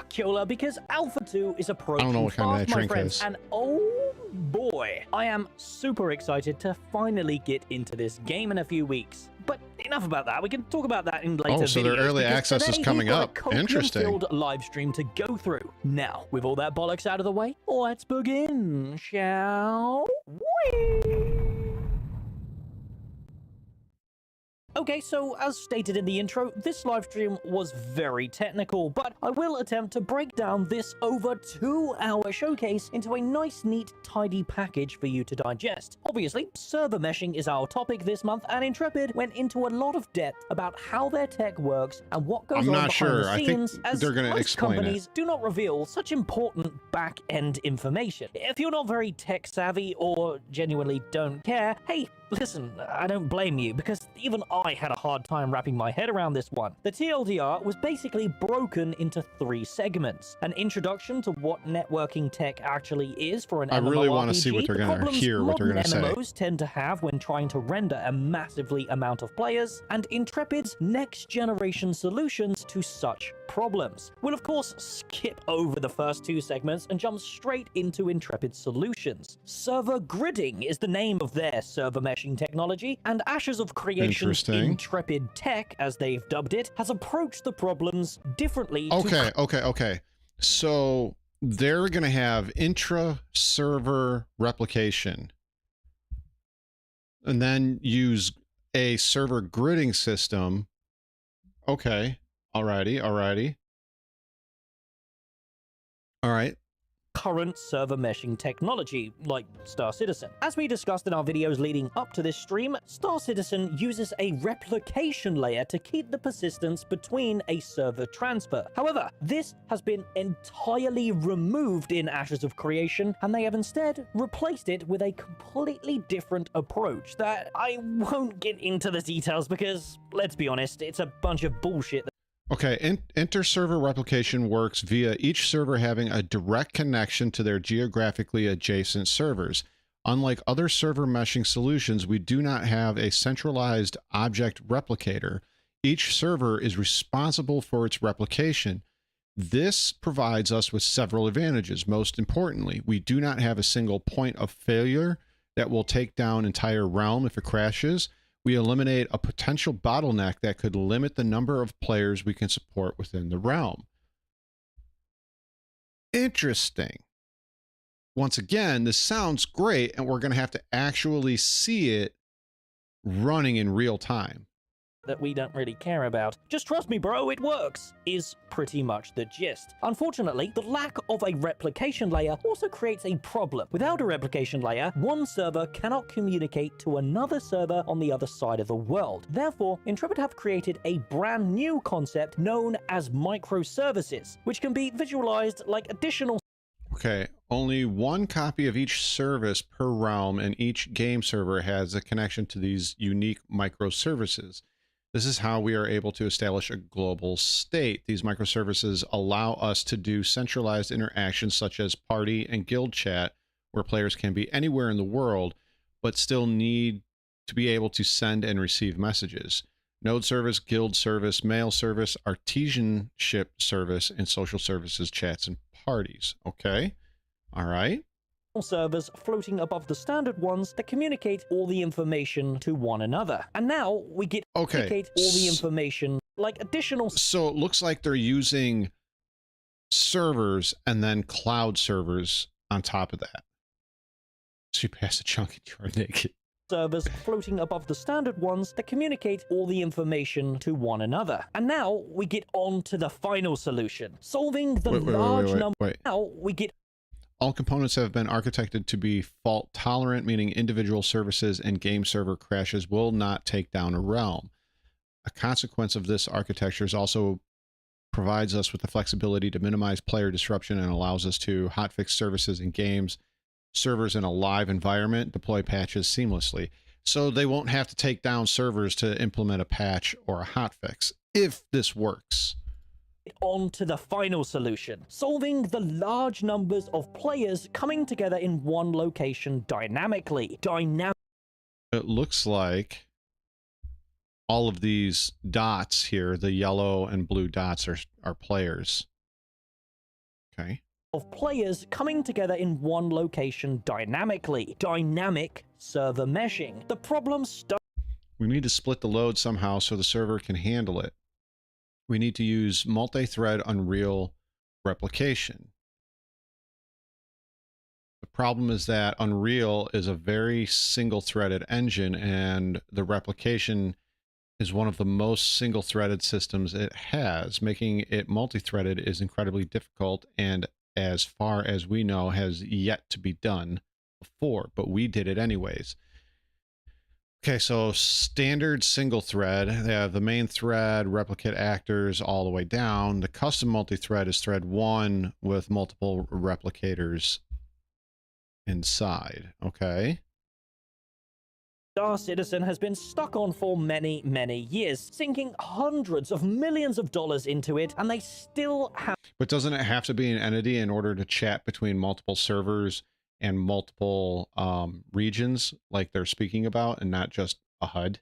Kyola, because Alpha 2 is approaching. I don't know what kind of that drink is. And oh boy, I am super excited to finally get into this game in a few weeks. But enough about that. We can talk about that in later videos. Oh, so their early access is coming up. Interesting. Live stream to go through. Now, with all that bollocks out of the way, let's begin, shall we? Okay, so as stated in the intro, this livestream was very technical, but I will attempt to break down this over 2-hour showcase into a nice, neat, tidy package for you to digest. Obviously, server meshing is our topic this month, and Intrepid went into a lot of depth about how their tech works and what goes on behind the scenes, as most companies do not reveal such important back-end information. If you're not very tech-savvy or genuinely don't care, hey, listen, I don't blame you, because even I had a hard time wrapping my head around this one. The TLDR was basically broken into 3 segments. An introduction to what networking tech actually is for an MMORPG. I really want to see what they're going to hear, what they're going to say. MMOs tend to have when trying to render a massively amount of players, and Intrepid's next-generation solutions to such problems. We'll of course skip over the first 2 segments and jump straight into Intrepid's solutions. Server gridding is the name of their server meshing technology, and Ashes of Creation's Intrepid Tech, as they've dubbed it, has approached the problems differently. Okay. So they're going to have intra-server replication and then use a server gridding system. Okay. Alrighty. All right. Current server meshing technology, like StarCitizen. As we discussed in our videos leading up to this stream, StarCitizen uses a replication layer to keep the persistence between a server transfer. However, this has been entirely removed in Ashes of Creation, and they have instead replaced it with a completely different approach that I won't get into the details because, let's be honest, it's a bunch of bullshit. Okay, inter-server replication works via each server having a direct connection to their geographically adjacent servers. Unlike other server meshing solutions, we do not have a centralized object replicator. Each server is responsible for its replication. This provides us with several advantages. Most importantly, we do not have a single point of failure that will take down an entire realm if it crashes. We eliminate a potential bottleneck that could limit the number of players we can support within the realm. Interesting. Once again, this sounds great, and we're going to have to actually see it running in real time. That we don't really care about. Just trust me, bro, it works, is pretty much the gist. Unfortunately, the lack of a replication layer also creates a problem. Without a replication layer, one server cannot communicate to another server on the other side of the world. Therefore, Intrepid have created a brand new concept known as microservices, which can be visualized like additional Okay, only one copy of each service per realm, and each game server has a connection to these unique microservices. This is how we are able to establish a global state. These microservices allow us to do centralized interactions such as party and guild chat, where players can be anywhere in the world, but still need to be able to send and receive messages. Node service, guild service, mail service, artisanship service, and social services, chats, and parties. Okay. All right. Servers floating above the standard ones that communicate all the information to one another. And now we get communicate all the information like additional. So it looks like they're using servers and then cloud servers on top of that. So you pass a chunk and you are naked. Servers floating above the standard ones that communicate all the information to one another. And now we get on to the final solution, solving the large number. Now we get. All components have been architected to be fault tolerant, meaning individual services and game server crashes will not take down a realm. A consequence of this architecture is also provides us with the flexibility to minimize player disruption and allows us to hotfix services and games servers in a live environment, deploy patches seamlessly. So they won't have to take down servers to implement a patch or a hotfix if this works. On to the final solution, solving the large numbers of players coming together in one location dynamically. It looks like all of these dots here, the yellow and blue dots are players. Okay. Of players coming together in one location dynamically. Dynamic server meshing. The problem we need to split the load somehow so the server can handle it. We need to use multi-thread Unreal replication. The problem is that Unreal is a very single-threaded engine, and the replication is one of the most single-threaded systems it has. Making it multi-threaded is incredibly difficult, and as far as we know, has yet to be done before, but we did it anyways. Okay, so standard single thread, they have the main thread, replicate actors all the way down. The custom multi-thread is thread 1 with multiple replicators inside. Okay. Star Citizen has been stuck on for many, many years, sinking hundreds of millions of dollars into it, and they still have. But doesn't it have to be an entity in order to chat between multiple servers and multiple regions like they're speaking about, and not just a HUD?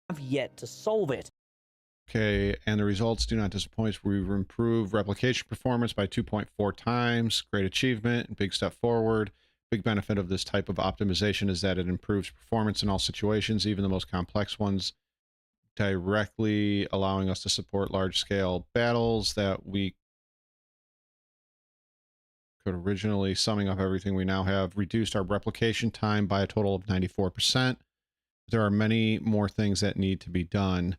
Have yet to solve it. Okay, and the results do not disappoint. We've improved replication performance by 2.4 times. Great achievement, big step forward. Big benefit of this type of optimization is that it improves performance in all situations, even the most complex ones, directly allowing us to support large-scale battles that we could originally. Summing up everything we now have, reduced our replication time by a total of 94%. There are many more things that need to be done.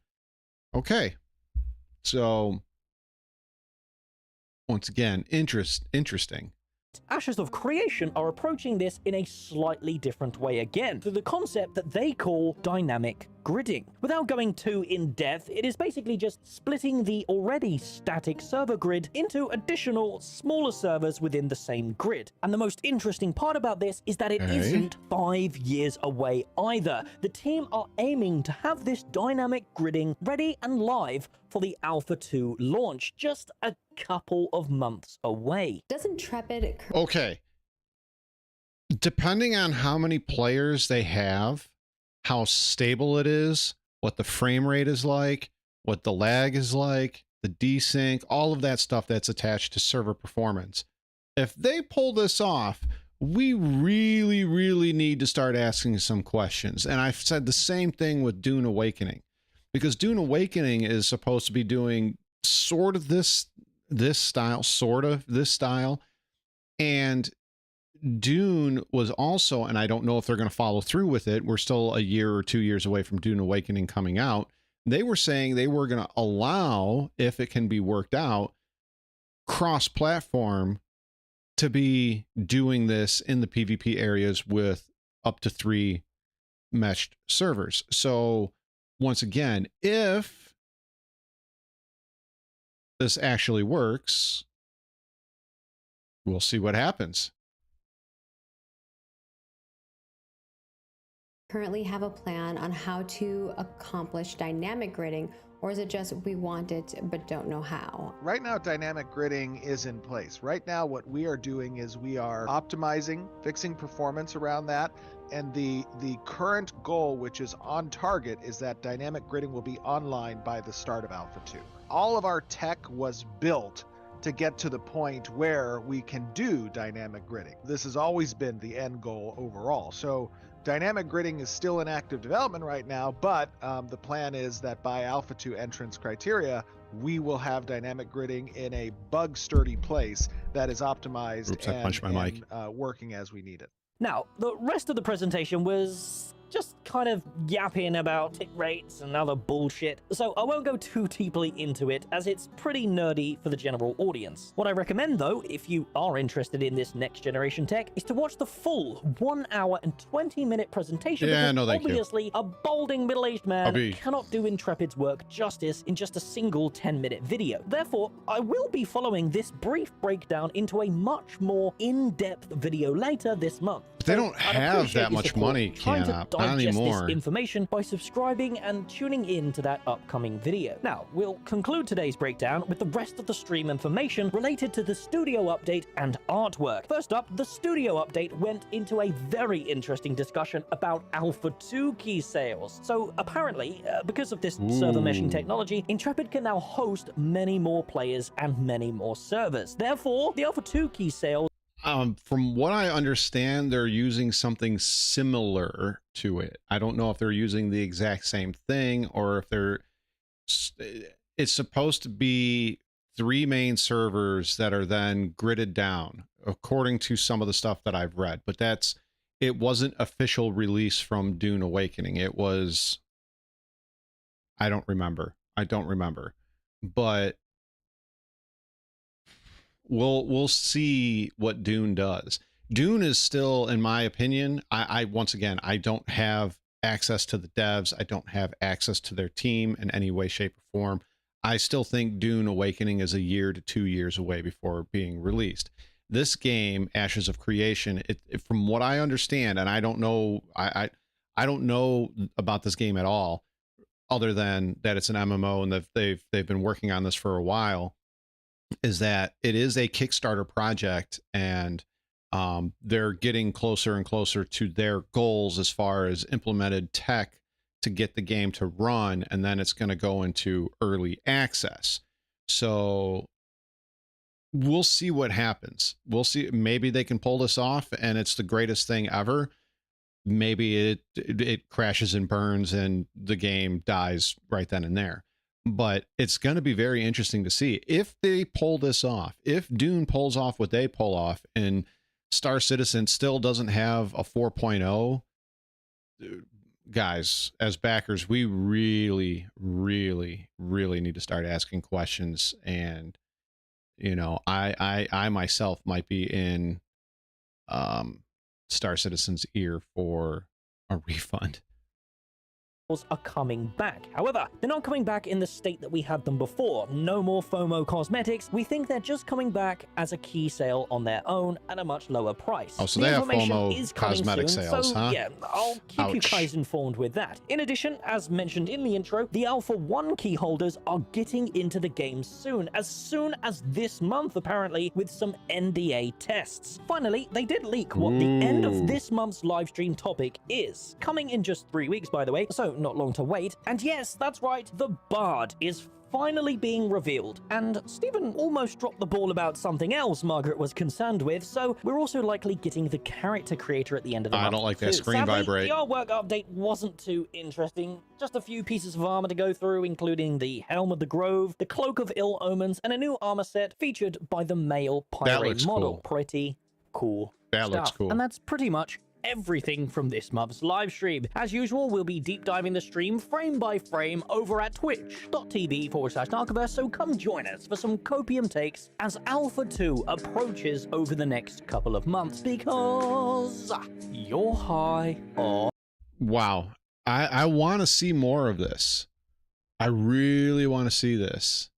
Okay, so once again, interesting. Ashes of Creation are approaching this in a slightly different way again, through the concept that they call dynamic gridding. Without going too in-depth, it is basically just splitting the already static server grid into additional smaller servers within the same grid. And the most interesting part about this is that it isn't 5 years away either. The team are aiming to have this dynamic gridding ready and live for the Alpha 2 launch, just a couple of months away. Doesn't Trepid... Okay. Depending on how many players they have, how stable it is, what the frame rate is like, what the lag is like, the desync, all of that stuff that's attached to server performance. If they pull this off, we really need to start asking some questions. And I've said the same thing with Dune Awakening, because Dune Awakening is supposed to be doing sort of this style, and Dune was also, and I don't know if they're going to follow through with it, we're still a year or 2 years away from Dune Awakening coming out. They were saying they were going to allow, if it can be worked out, cross-platform to be doing this in the PvP areas with up to 3 meshed servers. So once again, if this actually works, we'll see what happens. Currently have a plan on how to accomplish dynamic gridding, or is it just we want it but don't know how? Right now, dynamic gridding is in place. Right now, what we are doing is we are optimizing, fixing performance around that, and the current goal, which is on target, is that dynamic gridding will be online by the start of Alpha 2. All of our tech was built to get to the point where we can do dynamic gridding. This has always been the end goal overall. So dynamic gridding is still in active development right now, but the plan is that by Alpha 2 entrance criteria, we will have dynamic gridding in a bug-sturdy place that is optimized. Oops, I punched my mic. Working as we need it. Now, the rest of the presentation was just kind of yapping about tick rates and other bullshit, so I won't go too deeply into it as it's pretty nerdy for the general audience. What I recommend though, if you are interested in this next generation tech, is to watch the full 1 hour and 20-minute presentation, because obviously a balding middle-aged man cannot do Intrepid's work justice in just a single 10-minute video. Therefore, I will be following this brief breakdown into a much more in-depth video later this month. But they don't have that much money, digest this information by subscribing and tuning in to that upcoming video. Now, we'll conclude today's breakdown with the rest of the stream information related to the studio update and artwork. First up, the studio update went into a very interesting discussion about Alpha 2 key sales. So apparently, because of this server meshing technology, Intrepid can now host many more players and many more servers. Therefore, the Alpha 2 key sales, from what I understand, they're using something similar to it. I don't know if they're using the exact same thing or if they're... It's supposed to be 3 main servers that are then gridded down, according to some of the stuff that I've read. But it wasn't official release from Dune Awakening. It was... I don't remember. But... We'll see what Dune does. Dune is still, in my opinion, I once again, I don't have access to the devs. I don't have access to their team in any way, shape, or form. I still think Dune Awakening is 1 year to 2 years away before being released. This game, Ashes of Creation, from what I understand, and I don't know, I don't know about this game at all, other than that it's an MMO and that they've been working on this for a while, is that it is a Kickstarter project, and they're getting closer and closer to their goals as far as implemented tech to get the game to run, and then it's going to go into early access. So we'll see what happens. We'll see. Maybe they can pull this off and it's the greatest thing ever. Maybe it crashes and burns and the game dies right then and there. But it's going to be very interesting to see if they pull this off. If Dune pulls off what they pull off and Star Citizen still doesn't have a 4.0, guys, as backers, we really, really, really need to start asking questions. And, you know, I myself might be in Star Citizen's ear for a refund. Are coming back. However, they're not coming back in the state that we had them before. No more FOMO cosmetics. We think they're just coming back as a key sale on their own at a much lower price. Oh, so they have FOMO cosmetic sales, huh? Yeah, I'll keep you guys informed with that. In addition, as mentioned in the intro, the Alpha 1 key holders are getting into the game soon as this month, apparently, with some NDA tests. Finally, they did leak what the end of this month's livestream topic is. Coming in just 3 weeks, by the way, so not long to wait. And yes, that's right, the Bard is finally being revealed. And Stephen almost dropped the ball about something else Margaret was concerned with, so we're also likely getting the character creator at the end of the month. I don't like that screen vibrate. The artwork update wasn't too interesting. Just a few pieces of armor to go through, including the Helm of the Grove, the Cloak of Ill Omens, and a new armor set featured by the male pirate model. Cool. Pretty cool That looks cool. And that's pretty much everything from this month's live stream. As usual, we'll be deep diving the stream frame by frame over at twitch.tv/Narcoverse, so come join us for some copium takes as Alpha 2 approaches over the next couple of months, because you're high on... Wow. I want to see more of this. I really want to see this.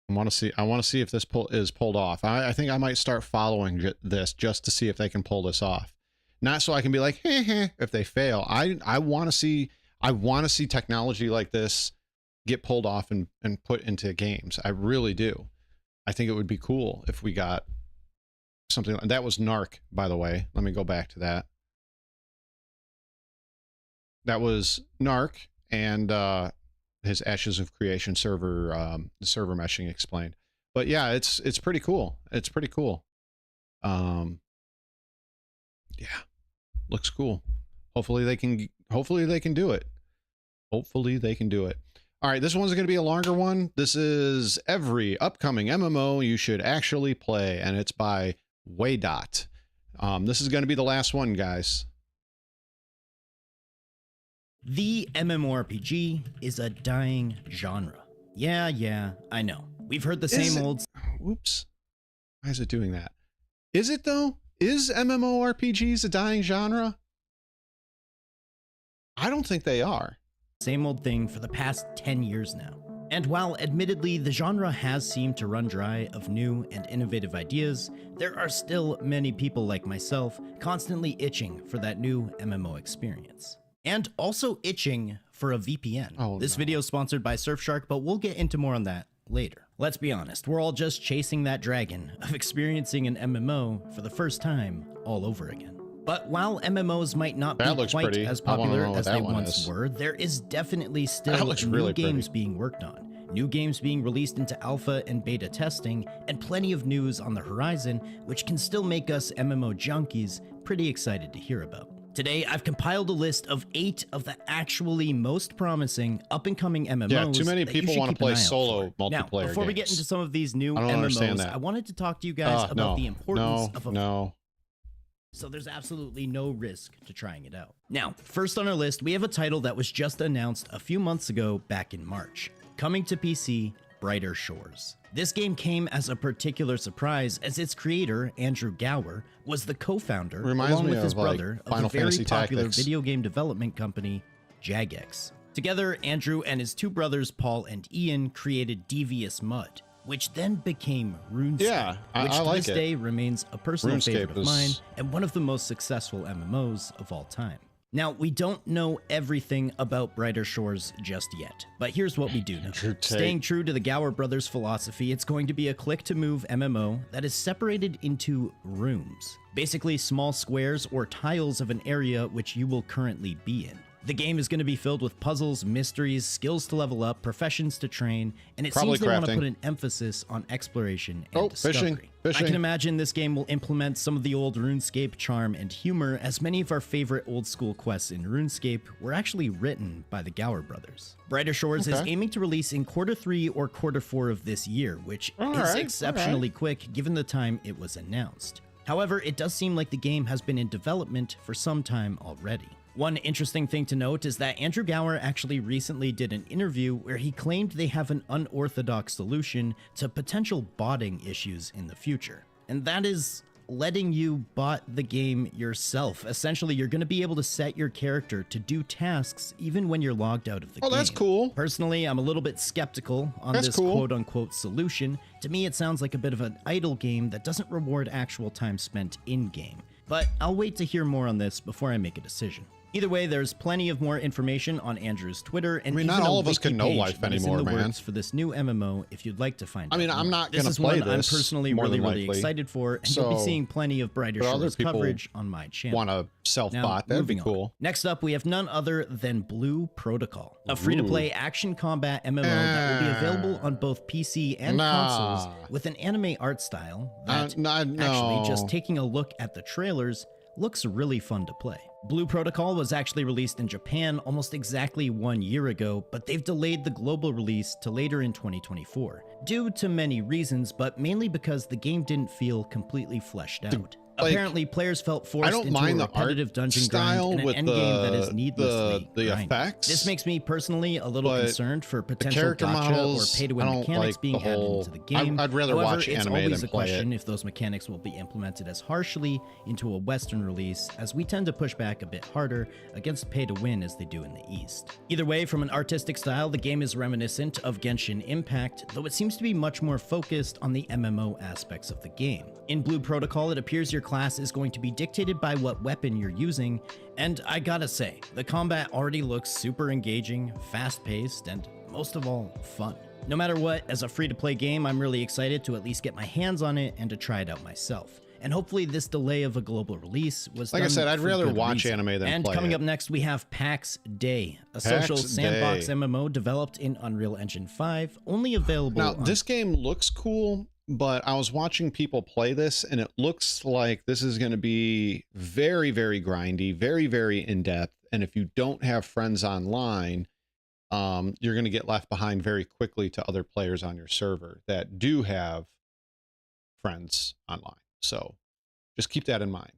I want to see if this is pulled off. I think I might start following this just to see if they can pull this off. Not so I can be like, heh, heh, if they fail. I want to see technology like this get pulled off and put into games. I really do. I think it would be cool if we got something that was Narc, by the way. Let me go back to that. That was Narc and his Ashes of Creation server, the server meshing explained. But yeah, it's pretty cool. It's pretty cool. Yeah, looks cool. Hopefully they can do it. Hopefully they can do it. All right, this one's going to be a longer one. This is every upcoming MMO you should actually play, and it's by Waydot. This is going to be the last one, guys. The MMORPG is a dying genre. Yeah, I know. We've heard the same old... Whoops. Why is it doing that? Is it, though? Is MMORPGs a dying genre? I don't think they are. Same old thing for the past 10 years now. And while admittedly the genre has seemed to run dry of new and innovative ideas, there are still many people like myself constantly itching for that new MMO experience. And also itching for a VPN. This video is sponsored by Surfshark, but we'll get into more on that later. Let's be honest, we're all just chasing that dragon of experiencing an MMO for the first time all over again. But while MMOs might not be quite as popular as they once were, there is definitely still new games being worked on, new games being released into alpha and beta testing, and plenty of news on the horizon, which can still make us MMO junkies pretty excited to hear about. Today, I've compiled a list of 8 of the actually most promising up-and-coming MMOs. Yeah, too many people want to play solo multiplayer now, before we get into some of these new MMOs, I wanted to talk to you guys about the importance of a... So there's absolutely no risk to trying it out. Now, first on our list, we have a title that was just announced a few months ago back in March. Coming to PC, Brighter Shores. This game came as a particular surprise as its creator, Andrew Gower, was the co-founder, along with his brother, of the very popular video game development company, Jagex. Together, Andrew and his 2 brothers, Paul and Ian, created Devious Mud, which then became RuneScape, which to this day remains a personal favorite of mine and one of the most successful MMOs of all time. Now, we don't know everything about Brighter Shores just yet, but here's what we do know. Staying true to the Gower brothers' philosophy, it's going to be a click-to-move MMO that is separated into rooms, basically small squares or tiles of an area which you will currently be in. The game is going to be filled with puzzles, mysteries, skills to level up, professions to train, and it seems they want to put an emphasis on exploration and discovery. I can imagine this game will implement some of the old RuneScape charm and humor, as many of our favorite old school quests in RuneScape were actually written by the Gower brothers. Brighter Shores is aiming to release in Q3 or Q4 of this year, which is exceptionally quick given the time it was announced. However, it does seem like the game has been in development for some time already. One interesting thing to note is that Andrew Gower actually recently did an interview where he claimed they have an unorthodox solution to potential botting issues in the future. And that is letting you bot the game yourself. Essentially, you're going to be able to set your character to do tasks even when you're logged out of the game. Oh, that's cool. Personally, I'm a little bit skeptical on this quote-unquote solution. To me, it sounds like a bit of an idle game that doesn't reward actual time spent in-game. But I'll wait to hear more on this before I make a decision. Either way, there's plenty of more information on Andrew's Twitter, and not all of us can know life anymore, man. For this new MMO, if you'd like to find out. I'm not going to play this. I'm personally really excited for, and you'll be seeing plenty of Brighter Shores coverage on my channel. Want to self-bot? That'd be cool. Next up, we have none other than Blue Protocol, a free-to-play action combat MMO that will be available on both PC and consoles, with an anime art style that, actually, just taking a look at the trailers, looks really fun to play. Blue Protocol was actually released in Japan almost exactly 1 year ago, but they've delayed the global release to later in 2024, due to many reasons, but mainly because the game didn't feel completely fleshed out. Apparently, players felt forced into a repetitive dungeon grind in an endgame that is needlessly the grinding. effects. This makes me personally a little concerned for potential character gotcha models, or pay-to-win mechanics being added into the game. I'd rather However, watch it's anime always than a play question it. if those mechanics will be implemented as harshly into a Western release, as we tend to push back a bit harder against pay-to-win as they do in the East. Either way, from an artistic style, the game is reminiscent of Genshin Impact, though it seems to be much more focused on the MMO aspects of the game. In Blue Protocol, it appears your class is going to be dictated by what weapon you're using, and I gotta say, the combat already looks super engaging, fast-paced, and most of all, fun. No matter what, as a free-to-play game, I'm really excited to at least get my hands on it and to try it out myself. And hopefully this delay of a global release was like I said, I'd rather watch anime than play it. And coming up next, we have PAX Day, a social sandbox MMO developed in Unreal Engine 5, only available now. This game looks cool, but I was watching people play this, and it looks like this is going to be very, very grindy, very, very in-depth. And if you don't have friends online, you're going to get left behind very quickly to other players on your server that do have friends online. So just keep that in mind.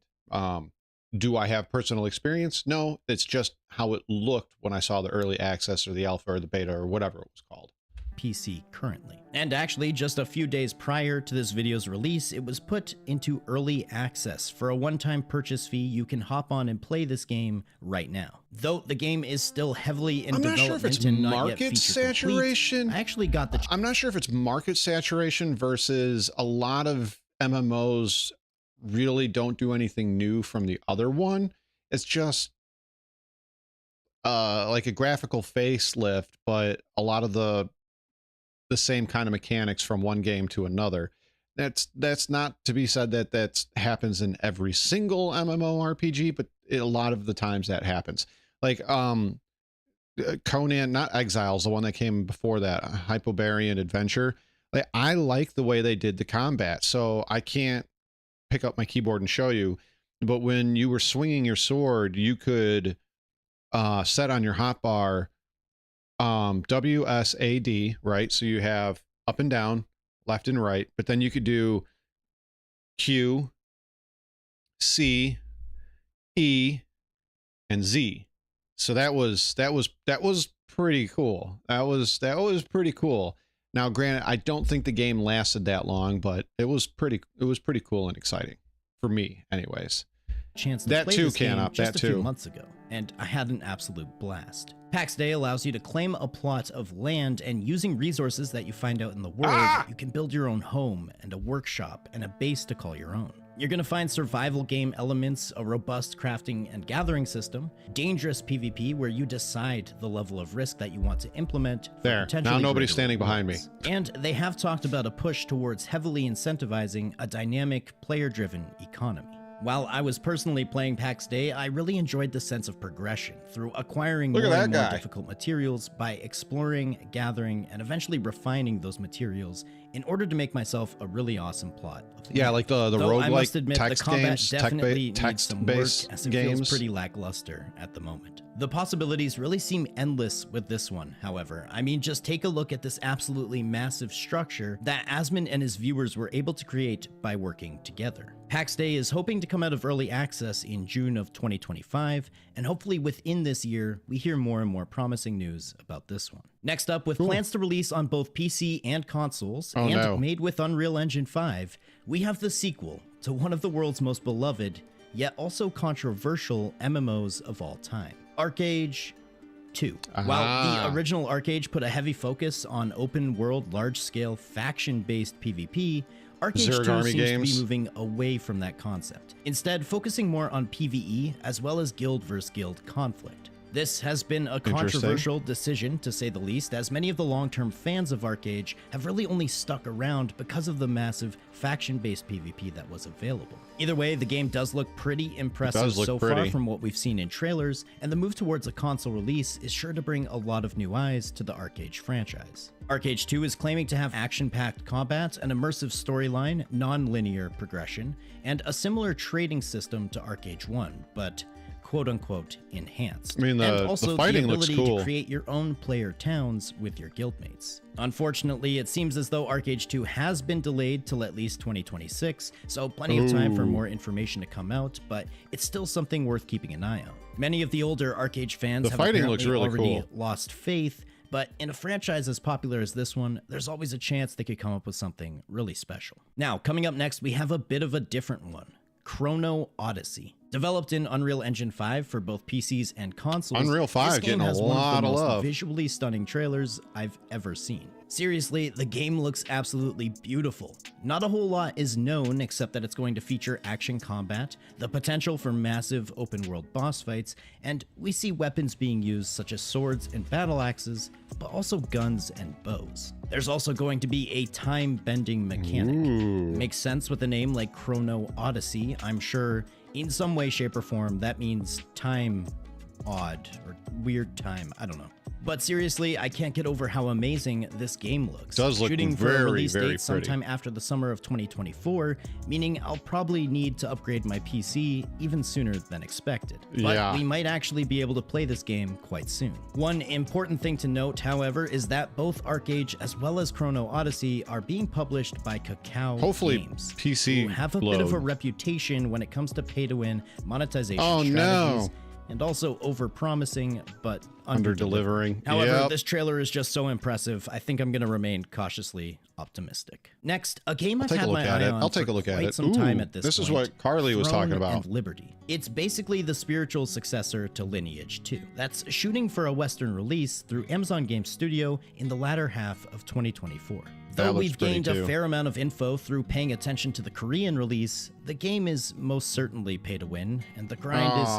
Do I have personal experience? No, it's just how it looked when I saw the early access or the alpha or the beta or whatever it was called. PC currently. And actually, just a few days prior to this video's release, it was put into early access. For a one-time purchase fee, you can hop on and play this game right now. Though the game is still heavily in development, I'm not sure if it's and not market yet saturation. Complete, I actually got the... I'm not sure if it's market saturation versus a lot of MMOs really don't do anything new from the other one. It's just like a graphical facelift, but a lot of the same kind of mechanics from one game to another. That's not to be said that happens in every single MMORPG, but a lot of the times that happens. Like Conan, not Exiles, the one that came before that, Hypobarian Adventure. Like, I like the way they did the combat, so I can't pick up my keyboard and show you, but when you were swinging your sword, you could set on your hotbar WSAD, right? So you have up and down, left and right, but then you could do Q, C, E, and Z. So that was pretty cool. That was pretty cool. Now, granted, I don't think the game lasted that long, but it was pretty cool and exciting for me, anyways. Chance to that play too this can game up just that a few too months ago, and I had an absolute blast. PAX Day allows you to claim a plot of land, and using resources that you find out in the world, you can build your own home and a workshop and a base to call your own. You're going to find survival game elements, a robust crafting and gathering system, dangerous PvP where you decide the level of risk that you want to implement. There, now nobody's standing behind me. And they have talked about a push towards heavily incentivizing a dynamic, player-driven economy. While I was personally playing PAX Day, I really enjoyed the sense of progression through acquiring more and more difficult materials by exploring, gathering, and eventually refining those materials in order to make myself a really awesome plot. Yeah, like the roguelike text games, definitely text-based as it games. Feels pretty lackluster at the moment. The possibilities really seem endless with this one, however. I mean, just take a look at this absolutely massive structure that Asmon and his viewers were able to create by working together. PAX Day is hoping to come out of early access in June of 2025, and hopefully within this year, we hear more and more promising news about this one. Next up, with plans to release on both PC and consoles, made with Unreal Engine 5, we have the sequel to one of the world's most beloved, yet also controversial MMOs of all time, ArcheAge 2. While the original ArcheAge put a heavy focus on open-world, large-scale, faction-based PvP, ArcheAge 2 seems to be moving away from that concept, instead focusing more on PvE as well as guild versus guild conflict. This has been a controversial decision, to say the least, as many of the long-term fans of ArcheAge have really only stuck around because of the massive faction-based PvP that was available. Either way, the game does look pretty impressive so far from what we've seen in trailers, and the move towards a console release is sure to bring a lot of new eyes to the ArcheAge franchise. ArcheAge 2 is claiming to have action-packed combat, an immersive storyline, non-linear progression, and a similar trading system to ArcheAge 1, but quote-unquote enhanced. I mean, and also the fighting looks ability cool. to create your own player towns with your guildmates. Unfortunately, it seems as though ArcAge 2 has been delayed till at least 2026, so plenty of time for more information to come out, but it's still something worth keeping an eye on. Many of the older ArcAge fans have apparently already lost faith, but in a franchise as popular as this one, there's always a chance they could come up with something really special. Now, coming up next, we have a bit of a different one. Chrono Odyssey. Developed in Unreal Engine 5 for both PCs and consoles, Unreal 5 this game getting has a one lot of the of most love. visually stunning trailers I've ever seen. Seriously, the game looks absolutely beautiful. Not a whole lot is known except that it's going to feature action combat, the potential for massive open world boss fights, and we see weapons being used such as swords and battle axes, but also guns and bows. There's also going to be a time-bending mechanic. Makes sense with a name like Chrono Odyssey. I'm sure in some way, shape, or form that means time odd or weird time. I don't know. But seriously, I can't get over how amazing this game looks. Does look Shooting for very, a release very date sometime after the summer of 2024, meaning I'll probably need to upgrade my PC even sooner than expected. But we might actually be able to play this game quite soon. One important thing to note, however, is that both ArcAge as well as Chrono Odyssey are being published by Kakao Games, PC who have a bit of a reputation when it comes to pay-to-win monetization strategies. No. And also over-promising, but under-delivering. However, this trailer is just so impressive, I think I'm going to remain cautiously optimistic. Next, a game I've had my eye on I'll take a look for at quite it. some time at this point. This is what Carly was talking Throne about. and Liberty. It's basically the spiritual successor to Lineage 2. That's shooting for a Western release through Amazon Game Studio in the latter half of 2024. Though we've gained a fair amount of info through paying attention to the Korean release, the game is most certainly pay to win, and the grind is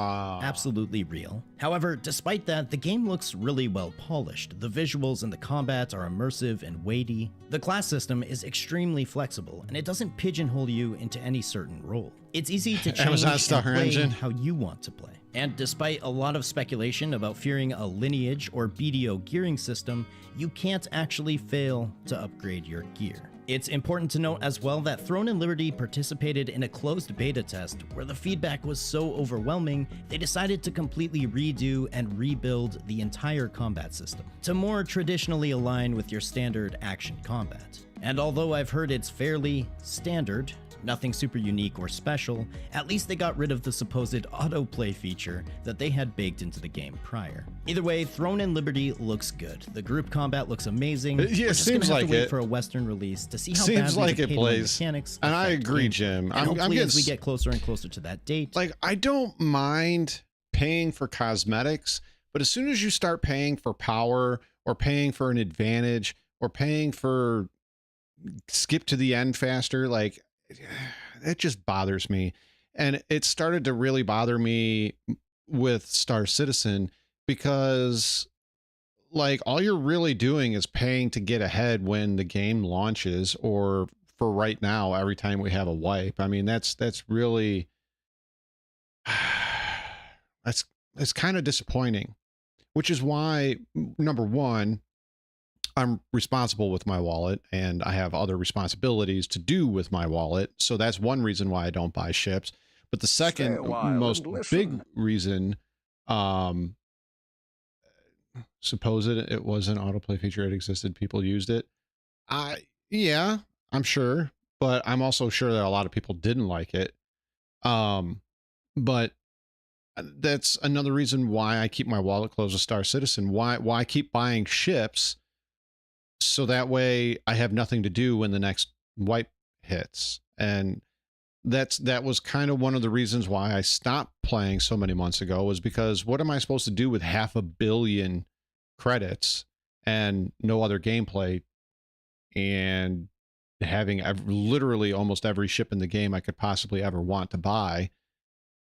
absolutely real. However, despite that, the game looks really well polished. The visuals and the combat are immersive and weighty. The class system is extremely flexible, and it doesn't pigeonhole you into any certain role. It's easy to change and play how you want to play. And despite a lot of speculation about fearing a Lineage or BDO gearing system, you can't actually fail to upgrade your gear. It's important to note as well that Throne and Liberty participated in a closed beta test where the feedback was so overwhelming, they decided to completely redo and rebuild the entire combat system to more traditionally align with your standard action combat. And although I've heard it's fairly standard, nothing super unique or special, at least they got rid of the supposed autoplay feature that they had baked into the game prior. Either way, Throne and Liberty looks good. The group combat looks amazing. Yeah, it seems like wait it for a Western release to see how seems badly like the it plays. Mechanics and I agree, Jim. I'm getting, as we get closer and closer to that date, like I don't mind paying for cosmetics, but as soon as you start paying for power or paying for an advantage or paying for skip to the end faster, like it just bothers me. And it started to really bother me with Star Citizen because like all you're really doing is paying to get ahead when the game launches, or for right now, every time we have a wipe. I mean, that's really, it's kind of disappointing, which is why, number one, I'm responsible with my wallet and I have other responsibilities to do with my wallet. So that's one reason why I don't buy ships. But the second most big reason, suppose it was an autoplay feature. It existed. People used it. Yeah, I'm sure, but I'm also sure that a lot of people didn't like it. But that's another reason why I keep my wallet closed with Star Citizen. Why I keep buying ships. So that way I have nothing to do when the next wipe hits. And that was kind of one of the reasons why I stopped playing so many months ago, was because what am I supposed to do with 500 million credits and no other gameplay, and having literally almost every ship in the game I could possibly ever want to buy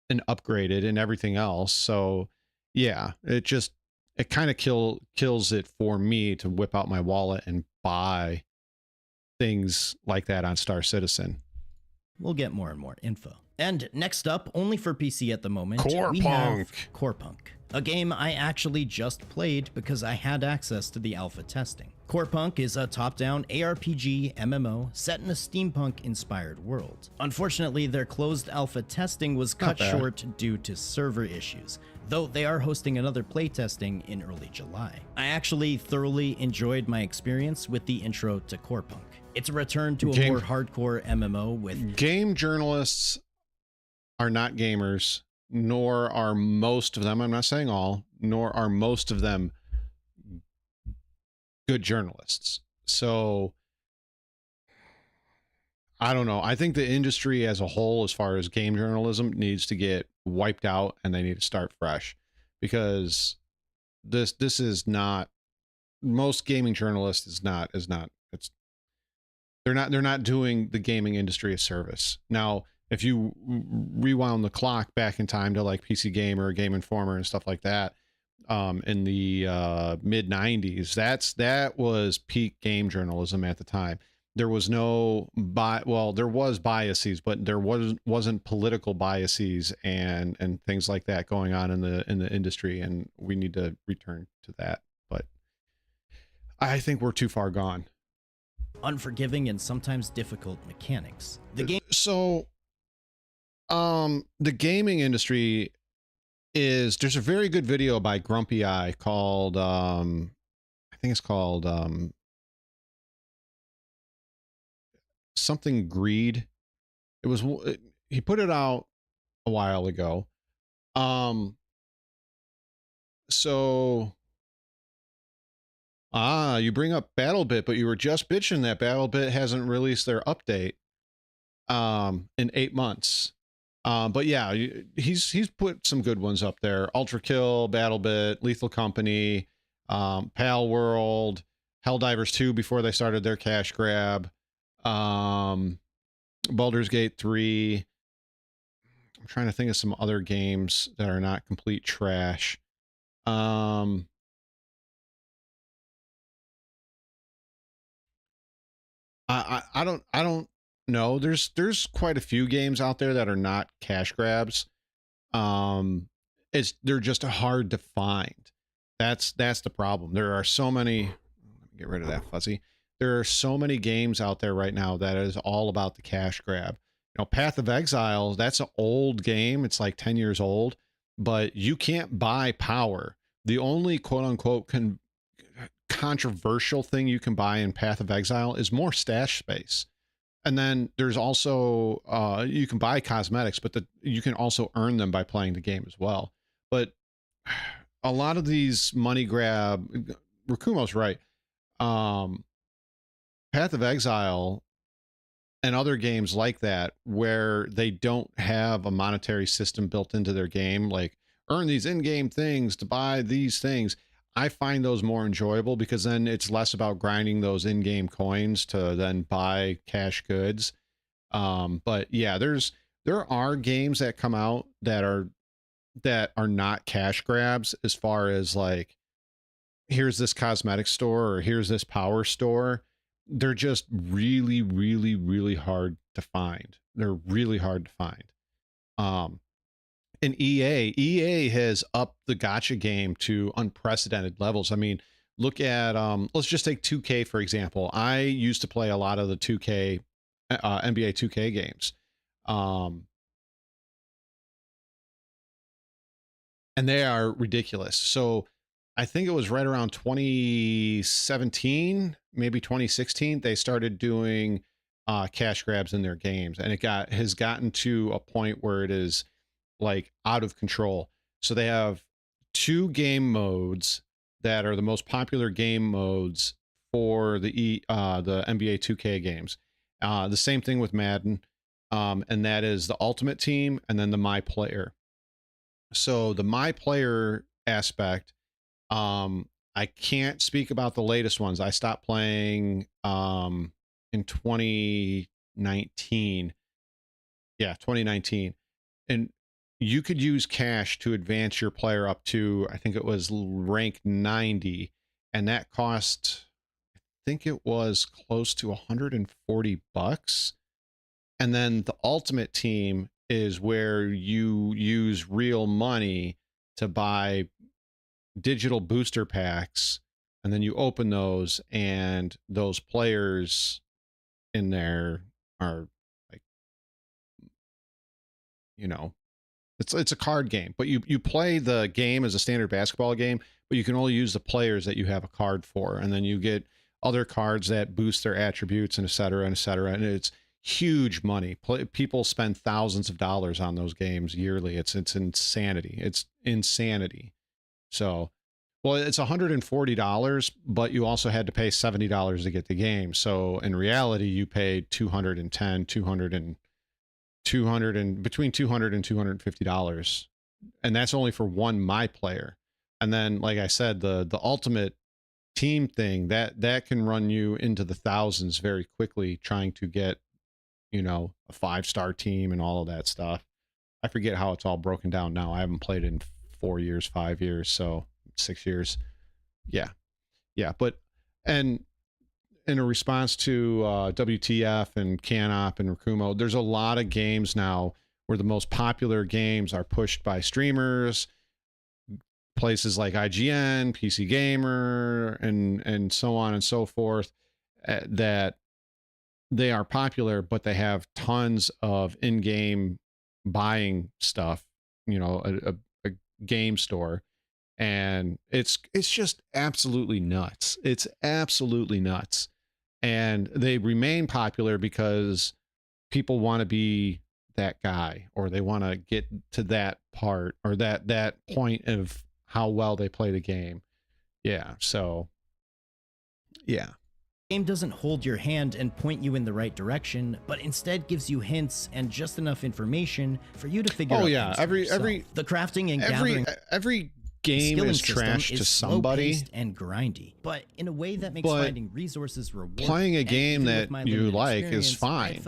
and upgraded and everything else. So yeah, it kind of kills it for me to whip out my wallet and buy things like that on Star Citizen. We'll get more and more info. And next up, only for PC at the moment, we have Corepunk, a game I actually just played because I had access to the alpha testing. Corepunk is a top-down ARPG MMO set in a steampunk-inspired world. Unfortunately, their closed alpha testing was cut short due to server issues, though they are hosting another playtesting in early July. I actually thoroughly enjoyed my experience with the intro to Corepunk. It's a return to a more hardcore MMO with... Game journalists are not gamers, nor are most of them, I'm not saying all, nor are most of them good journalists. So I don't know. I think the industry as a whole, as far as game journalism, needs to get wiped out and they need to start fresh, because this is not, most gaming journalists they're not doing the gaming industry a service. Now, if you rewound the clock back in time to like pcgamer, Game Informer, and stuff like that, in the mid 90s, that was peak game journalism at the time. There was no there was biases, but there wasn't political biases and things like that going on in the industry, and we need to return to that. But I think we're too far gone. Unforgiving and sometimes difficult mechanics. The gaming industry there's a very good video by Grumpy Eye called I think it's called something greed. He put it out a while ago. You bring up BattleBit, but you were just bitching that BattleBit hasn't released their update in 8 months. But yeah, he's put some good ones up there. Ultra Kill, BattleBit, Lethal Company, Pal World, Helldivers 2 before they started their cash grab, Baldur's Gate 3. I'm trying to think of some other games that are not complete trash. I don't know. There's quite a few games out there that are not cash grabs. They're just hard to find. That's the problem. There are so many. Get rid of that fuzzy. There are so many games out there right now that is all about the cash grab. You know, Path of Exile, that's an old game. It's like 10 years old, but you can't buy power. The only quote unquote controversial thing you can buy in Path of Exile is more stash space. And then there's also you can buy cosmetics, but you can also earn them by playing the game as well. But a lot of these money grab, Rakumo's right. Path of Exile and other games like that, where they don't have a monetary system built into their game, like earn these in-game things to buy these things, I find those more enjoyable, because then it's less about grinding those in-game coins to then buy cash goods. But yeah, there are games that come out that are not cash grabs, as far as like, here's this cosmetic store or here's this power store. They're just really, really, really hard to find. They're really hard to find. And EA has upped the gacha game to unprecedented levels. I mean, look at, let's just take 2K, for example. I used to play a lot of the 2K, NBA 2K games. And they are ridiculous. So I think it was right around 2017, maybe 2016, they started doing cash grabs in their games, and has gotten to a point where it is like out of control. So they have 2 game modes that are the most popular game modes for the NBA 2K games. The same thing with Madden, and that is the Ultimate Team and then the My Player. So the My Player aspect, I can't speak about the latest ones. I stopped playing in 2019. Yeah, 2019. And you could use cash to advance your player up to, I think it was rank 90, and that cost, I think it was close to $140. And then the Ultimate Team is where you use real money to buy digital booster packs, and then you open those, and those players in there are like, you know, it's a card game, but you play the game as a standard basketball game, but you can only use the players that you have a card for, and then you get other cards that boost their attributes, and et cetera, and et cetera. And it's huge money. People spend thousands of dollars on those games yearly. It's insanity. It's insanity. So, well, it's $140, but you also had to pay $70 to get the game. So in reality, you paid $210, between $200 and $250, and that's only for one my player. And then, like I said, the ultimate team thing that can run you into the thousands very quickly, trying to get, you know, a 5-star team and all of that stuff. I forget how it's all broken down now. I haven't played in 4 years, 5 years, so 6 years. Yeah. But, and in a response to WTF and Canop and Rakumo, there's a lot of games now where the most popular games are pushed by streamers, places like IGN, pcgamer, and so on and so forth, that they are popular, but they have tons of in-game buying stuff, you know, a game store. And it's just absolutely nuts. It's absolutely nuts. And they remain popular because people want to be that guy, or they want to get to that part, or that point of how well they play the game. Yeah. So yeah. Game doesn't hold your hand and point you in the right direction, but instead gives you hints and just enough information for you to figure out. Oh yeah, every the crafting and gathering every game is trash to somebody and grindy, but in a way that makes finding resources rewarding. Playing a game that you like is fine,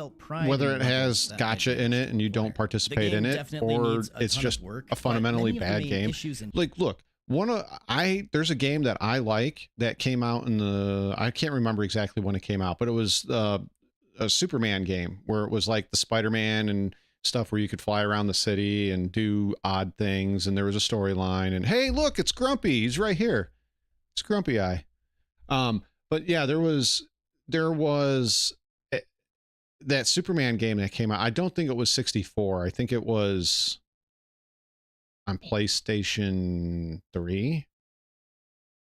whether it has gotcha in it and you don't participate in it, or it's just a fundamentally bad game. Like, look, there's a game that I like that came out in I can't remember exactly when it came out, but it was a Superman game where it was like the Spider-Man and stuff where you could fly around the city and do odd things, and there was a storyline, and hey, look, it's Grumpy, he's right here, it's Grumpy Eye. But yeah, there was that Superman game that came out. I don't think it was 64. I think it was on PlayStation 3.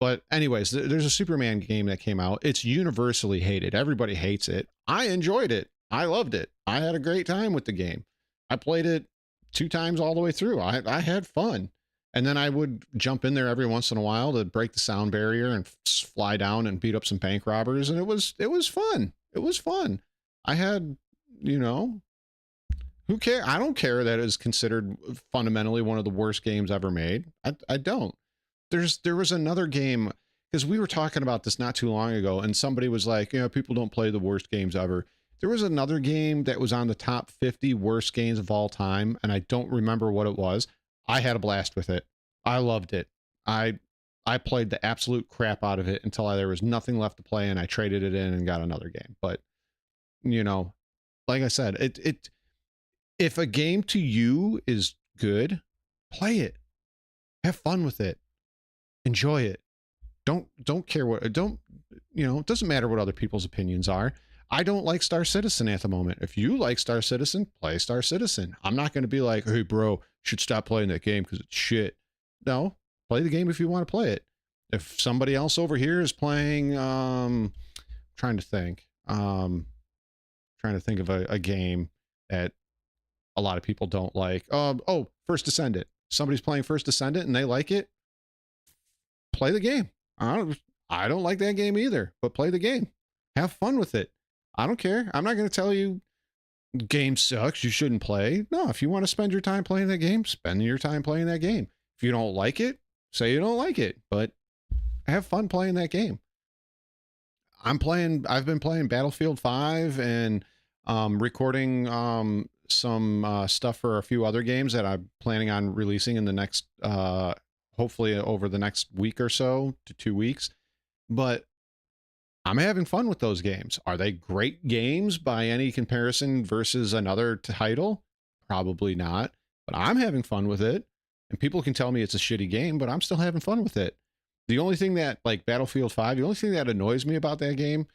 But anyways, there's a Superman game that came out. It's universally hated. Everybody hates it. I enjoyed it. I loved it. I had a great time with the game. I played it 2 times all the way through. I had fun. And then I would jump in there every once in a while to break the sound barrier and fly down and beat up some bank robbers. And it was fun. It was fun. I had, you know, who care? I don't care that it's considered fundamentally one of the worst games ever made. I don't. There was another game, because we were talking about this not too long ago, and somebody was like, you know, people don't play the worst games ever. There was another game that was on the top 50 worst games of all time, and I don't remember what it was. I had a blast with it. I loved it. I played the absolute crap out of it until there was nothing left to play, and I traded it in and got another game. But, you know, like I said, if a game to you is good, play it. Have fun with it. Enjoy it. Don't care what, you know, it doesn't matter what other people's opinions are. I don't like Star Citizen at the moment. If you like Star Citizen, play Star Citizen. I'm not going to be like, hey, bro, should stop playing that game because it's shit. No, play the game if you want to play it. If somebody else over here is playing, trying to think of a game that a lot of people don't like. Oh, First Descendant. Somebody's playing First Descendant and they like it. Play the game. I don't like that game either, but play the game. Have fun with it. I don't care. I'm not going to tell you game sucks, you shouldn't play. No, if you want to spend your time playing that game, spend your time playing that game. If you don't like it, say you don't like it, but have fun playing that game. I've been playing Battlefield 5 and recording some stuff for a few other games that I'm planning on releasing in the next hopefully over the next week or so to 2 weeks. But I'm having fun with those games. Are they great games by any comparison versus another title? Probably not, but I'm having fun with it. And people can tell me it's a shitty game, but I'm still having fun with it. The only thing that, like Battlefield 5, the only thing that annoys me about that game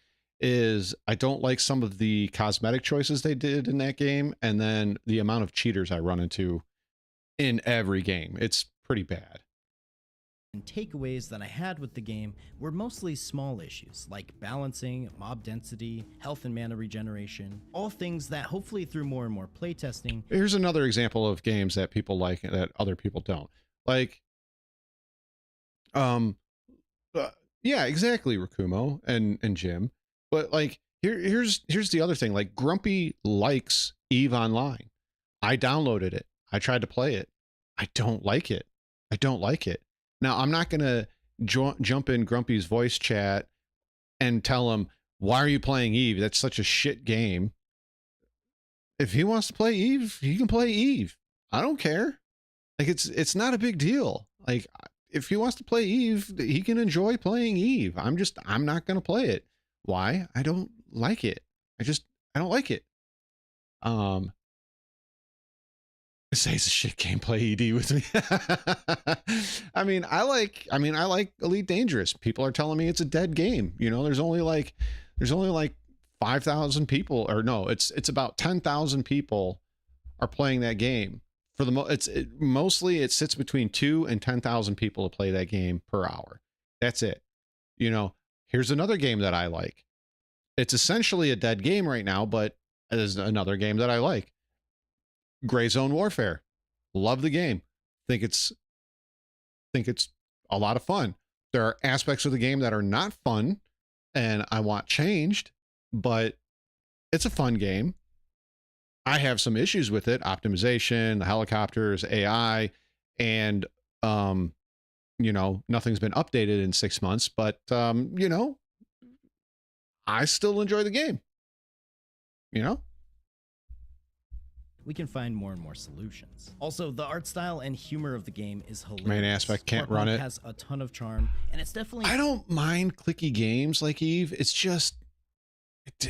is I don't like some of the cosmetic choices they did in that game, and then the amount of cheaters I run into in every game. It's pretty bad. And takeaways that I had with the game were mostly small issues like balancing, mob density, health and mana regeneration, all things that hopefully through more and more playtesting. Here's another example of games that people like that other people don't. Like, yeah, exactly, Rakumo and Jim. But like, here's the other thing. Like, Grumpy likes EVE Online. I downloaded it. I tried to play it. I don't like it. I don't like it. Now, I'm not going to jump in Grumpy's voice chat and tell him, why are you playing EVE? That's such a shit game. If he wants to play EVE, he can play EVE. I don't care. Like, it's not a big deal. Like, if he wants to play EVE, he can enjoy playing EVE. I'm not going to play it. Why? I don't like it. I don't like it. Say it's a shit game, play ED with me. I mean, I like Elite Dangerous. People are telling me it's a dead game. You know, there's only like 5,000 people, or no, it's about 10,000 people are playing that game. For the mostly it sits between 2 and 10,000 people to play that game per hour. That's it. You know, here's another game that I like. It's essentially a dead game right now, but it is another game that I like. Gray Zone Warfare. Love the game. Think it's a lot of fun. There are aspects of the game that are not fun and I want changed, but it's a fun game. I have some issues with it. Optimization, the helicopters, AI, and you know, nothing's been updated in 6 months, but you know, I still enjoy the game. You know? We can find more and more solutions. Also, the art style and humor of the game is hilarious. Main aspect, can't run it. Has a ton of charm, and it's definitely... I don't mind clicky games like EVE. It's just... It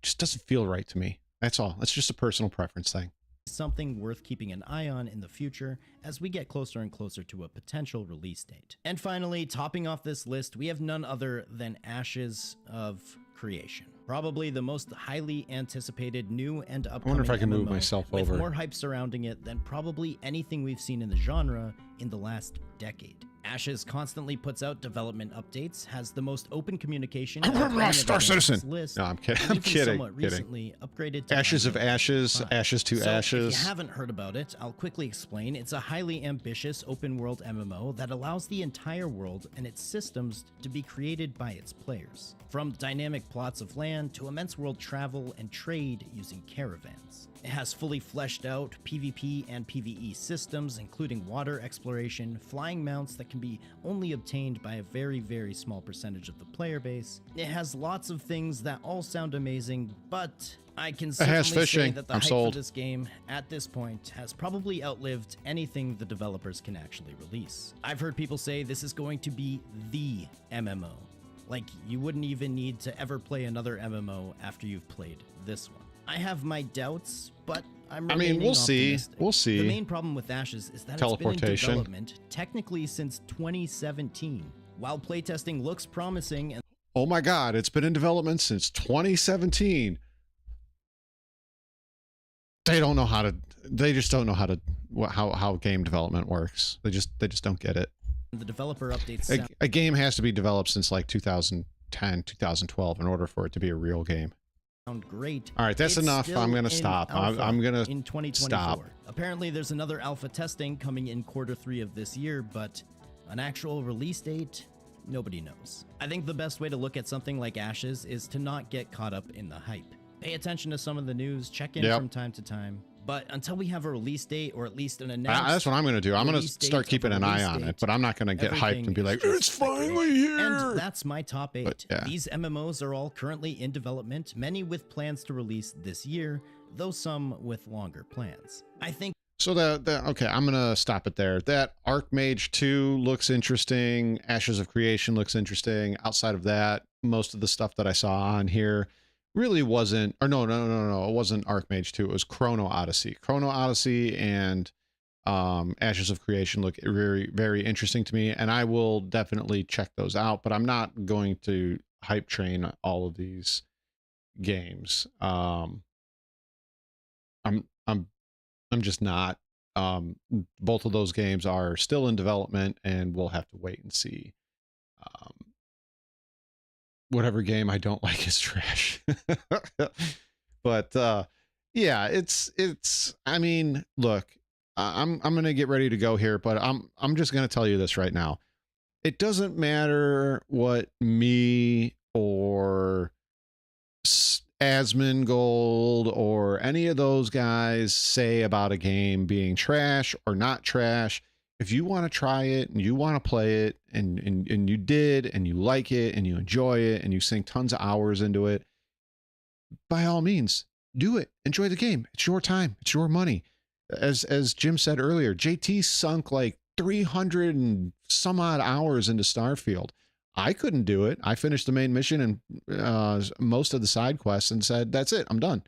just doesn't feel right to me. That's all. It's just a personal preference thing. Something worth keeping an eye on in the future as we get closer and closer to a potential release date. And finally, topping off this list, we have none other than Ashes of Creation. Probably the most highly anticipated new and upcoming I wonder if I can MMO move myself with over. more hype surrounding it than probably anything we've seen in the genre in the last decade. Ashes constantly puts out development updates, has the most open communication. Star Citizen. No, I'm kidding. I'm kidding. Recently upgraded to Ashes of Ashes, Ashes to Ashes. If you haven't heard about it, I'll quickly explain. It's a highly ambitious open world MMO that allows the entire world and its systems to be created by its players. From dynamic plots of land to immense world travel and trade using caravans. It has fully fleshed out PvP and PvE systems, including water exploration, flying mounts that can be only obtained by a very, very small percentage of the player base. It has lots of things that all sound amazing, but I can certainly say that the hype for this game, at this point, has probably outlived anything the developers can actually release. I've heard people say this is going to be the MMO. Like, you wouldn't even need to ever play another MMO after you've played this one. I have my doubts, but I'm remaining we'll see. We'll see. The main problem with Ashes is that it's been in development technically since 2017. While playtesting looks promising and oh my god, it's been in development since 2017. They don't know how to they just don't know how to how game development works. They just don't get it. The developer updates a game has to be developed since like 2010, 2012 in order for it to be a real game. Sound great. All right, that's enough. I'm gonna stop. I'm gonna in 2024. Stop. Apparently, there's another alpha testing coming in Q3 of this year, but an actual release date, nobody knows. I think the best way to look at something like Ashes is to not get caught up in the hype. Pay attention to some of the news, check in from time to time. But until we have a release date, or at least an announcement, that's what I'm going to do. I'm going to start keeping an eye on it, but I'm not going to get hyped and be like, it's finally here. And that's my top 8. But, yeah. These MMOs are all currently in development, many with plans to release this year, though some with longer plans. I think. So okay, I'm going to stop it there. That Archmage 2 looks interesting. Ashes of Creation looks interesting. Outside of that, most of the stuff that I saw on here really wasn't, or no, it wasn't Archmage 2. It was Chrono Odyssey. Chrono Odyssey and Ashes of Creation look very, very interesting to me, and I will definitely check those out, but I'm not going to hype train all of these games. I'm just not. Both of those games are still in development, and we'll have to wait and see. Whatever game I don't like is trash. But yeah, it's I mean, look, I'm gonna get ready to go here, but I'm just gonna tell you this right now. It doesn't matter what me or Asmongold or any of those guys say about a game being trash or not trash. If you want to try it and you want to play it and you did and you like it and you enjoy it and you sink tons of hours into it, by all means, do it. Enjoy the game. It's your time. It's your money. As Jim said earlier, JT sunk like 300 and some odd hours into Starfield. I couldn't do it. I finished the main mission and most of the side quests and said, that's it, I'm done.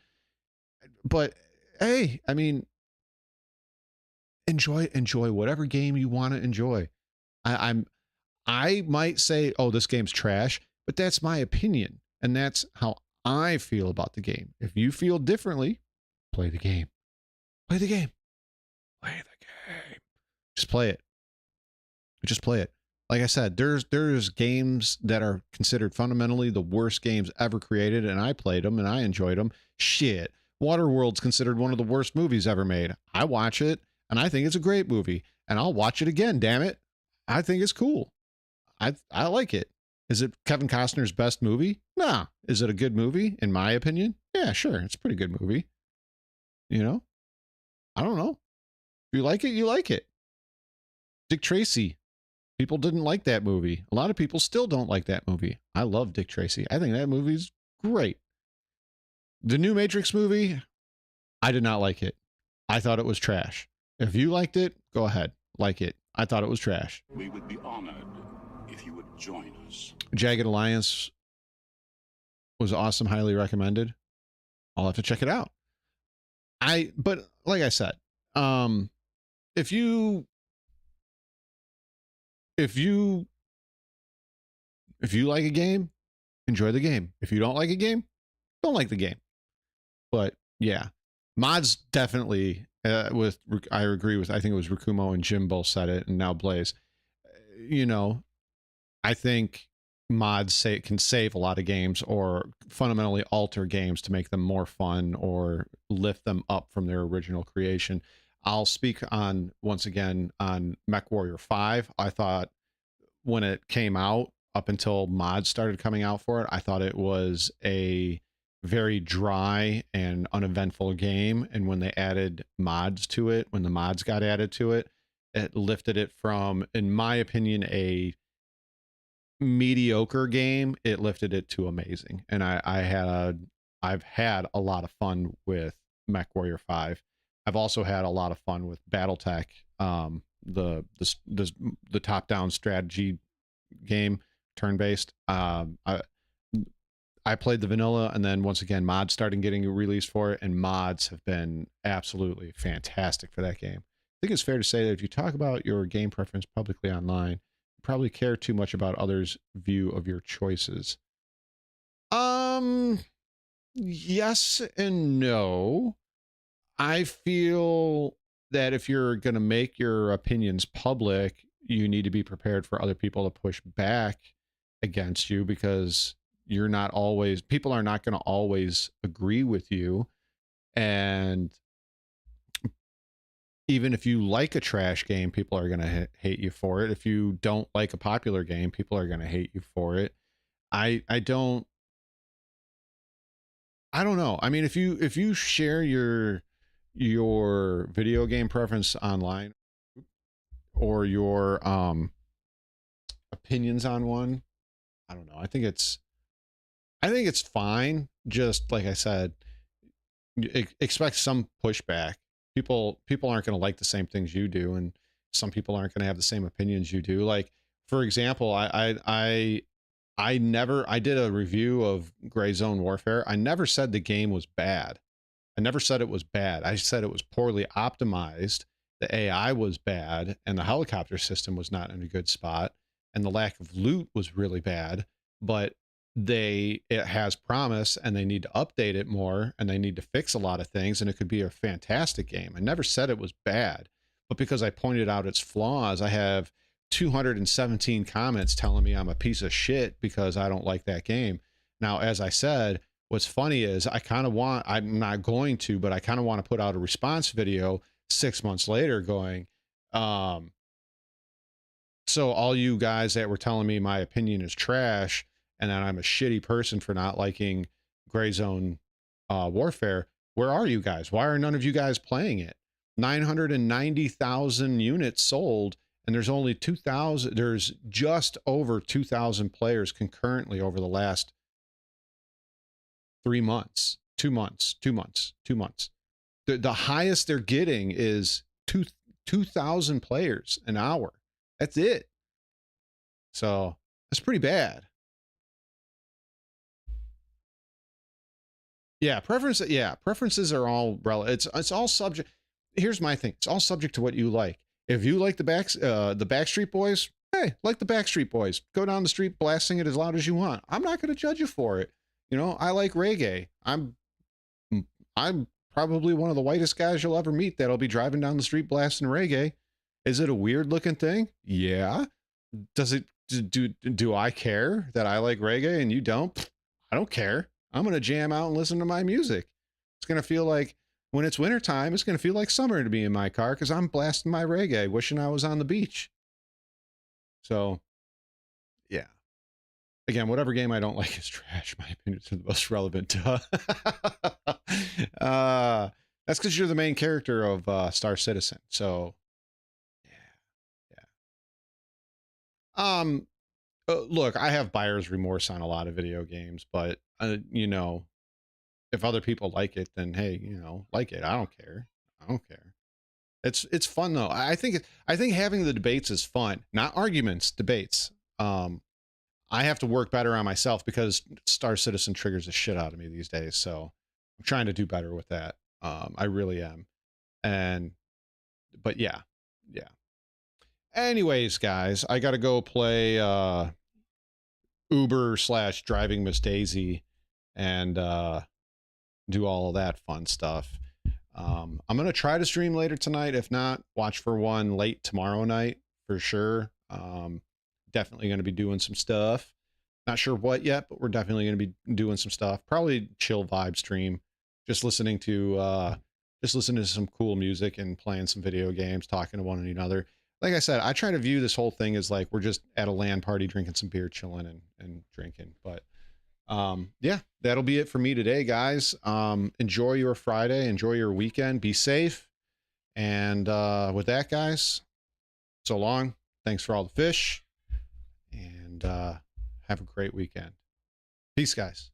But hey, I mean, enjoy whatever game you want to enjoy. I might say, oh, this game's trash, but that's my opinion. And that's how I feel about the game. If you feel differently, play the game. Play the game. Play the game. Just play it. Just play it. Like I said, there's games that are considered fundamentally the worst games ever created, and I played them and I enjoyed them. Shit. Waterworld's considered one of the worst movies ever made. I watch it and I think it's a great movie, and I'll watch it again, damn it. I think it's cool. I like it. Is it Kevin Costner's best movie? Nah. Is it a good movie? In my opinion? Yeah, sure. It's a pretty good movie. You know? I don't know. If you like it, you like it. Dick Tracy. People didn't like that movie. A lot of people still don't like that movie. I love Dick Tracy. I think that movie's great. The new Matrix movie, I did not like it. I thought it was trash. If you liked it, go ahead. Like it. I thought it was trash. We would be honored if you would join us. Jagged Alliance was awesome. Highly recommended. I'll have to check it out. But like I said, if you like a game, enjoy the game. If you don't like a game, don't like the game. But yeah, mods definitely I agree with, I think it was Rakumo and Jim both said it, and now Blaze. You know, I think mods can save a lot of games or fundamentally alter games to make them more fun or lift them up from their original creation. I'll speak on, once again, on MechWarrior 5. I thought when it came out, up until mods started coming out for it, I thought it was a very dry and uneventful game. And when they added mods to it, when the mods got added to it, it lifted it from, in my opinion, a mediocre game. It lifted it to amazing. And I've had a lot of fun with MechWarrior 5. I've also had a lot of fun with BattleTech, the top-down strategy game, turn-based. I played the vanilla, and then once again, mods started getting released for it, and mods have been absolutely fantastic for that game. I think it's fair to say that if you talk about your game preference publicly online, you probably care too much about others' view of your choices. Yes and no. I feel that if you're going to make your opinions public, you need to be prepared for other people to push back against you, because you're not always, people are not going to always agree with you. And even if you like a trash game, people are going to hate you for it. If you don't like a popular game, people are going to hate you for it. I don't know. I mean, if you share your video game preference online or your opinions on one, I don't know. I think it's fine. Just like I said, expect some pushback. People aren't going to like the same things you do, and some people aren't going to have the same opinions you do. Like, for example, I did a review of Gray Zone Warfare. I never said the game was bad. I never said it was bad. I said it was poorly optimized the AI was bad, and the helicopter system was not in a good spot, and the lack of loot was really bad. But it has promise, and they need to update it more, and they need to fix a lot of things, and it could be a fantastic game. I never said it was bad, but because I pointed out its flaws, I have 217 comments telling me I'm a piece of shit because I don't like that game. Now, as I said, what's funny is I'm not going to, but I kind of want to put out a response video 6 months later going, so all you guys that were telling me my opinion is trash and that I'm a shitty person for not liking Gray Zone Warfare, where are you guys? Why are none of you guys playing it? 990,000 units sold, and there's only 2,000. There's just over 2,000 players concurrently over the last 3 months, 2 months. The highest they're getting is 2,000 players an hour. That's it. So that's pretty bad. Yeah, preferences are all relative. It's all subject. Here's my thing. It's all subject to what you like. If you like the Backstreet Boys, hey, like the Backstreet Boys. Go down the street blasting it as loud as you want. I'm not going to judge you for it. You know, I like reggae. I'm probably one of the whitest guys you'll ever meet that'll be driving down the street blasting reggae. Is it a weird looking thing? Yeah. Do I care that I like reggae and you don't? I don't care. I'm going to jam out and listen to my music. It's going to feel like, when it's wintertime, it's going to feel like summer to be in my car because I'm blasting my reggae, wishing I was on the beach. So, yeah. Again, whatever game I don't like is trash. My opinions are the most relevant. That's because you're the main character of Star Citizen. So, yeah. Look, I have buyer's remorse on a lot of video games, but you know, if other people like it, then hey, you know, like it. I don't care. It's fun though. I think having the debates is fun, not arguments, debates. I have to work better on myself because Star Citizen triggers the shit out of me these days. So I'm trying to do better with that. I really am. But yeah. Anyways, guys, I got to go play Uber/driving Miss Daisy and do all of that fun stuff. I'm going to try to stream later tonight. If not, watch for one late tomorrow night for sure. Definitely going to be doing some stuff. Not sure what yet, but we're definitely going to be doing some stuff. Probably chill vibe stream. Just listening to some cool music and playing some video games, talking to one another. Like I said, I try to view this whole thing as like we're just at a LAN party drinking some beer, chilling and drinking. But yeah, that'll be it for me today, guys. Enjoy your Friday, enjoy your weekend, be safe. And with that, guys, so long. Thanks for all the fish. And have a great weekend. Peace, guys.